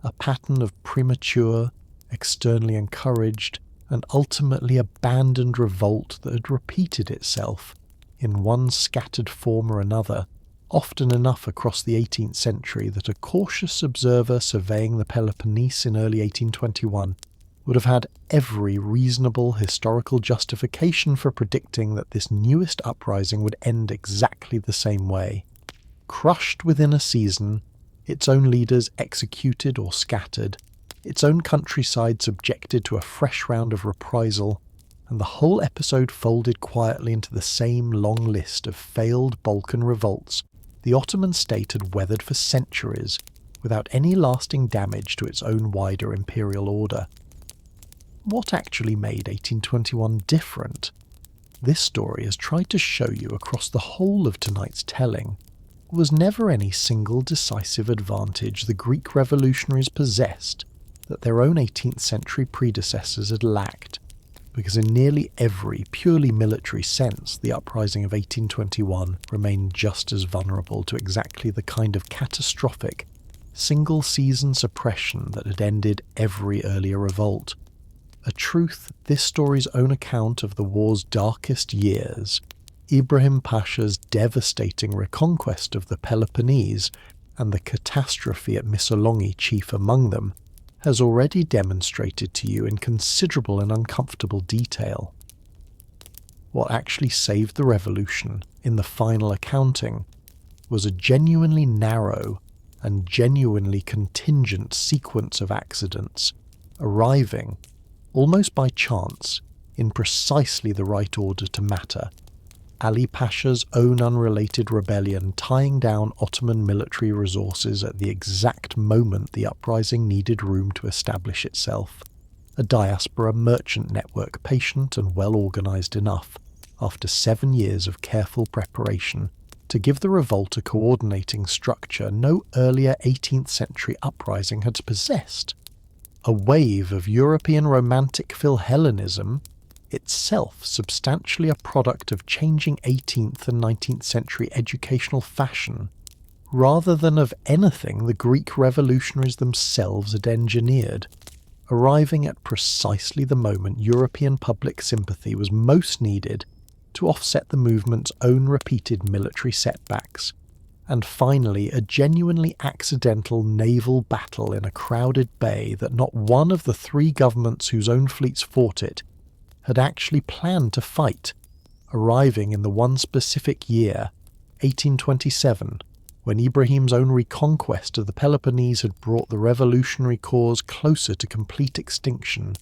a pattern of premature, externally encouraged, and ultimately abandoned revolt that had repeated itself, in one scattered form or another, often enough across the 18th century that a cautious observer surveying the Peloponnese in early 1821 would have had every reasonable historical justification for predicting that this newest uprising would end exactly the same way. Crushed within a season, its own leaders executed or scattered, its own countryside subjected to a fresh round of reprisal, and the whole episode folded quietly into the same long list of failed Balkan revolts the Ottoman state had weathered for centuries without any lasting damage to its own wider imperial order. What actually made 1821 different? This story has tried to show you across the whole of tonight's telling was never any single decisive advantage the Greek revolutionaries possessed that their own 18th century predecessors had lacked, because in nearly every purely military sense the uprising of 1821 remained just as vulnerable to exactly the kind of catastrophic, single-season suppression that had ended every earlier revolt. A truth this story's own account of the war's darkest years, Ibrahim Pasha's devastating reconquest of the Peloponnese and the catastrophe at Missolonghi chief among them, has already demonstrated to you in considerable and uncomfortable detail. What actually saved the revolution, in the final accounting, was a genuinely narrow and genuinely contingent sequence of accidents, arriving, almost by chance, in precisely the right order to matter. Ali Pasha's own unrelated rebellion tying down Ottoman military resources at the exact moment the uprising needed room to establish itself. A diaspora merchant network patient and well organised enough, after 7 years of careful preparation, to give the revolt a coordinating structure no earlier 18th century uprising had possessed. A wave of European romantic Philhellenism, itself substantially a product of changing 18th and 19th century educational fashion, rather than of anything the Greek revolutionaries themselves had engineered, arriving at precisely the moment European public sympathy was most needed to offset the movement's own repeated military setbacks, and finally a genuinely accidental naval battle in a crowded bay that not one of the 3 governments whose own fleets fought it had actually planned to fight, arriving in the one specific year, 1827, when Ibrahim's own reconquest of the Peloponnese had brought the revolutionary cause closer to complete extinction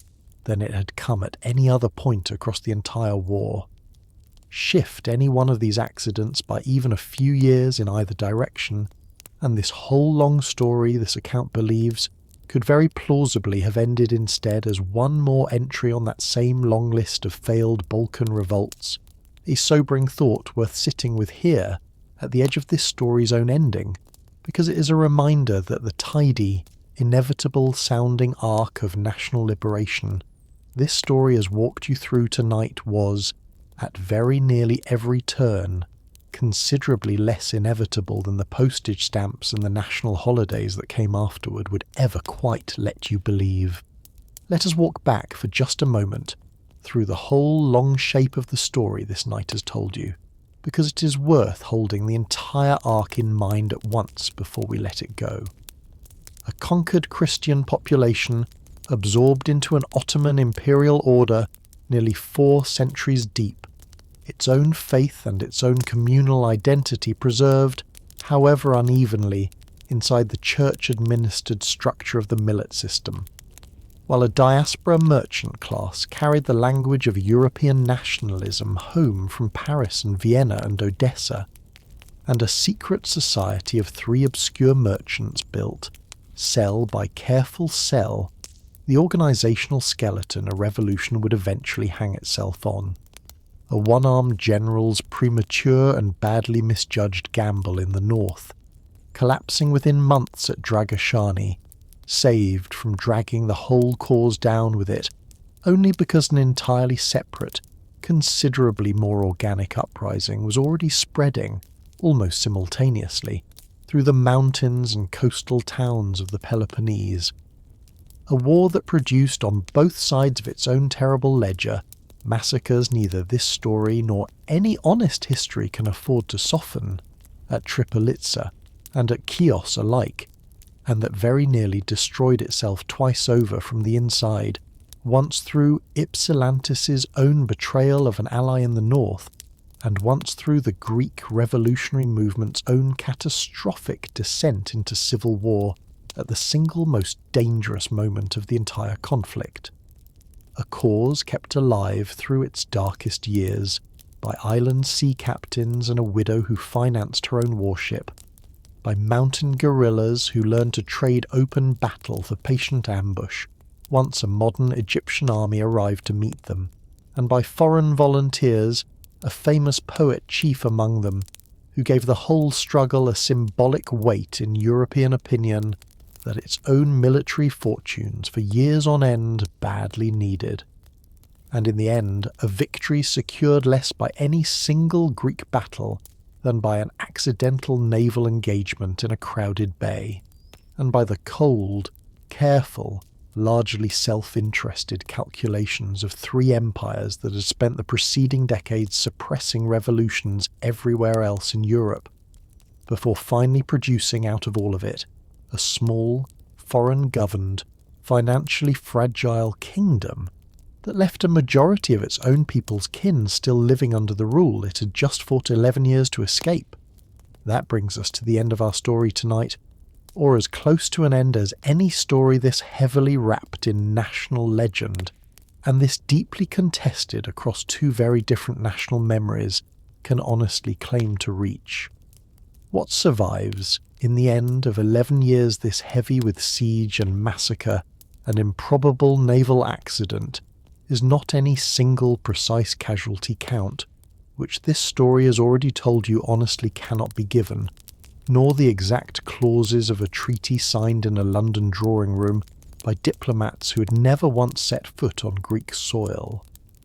than it had come at any other point across the entire war. Shift any one of these accidents by even a few years in either direction, and this whole long story, this account believes, could very plausibly have ended instead as one more entry on that same long list of failed Balkan revolts, a sobering thought worth sitting with here at the edge of this story's own ending, because it is a reminder that the tidy, inevitable-sounding arc of national liberation this story has walked you through tonight was, at very nearly every turn, considerably less inevitable than the postage stamps and the national holidays that came afterward would ever quite let you believe. Let us walk back for just a moment through the whole long shape of the story this night has told you, because it is worth holding the entire arc in mind at once before we let it go. A conquered Christian population absorbed into an Ottoman imperial order nearly 4 centuries deep, its own faith and its own communal identity preserved, however unevenly, inside the church-administered structure of the millet system, while a diaspora merchant class carried the language of European nationalism home from Paris and Vienna and Odessa, and a secret society of 3 obscure merchants built, cell by careful cell, the organisational skeleton a revolution would eventually hang itself on. A one-armed general's premature and badly misjudged gamble in the north, collapsing within months at Dragashani, saved from dragging the whole cause down with it, only because an entirely separate, considerably more organic uprising was already spreading, almost simultaneously, through the mountains and coastal towns of the Peloponnese. A war that produced on both sides of its own terrible ledger massacres neither this story nor any honest history can afford to soften, at Tripolitsa and at Chios alike, and that very nearly destroyed itself twice over from the inside, once through Ypsilantis's own betrayal of an ally in the north, and once through the Greek revolutionary movement's own catastrophic descent into civil war at the single most dangerous moment of the entire conflict. A cause kept alive through its darkest years by island sea captains and a widow who financed her own warship, by mountain guerrillas who learned to trade open battle for patient ambush once a modern Egyptian army arrived to meet them, and by foreign volunteers, a famous poet chief among them, who gave the whole struggle a symbolic weight in European opinion that its own military fortunes for years on end badly needed. And in the end, a victory secured less by any single Greek battle than by an accidental naval engagement in a crowded bay, and by the cold, careful, largely self-interested calculations of 3 empires that had spent the preceding decades suppressing revolutions everywhere else in Europe, before finally producing out of all of it a small, foreign-governed, financially fragile kingdom that left a majority of its own people's kin still living under the rule it had just fought 11 years to escape. That brings us to the end of our story tonight, or as close to an end as any story this heavily wrapped in national legend, and this deeply contested across 2 very different national memories, can honestly claim to reach. What survives, in the end of 11 years this heavy with siege and massacre and improbable naval accident, is not any single precise casualty count, which this story has already told you honestly cannot be given, nor the exact clauses of a treaty signed in a London drawing room by diplomats who had never once set foot on Greek soil,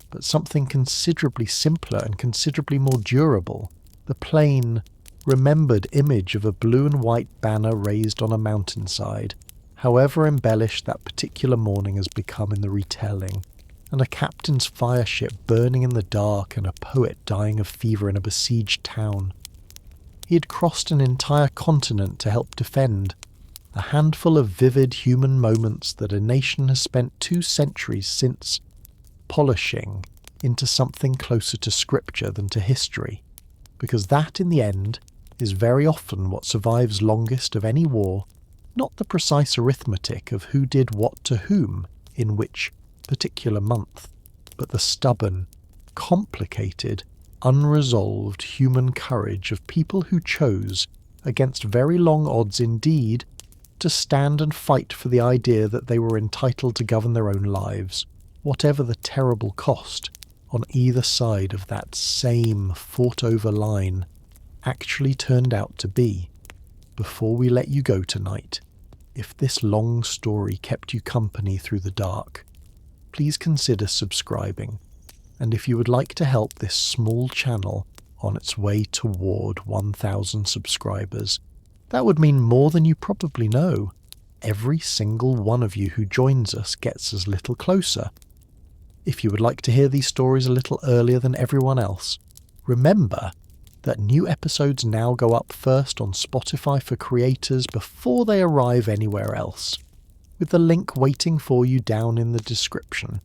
but something considerably simpler and considerably more durable, the plain, remembered image of a blue and white banner raised on a mountainside, however embellished that particular morning has become in the retelling, and a captain's fireship burning in the dark and a poet dying of fever in a besieged town. He had crossed an entire continent to help defend, a handful of vivid human moments that a nation has spent 2 centuries since polishing into something closer to scripture than to history, because that, in the end, is very often what survives longest of any war, not the precise arithmetic of who did what to whom in which particular month, but the stubborn, complicated, unresolved human courage of people who chose, against very long odds indeed, to stand and fight for the idea that they were entitled to govern their own lives, whatever the terrible cost, on either side of that same fought-over line actually turned out to be. Before we let you go tonight, if this long story kept you company through the dark, please consider subscribing, and if you would like to help this small channel on its way toward 1,000 subscribers, that would mean more than you probably know. Every single one of you who joins us gets us a little closer. If you would like to hear these stories a little earlier than everyone else, remember that new episodes now go up first on Spotify for creators before they arrive anywhere else, with the link waiting for you down in the description.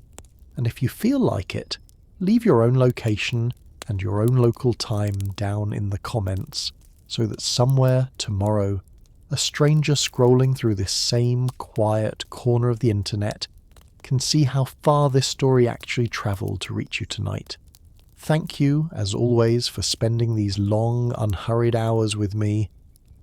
And if you feel like it, leave your own location and your own local time down in the comments, so that somewhere tomorrow, a stranger scrolling through this same quiet corner of the internet can see how far this story actually travelled to reach you tonight. Thank you, as always, for spending these long, unhurried hours with me,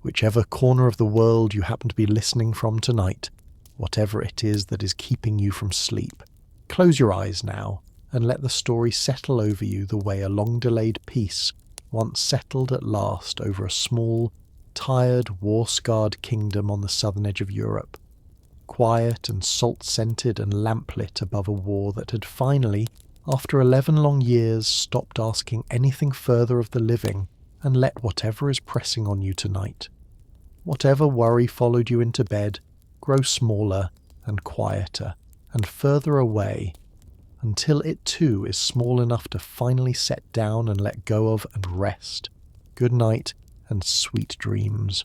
whichever corner of the world you happen to be listening from tonight, whatever it is that is keeping you from sleep. Close your eyes now, and let the story settle over you the way a long-delayed peace once settled at last over a small, tired, war-scarred kingdom on the southern edge of Europe, quiet and salt-scented and lamplit above a war that had finally, after 11 long years, stopped asking anything further of the living and let whatever is pressing on you tonight, whatever worry followed you into bed, grow smaller and quieter and further away, until it too is small enough to finally set down and let go of and rest. Good night and sweet dreams.